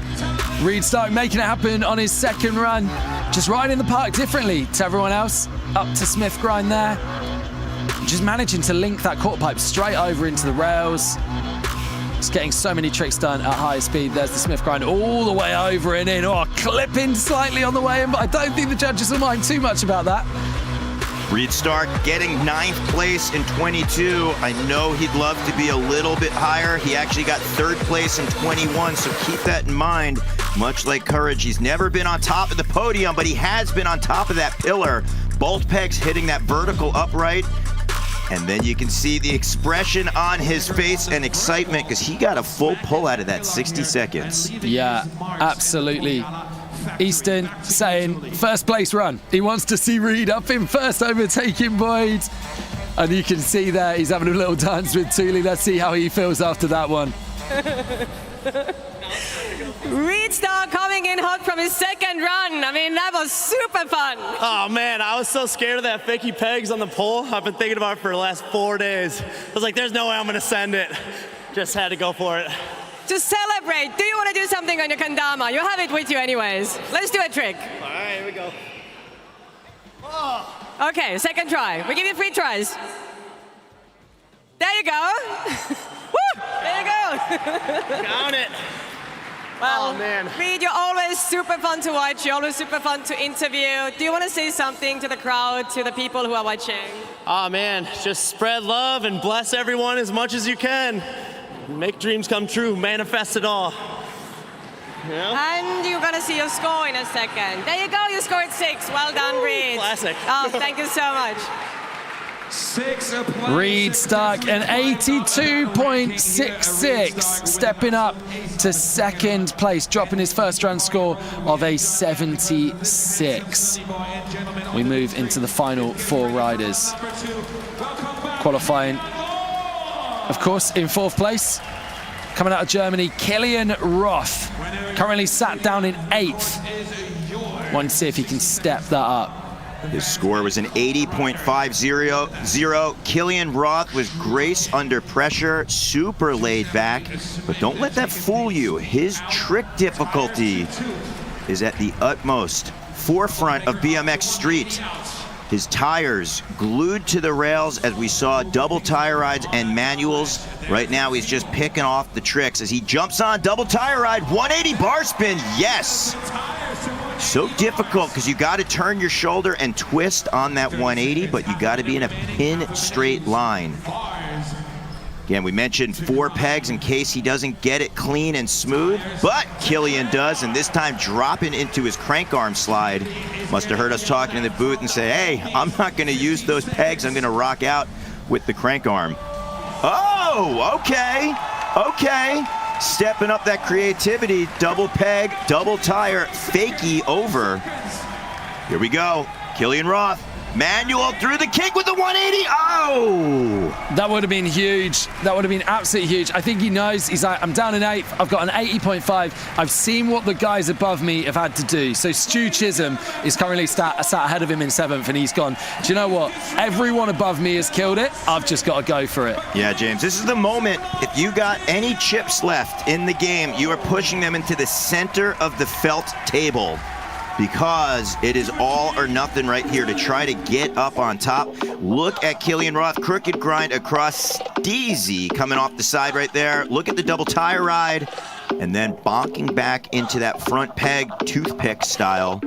Reed Stark making it happen on his second run. Just riding the park differently to everyone else. Up to Smith grind there. Just managing to link that quarter pipe straight over into the rails. Just getting so many tricks done at high speed. There's the Smith grind all the way over and in. Oh, clipping slightly on the way in, but I don't think the judges will mind too much about that. Reed Stark getting 9th place in 22. I know he'd love to be a little bit higher. He actually got 3rd place in 21, so keep that in mind. Much like Courage, he's never been on top of the podium, but he has been on top of that pillar. Both pegs hitting that vertical upright. And then you can see the expression on his face and excitement because he got a full pull out of that 60 seconds. Yeah, absolutely. Easton saying first place run. He wants to see Reed up in first, overtaking Boyd. And you can see there he's having a little dance with Thule. Let's see how he feels after that one. Reed Stark coming in hot from his second run. I mean, that was super fun. Oh man, I was so scared of that fakie pegs on the pole. I've been thinking about it for the last 4 days. I was like, there's no way I'm gonna send it. Just had to go for it. To celebrate, do you want to do something on your kendama? You have it with you anyways. Let's do a trick. All right, here we go. Oh. Okay, second try. We give you 3 tries. There you go. Woo! There you go. Count it. Well, oh, man. Reed, you're always super fun to watch. You're always super fun to interview. Do you want to say something to the crowd, to the people who are watching? Oh man, just spread love and bless everyone as much as you can. Make dreams come true, manifest it all. Yeah. And you're going to see your score in a second. There you go, you scored 6. Well done, Reed. Classic. Oh, thank you so much. Reed Stark, an 82.66, stepping up to second place, dropping his first run score of a 76. We move into the final 4 riders. Qualifying, of course, in 4th place, coming out of Germany, Kilian Roth, currently sat down in 8th. Want to see if he can step that up. His score was an 80.50. Kilian Roth was grace under pressure, super laid back, but don't let that fool you. His trick difficulty is at the utmost forefront of BMX Street. His tires glued to the rails as we saw double tire rides and manuals. Right now he's just picking off the tricks as he jumps on double tire ride, 180 bar spin, yes! So difficult because you got to turn your shoulder and twist on that 180, but you got to be in a pin straight line. Again, we mentioned 4 pegs in case he doesn't get it clean and smooth, but Kilian does, and this time dropping into his crank arm slide. Must have heard us talking in the booth and say, hey, I'm not going to use those pegs. I'm going to rock out with the crank arm. Oh, okay, okay. Stepping up that creativity, double peg, double tire, fakie over. Here we go, Kilian Roth, manual through the kick with the 180, oh! That would have been huge. That would have been absolutely huge. I think he knows, he's like, I'm down in 8th, I've got an 80.5. I've seen what the guys above me have had to do. So Stu Chisholm is currently sat ahead of him in 7th, and he's gone, do you know what? Everyone above me has killed it. I've just got to go for it. Yeah, James, this is the moment. If you got any chips left in the game, you are pushing them into the center of the felt table, because it is all or nothing right here to try to get up on top. Look at Kilian Roth, crooked grind across Steezy coming off the side right there. Look at the double tire ride, and then bonking back into that front peg, toothpick style.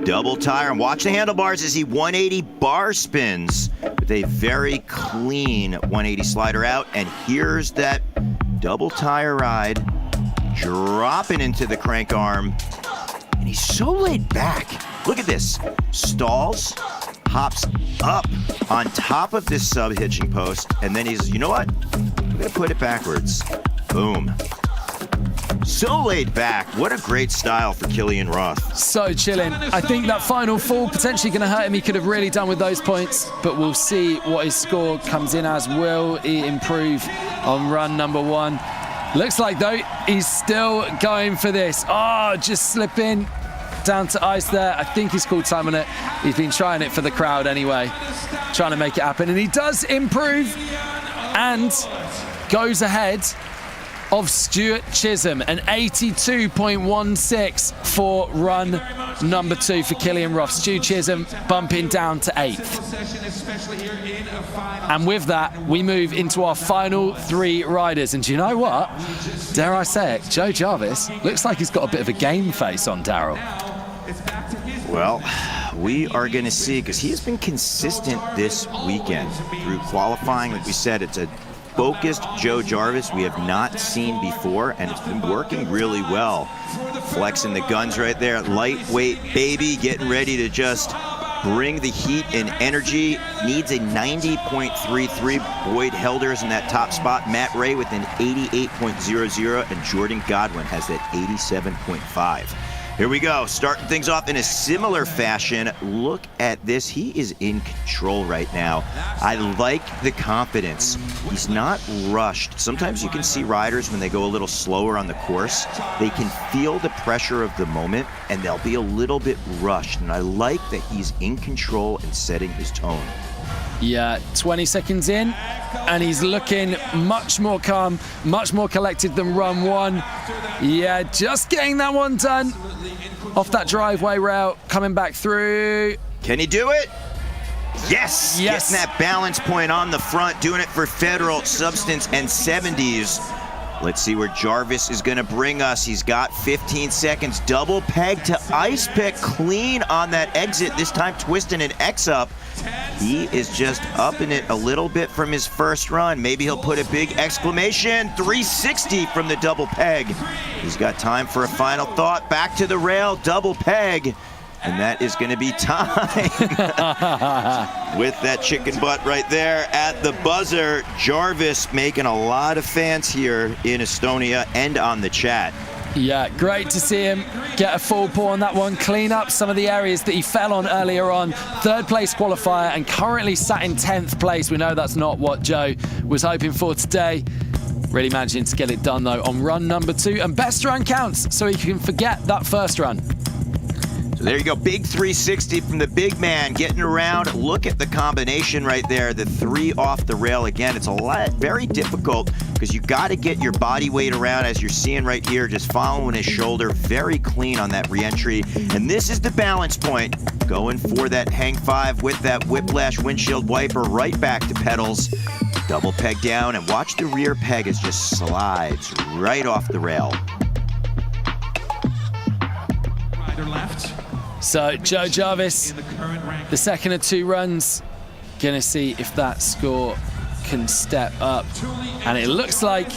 Double tire, and watch the handlebars as he 180 bar spins. with a very clean 180 slider out. And here's that double tire ride, dropping into the crank arm. And he's so laid back. Look at this. Stalls, hops up on top of this sub hitching post, and then he's, you know what? I'm gonna put it backwards. Boom. So laid back. What a great style for Killian Roth. So chilling. I think that final fall potentially going to hurt him. He could have really done with those points, but we'll see what his score comes in as. Will he improve on run number 1? Looks like, though, he's still going for this. Oh, just slipping down to ice there. I think he's called time on it. He's been trying it for the crowd anyway, trying to make it happen. And he does improve and goes ahead of Stuart Chisholm, an 82.16 for run number 2 for Killian Roth. Stu Chisholm bumping down to 8th. And with that, we move into our final 3 riders. And do you know what? Dare I say it, Joe Jarvis looks like he's got a bit of a game face on, Daryl. Well, we are going to see, because he has been consistent this weekend through qualifying. Like we said, it's a focused Joe Jarvis we have not seen before, and it's been working really well. Flexing the guns right there. Lightweight baby, getting ready to just bring the heat and energy. Needs a 90.33. Boyd Helders in that top spot. Matt Ray with an 88.00, and Jordan Godwin has that 87.5. Here we go, starting things off in a similar fashion. Look at this, he is in control right now. I like the confidence. He's not rushed. Sometimes you can see riders when they go a little slower on the course, they can feel the pressure of the moment and they'll be a little bit rushed. And I like that he's in control and setting his tone. Yeah, 20 seconds in, and he's looking much more calm, much more collected than run 1. Yeah, just getting that one done. Off that driveway route, coming back through. Can he do it? Yes! Yes. Getting that balance point on the front, doing it for Federal, Substance, and 70s. Let's see where Jarvis is going to bring us. He's got 15 seconds. Double peg to ice pick, clean on that exit, this time twisting an X up. He is just upping it a little bit from his first run. Maybe he'll put a big exclamation. 360 from the double peg. He's got time for a final thought. Back to the rail, double peg. And that is going to be time. With that chicken butt right there at the buzzer. Jarvis making a lot of fans here in Estonia and on the chat. Yeah, great to see him get a full pour on that one, clean up some of the areas that he fell on earlier on. 3rd place qualifier and currently sat in 10th place. We know that's not what Joe was hoping for today. Really managing to get it done though on run number 2, and best run counts so he can forget that first run. So there you go, big 360 from the big man, getting around. Look at the combination right there, the 3 off the rail again. It's a lot, very difficult, because you got to get your body weight around, as you're seeing right here, just following his shoulder, very clean on that re-entry. And this is the balance point, going for that hang 5 with that whiplash windshield wiper right back to pedals. Double peg down, and watch the rear peg as just slides right off the rail. Rider left. So Joe Jarvis, the second of 2 runs, gonna see if that score can step up. And it looks like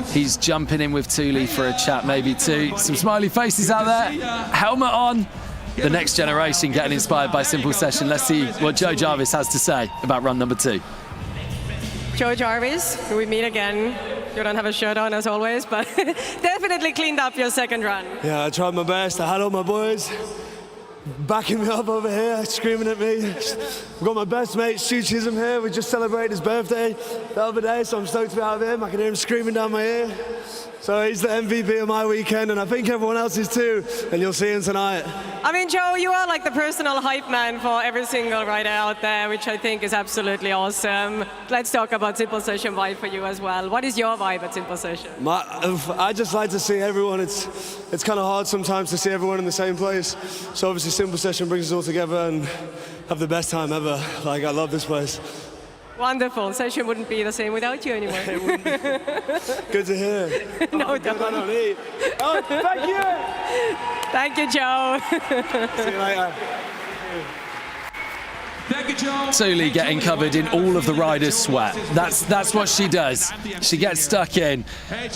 he's jumping in with Thule for a chat, maybe too. Some smiley faces out there, helmet on. The next generation getting inspired by Simple Session. Let's see what Joe Jarvis has to say about run number 2. Joe Jarvis, we meet again. You don't have a shirt on as always, but definitely cleaned up your second run. Yeah, I tried my best. I had all my boys backing me up over here, screaming at me. I've got my best mate, Stu Chisholm, here. We just celebrated his birthday the other day, so I'm stoked to be out of him. I can hear him screaming down my ear. So he's the MVP of my weekend, and I think everyone else is too, and you'll see him tonight. I mean, Joe, you are like the personal hype man for every single rider out there, which I think is absolutely awesome. Let's talk about Simple Session vibe for you as well. What is your vibe at Simple Session? I just like to see everyone. It's kind of hard sometimes to see everyone in the same place. So obviously Simple Session brings us all together and have the best time ever. Like, I love this place. Wonderful. Session wouldn't be the same without you anymore. It wouldn't be. Good to hear. No, don't. I don't eat. Oh, thank you. Thank you, Joe. See you later. Tuli getting covered in all of the riders' sweat. That's what she does. She gets stuck in.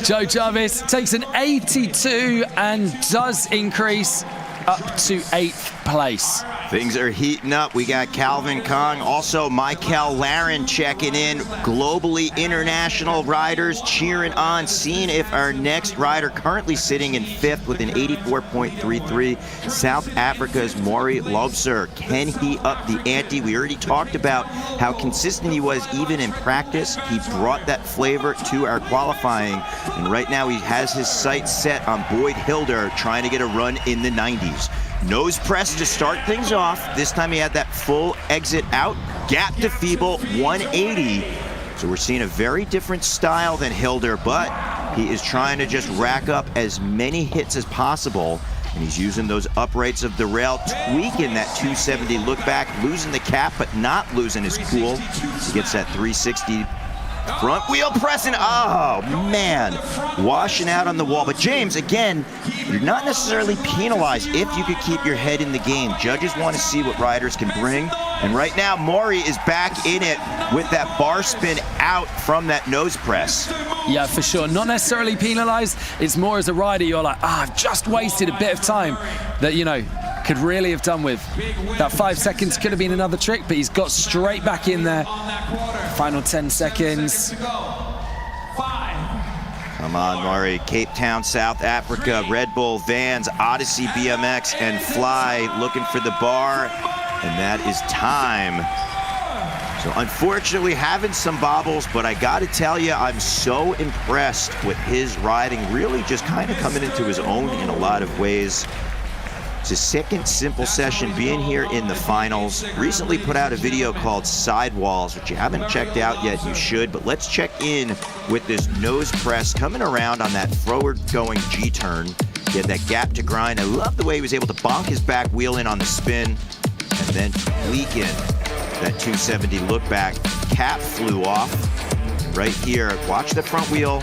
Jo Jarvis takes an 82 and does increase up to 8th place. Things are heating up. We got Calvin Kong, also Michael Laren checking in. Globally international riders cheering on, seeing if our next rider, currently sitting in 5th with an 84.33, South Africa's Maury Lobser. Can he up the ante? We already talked about how consistent he was even in practice. He brought that flavor to our qualifying, and right now he has his sights set on Boyd Hilder, trying to get a run in the 90s. Nose press to start things off. This time he had that full exit out. Gap to Feeble, 180. So we're seeing a very different style than Hilder, but he is trying to just rack up as many hits as possible. And he's using those uprights of the rail, tweaking that 270 look back, losing the cap, but not losing his cool. He gets that 360 front wheel pressing. Oh, man. Washing out on the wall. But James, again, you're not necessarily penalized if you could keep your head in the game. Judges want to see what riders can bring. And right now, Maury is back in it with that bar spin out from that nose press. Yeah, for sure. Not necessarily penalized. It's more as a rider, you're like, I've just wasted a bit of time that, you know, could really have done with. That 5 seconds could have been another trick, but he's got straight back in there. Final 10 seconds. Come on, Maury. Cape Town, South Africa, Red Bull, Vans, Odyssey, BMX, and Fly looking for the bar, and that is time. So unfortunately having some bobbles, but I gotta tell you, I'm so impressed with his riding, really just kind of coming into his own in a lot of ways. It's his second simple session being here in the finals. Recently put out a video called Sidewalls, which you haven't checked out yet, you should, but let's check in with this nose press coming around on that forward going G-turn. He had that gap to grind. I love the way he was able to bonk his back wheel in on the spin and then tweak in that 270 look back. Cap flew off right here. Watch the front wheel.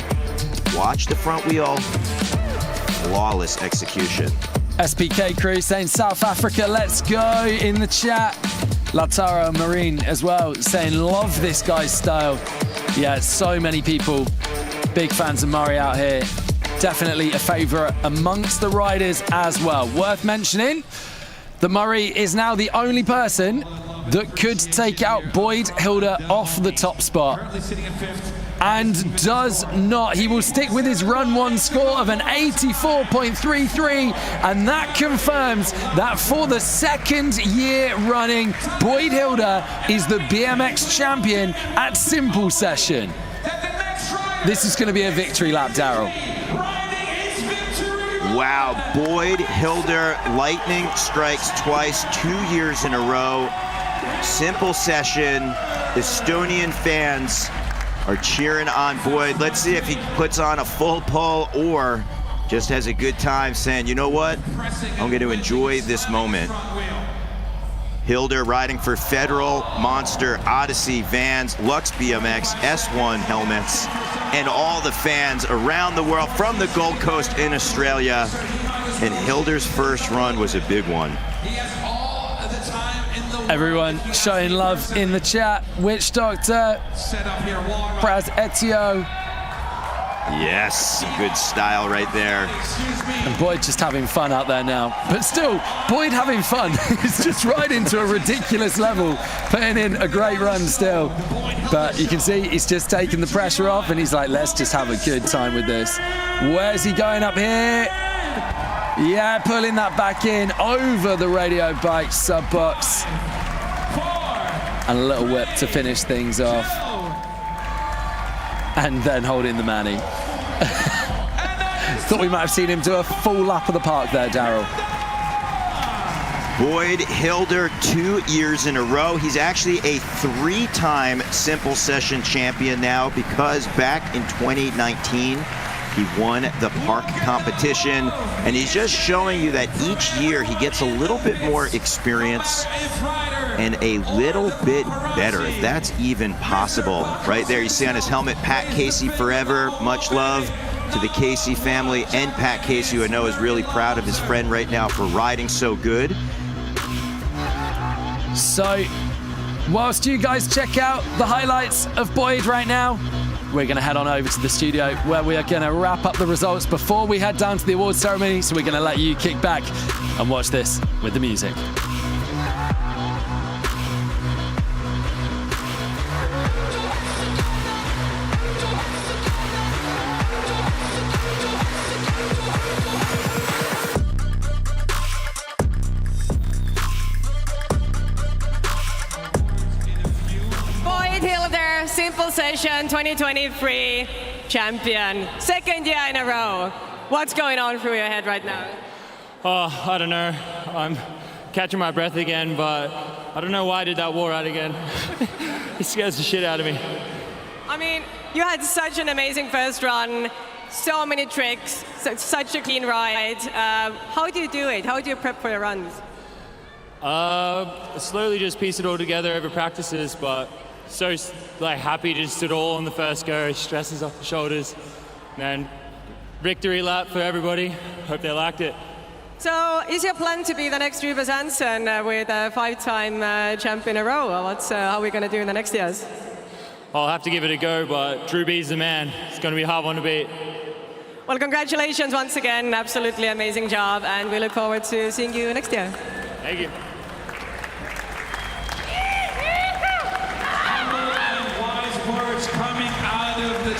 Watch the front wheel. Flawless execution. SPK crew saying South Africa, let's go in the chat. Latara Marine as well saying love this guy's style. Yeah, so many people, big fans of Murray out here. Definitely a favourite amongst the riders as well. Worth mentioning that Murray is now the only person that could take out Boyd Hilder off the top spot. And does not. He will stick with his run one score of an 84.33, and that confirms that for the second year running, Boyd Hilder is the BMX champion at Simple Session. This is going to be a victory lap, Daryl. Wow, Boyd Hilder lightning strikes twice, 2 years in a row. Simple Session, Estonian fans are cheering on Boyd. Let's see if he puts on a full pull or just has a good time saying, you know what, I'm going to enjoy this moment. Hilder riding for Federal, Monster, Odyssey, Vans, Lux BMX, S1 helmets, and all the fans around the world from the Gold Coast in Australia. And Hilder's first run was a big one. Everyone showing love in the chat. Witch Doctor, Praz Etio. Yes, good style right there. And Boyd just having fun out there now. But still, Boyd having fun. He's just riding to a ridiculous level, putting in a great run still. But you can see he's just taking the pressure off and he's like, let's just have a good time with this. Where's he going up here? Yeah, pulling that back in over the radio bike sub box. And a little whip to finish things off. And then holding the Manny. Thought we might have seen him do a full lap of the park there, Daryl. Boyd Hilder, 2 years in a row. He's actually a 3-time Simple Session champion now, because back in 2019, he won the park competition, and he's just showing you that each year he gets a little bit more experience and a little bit better, if that's even possible. Right there, you see on his helmet, Pat Casey forever. Much love to the Casey family and Pat Casey, who I know is really proud of his friend right now for riding so good. So whilst you guys check out the highlights of Boyd right now, we're going to head on over to the studio where we are going to wrap up the results before we head down to the awards ceremony. So we're going to let you kick back and watch this with the music. Simple Session 2023 champion, second year in a row. What's going on through your head right now? Oh, I don't know. I'm catching my breath again, but I don't know why I did that wall ride again. It scares the shit out of me. I mean, you had such an amazing first run, so many tricks, such a clean ride. How do you do it? How do you prep for your runs? Slowly just piece it all together over practices, but so happy to just do it all on the first go, stresses off the shoulders. And victory lap for everybody. Hope they liked it. So is your plan to be the next Ruben Hansen with a 5-time champion in a row? Or how are we going to do in the next years? I'll have to give it a go, but Drew B's the man. It's going to be a hard one to beat. Well, congratulations once again. Absolutely amazing job. And we look forward to seeing you next year. Thank you.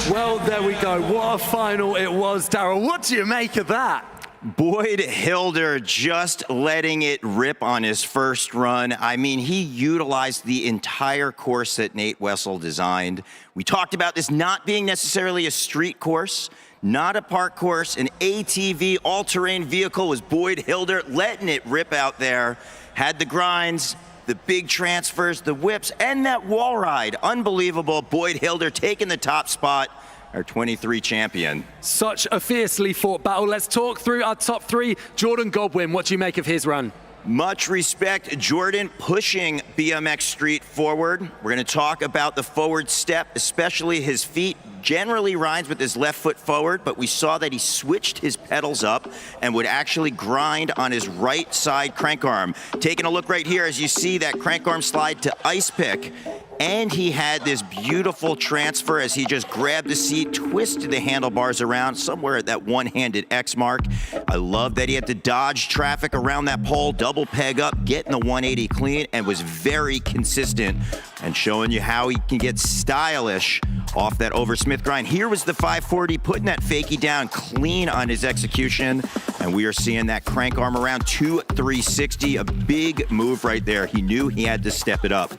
Well, there we go. What a final it was, Daryl. What do you make of that? Boyd Hilder just letting it rip on his first run. I mean, he utilized the entire course that Nate Wessel designed. We talked about this not being necessarily a street course, not a park course. An ATV, all-terrain vehicle was Boyd Hilder letting it rip out there. Had the grinds, the big transfers, the whips, and that wall ride. Unbelievable. Boyd Hilder taking the top spot, our 23 champion. Such a fiercely fought battle. Let's talk through our top three. Jordan Godwin, what do you make of his run? Much respect, Jordan pushing BMX Street forward. We're going to talk about the forward step, especially his feet. Generally rides with his left foot forward, but we saw that he switched his pedals up and would actually grind on his right side crank arm. Taking a look right here as you see that crank arm slide to ice pick. And he had this beautiful transfer as he just grabbed the seat, twisted the handlebars around somewhere at that one-handed X mark. I love that he had to dodge traffic around that pole, double peg up, getting the 180 clean, and was very consistent and showing you how he can get stylish off that over Smith grind. Here was the 540, putting that fakie down clean on his execution. And we are seeing that crank arm around 360, a big move right there. He knew he had to step it up.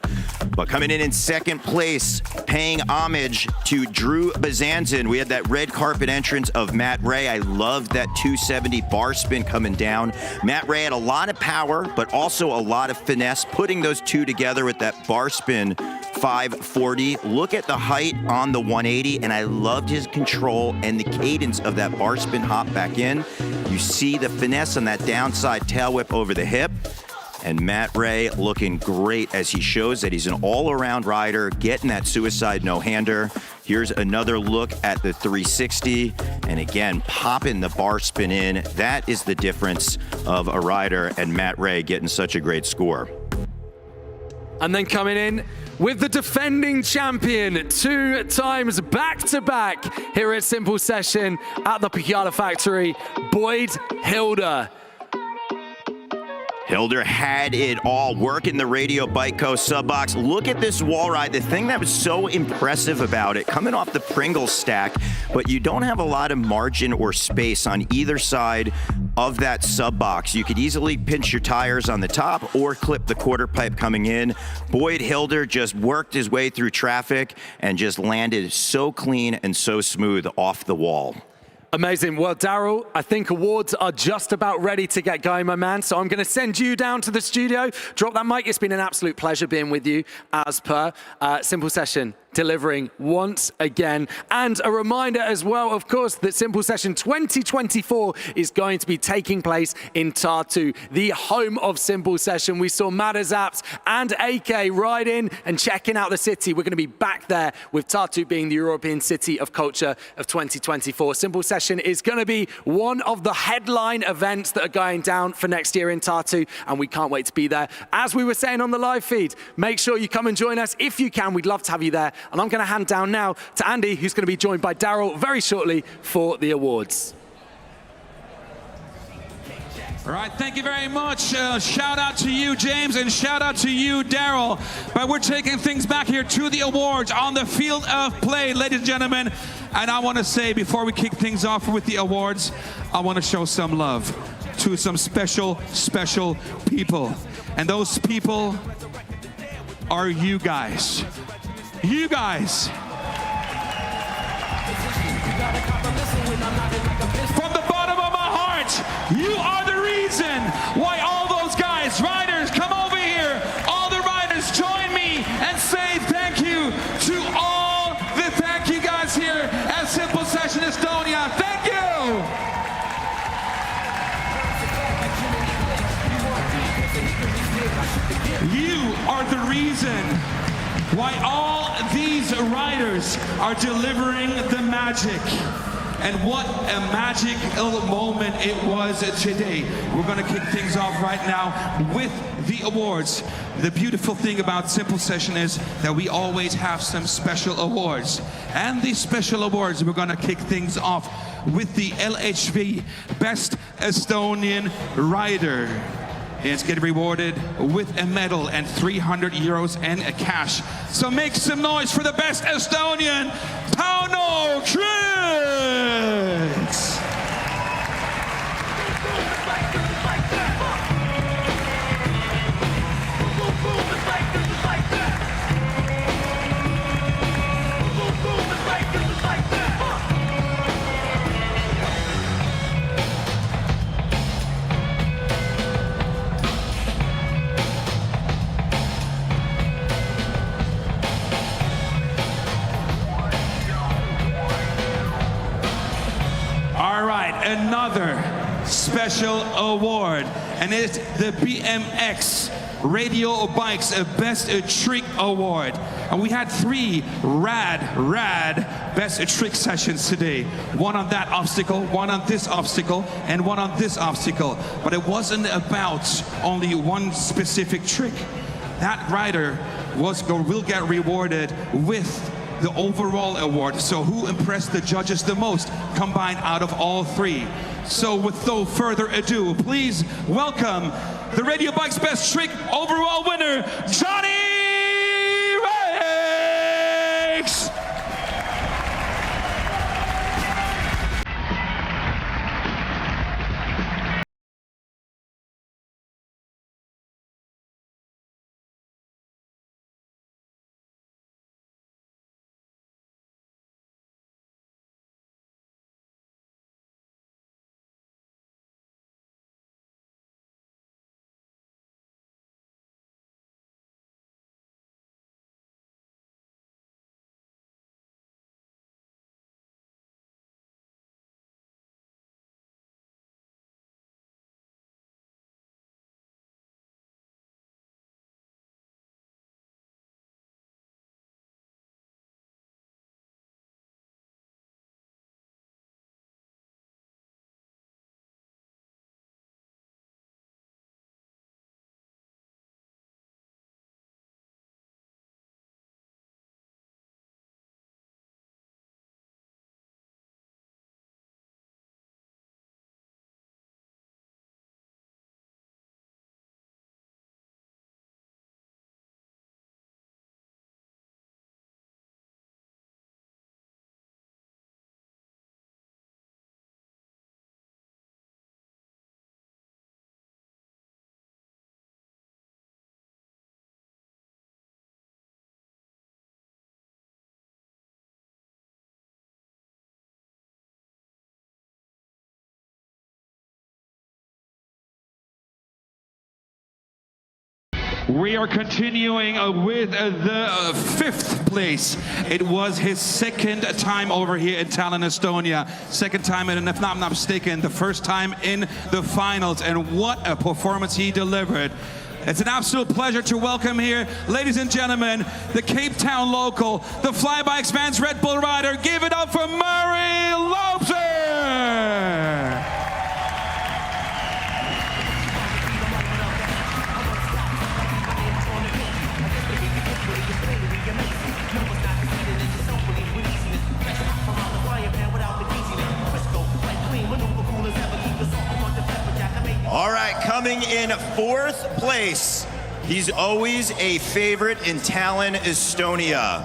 But coming in second place, paying homage to Drew Bazanzin, we had that red carpet entrance of Matt Ray. I loved that 270 bar spin coming down. Matt Ray had a lot of power, but also a lot of finesse, putting those two together with that bar spin 540. Look at the height on the 180, and I loved his control and the cadence of that bar spin hop back in. You see the finesse on that downside tail whip over the hip. And Matt Ray looking great as he shows that he's an all-around rider, getting that suicide no-hander. Here's another look at the 360, and again, popping the bar spin in. That is the difference of a rider, and Matt Ray getting such a great score. And then coming in with the defending champion, 2 times back-to-back here at Simple Session at the Põhjala Factory, Boyd Hilder. Hilder had it all, working the Radio Bikeco sub-box. Look at this wall ride. The thing that was so impressive about it, coming off the Pringles stack, but you don't have a lot of margin or space on either side of that sub-box. You could easily pinch your tires on the top or clip the quarter pipe coming in. Boyd Hilder just worked his way through traffic and just landed so clean and so smooth off the wall. Amazing. Well, Daryl, I think awards are just about ready to get going, my man. So I'm going to send you down to the studio. Drop that mic. It's been an absolute pleasure being with you as per Simple Session delivering once again. And a reminder as well, of course, that Simple Session 2024 is going to be taking place in Tartu, the home of Simple Session. We saw Madazaps and AK ride in and checking out the city. We're going to be back there with Tartu being the European City of Culture of 2024. Simple Session is going to be one of the headline events that are going down for next year in Tartu, and we can't wait to be there. As we were saying on the live feed, make sure you come and join us if you can. We'd love to have you there. And I'm going to hand down now to Andy, who's going to be joined by Daryl very shortly for the awards. All right, thank you very much. Shout out to you, James, and shout out to you, Daryl. But we're taking things back here to the awards on the field of play, ladies and gentlemen. And I want to say, before we kick things off with the awards, I want to show some love to some special, special people. And those people are you guys. You guys. From the bottom of my heart, you are the reason why all those guys, riders, come over here. All the riders join me and say thank you to all the thank you guys here at Simple Session Estonia. Thank you. You are the reason why all these riders are delivering the magic. And what a magical moment it was today. We're going to kick things off right now with the awards. The beautiful thing about Simple Session is that we always have some special awards. And these special awards, we're going to kick things off with the LHV Best Estonian Rider. It's getting rewarded with a medal and 300 euros and a cash. So make some noise for the best Estonian, Tauno Kriks! All right, another special award, and it's the BMX Radio Bikes Best Trick Award. And we had 3 rad Best Trick sessions today. One on that obstacle, one on this obstacle, and one on this obstacle. But it wasn't about only one specific trick. That rider will get rewarded with the overall award. So who impressed the judges the most combined out of all 3? So with no further ado, please welcome the Radio Bike's Best Trick overall winner, Johnny We are continuing with the 5th place. It was his 2nd time over here in Tallinn, Estonia. 2nd time, and if I'm not mistaken, the 1st time in the finals. And what a performance he delivered. It's an absolute pleasure to welcome here, ladies and gentlemen, the Cape Town local, the Flyby Man's Red Bull rider. Give it up for Murray Lobser! All right, coming in 4th place. He's always a favorite in Tallinn, Estonia.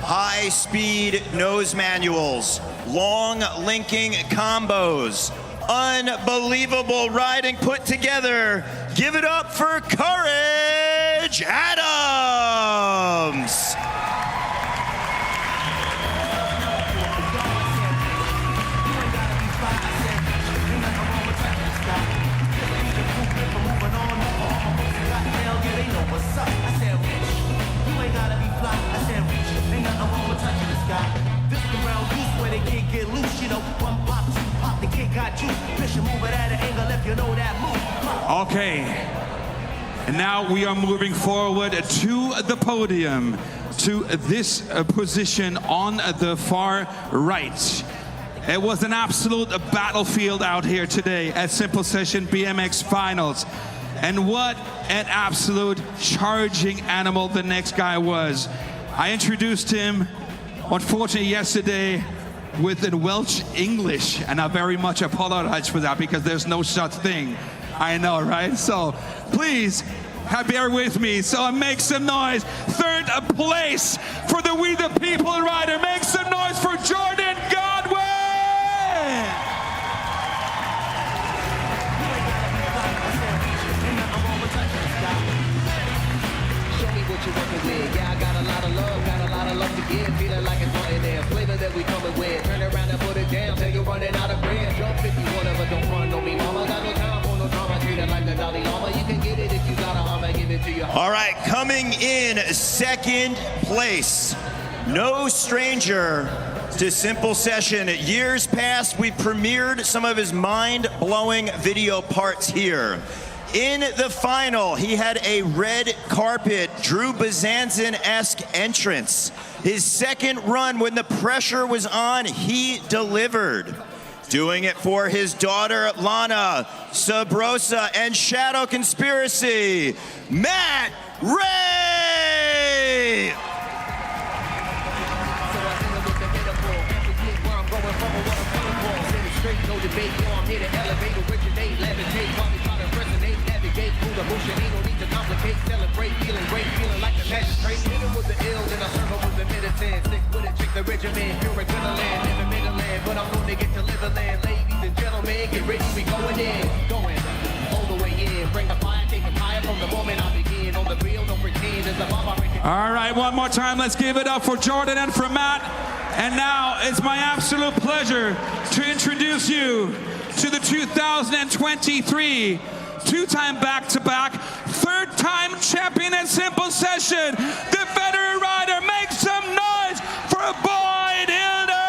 High-speed nose manuals, long linking combos, unbelievable riding put together. Give it up for Courage Adams! Okay, and now we are moving forward to the podium, to this position on the far right. It was an absolute battlefield out here today at Simple Session BMX Finals. And what an absolute charging animal the next guy was. I introduced him, unfortunately, yesterday with in Welsh English, and I very much apologize for that because there's no such thing. I know, right? So please bear with me. So make some noise. 3rd place for the We the People rider. Make some noise for Jordan Godwin. Show me what you're working with. Yeah, I got a lot of love to give. Feeling like it's right there. Flavor that we coming with. Turn around and put it down till you're running out of bread. Jump if you wanna, but don't run on me, mama. Got no time for no drama. Treat it like the Dalai Lama. You can get it if you got a Hummer. Give it to your All right, coming in 2nd place. No stranger to Simple Session. Years past, we premiered some of his mind-blowing video parts here. In the final, he had a red carpet, Drew Bazanzin-esque entrance. His 2nd run, when the pressure was on, he delivered. Doing it for his daughter, Lana, Sabrosa, and Shadow Conspiracy, Matt Ray! Celebrate, feeling great, feeling like the magistrate. Hit him with the ill, then I serve him with the medicine. Stick with it, check the regimen, pure adrenaline, live in middle land, but I'm going to get to Liverland. Ladies and gentlemen, get ready, we going in, going all the way in. Bring the fire, take it higher from the moment I begin. On the real, don't pretend, there's a bomb I reckon. All right, one more time, let's give it up for Jordan and for Matt. And now it's my absolute pleasure to introduce you to the 2023 2-time back-to-back, 3rd-time champion at Simple Session, the veteran rider. Make some noise for Boyd Hilder!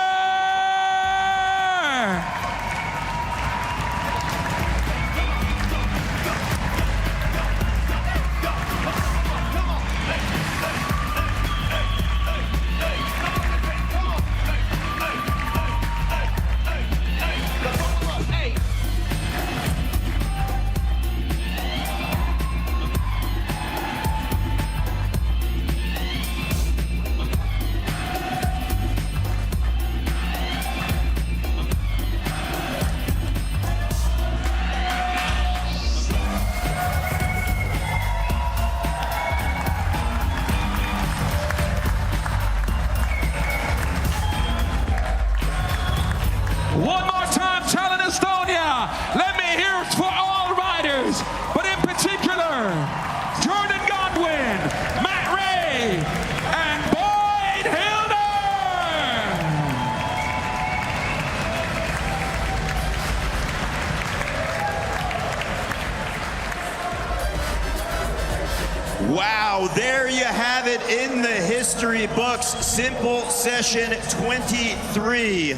Wow, there you have it in the history books, Simple Session 23.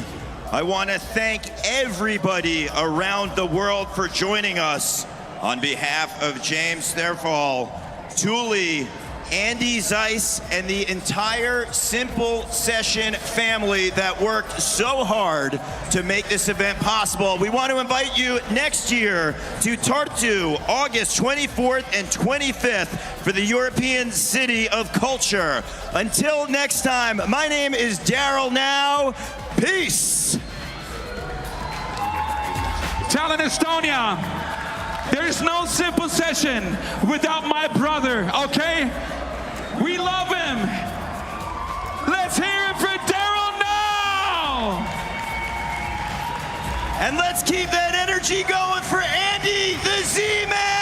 I want to thank everybody around the world for joining us. On behalf of James Therfall, Thule, Andy Zeiss, and the entire Simple Session family that worked so hard to make this event possible. We want to invite you next year to Tartu, August 24th and 25th for the European City of Culture. Until next time, my name is Daryl Now. Peace. Tallinn, Estonia. There's no Simple Session without my brother, okay? We love him. Let's hear it for Daryl now. And let's keep that energy going for Andy the Z-Man.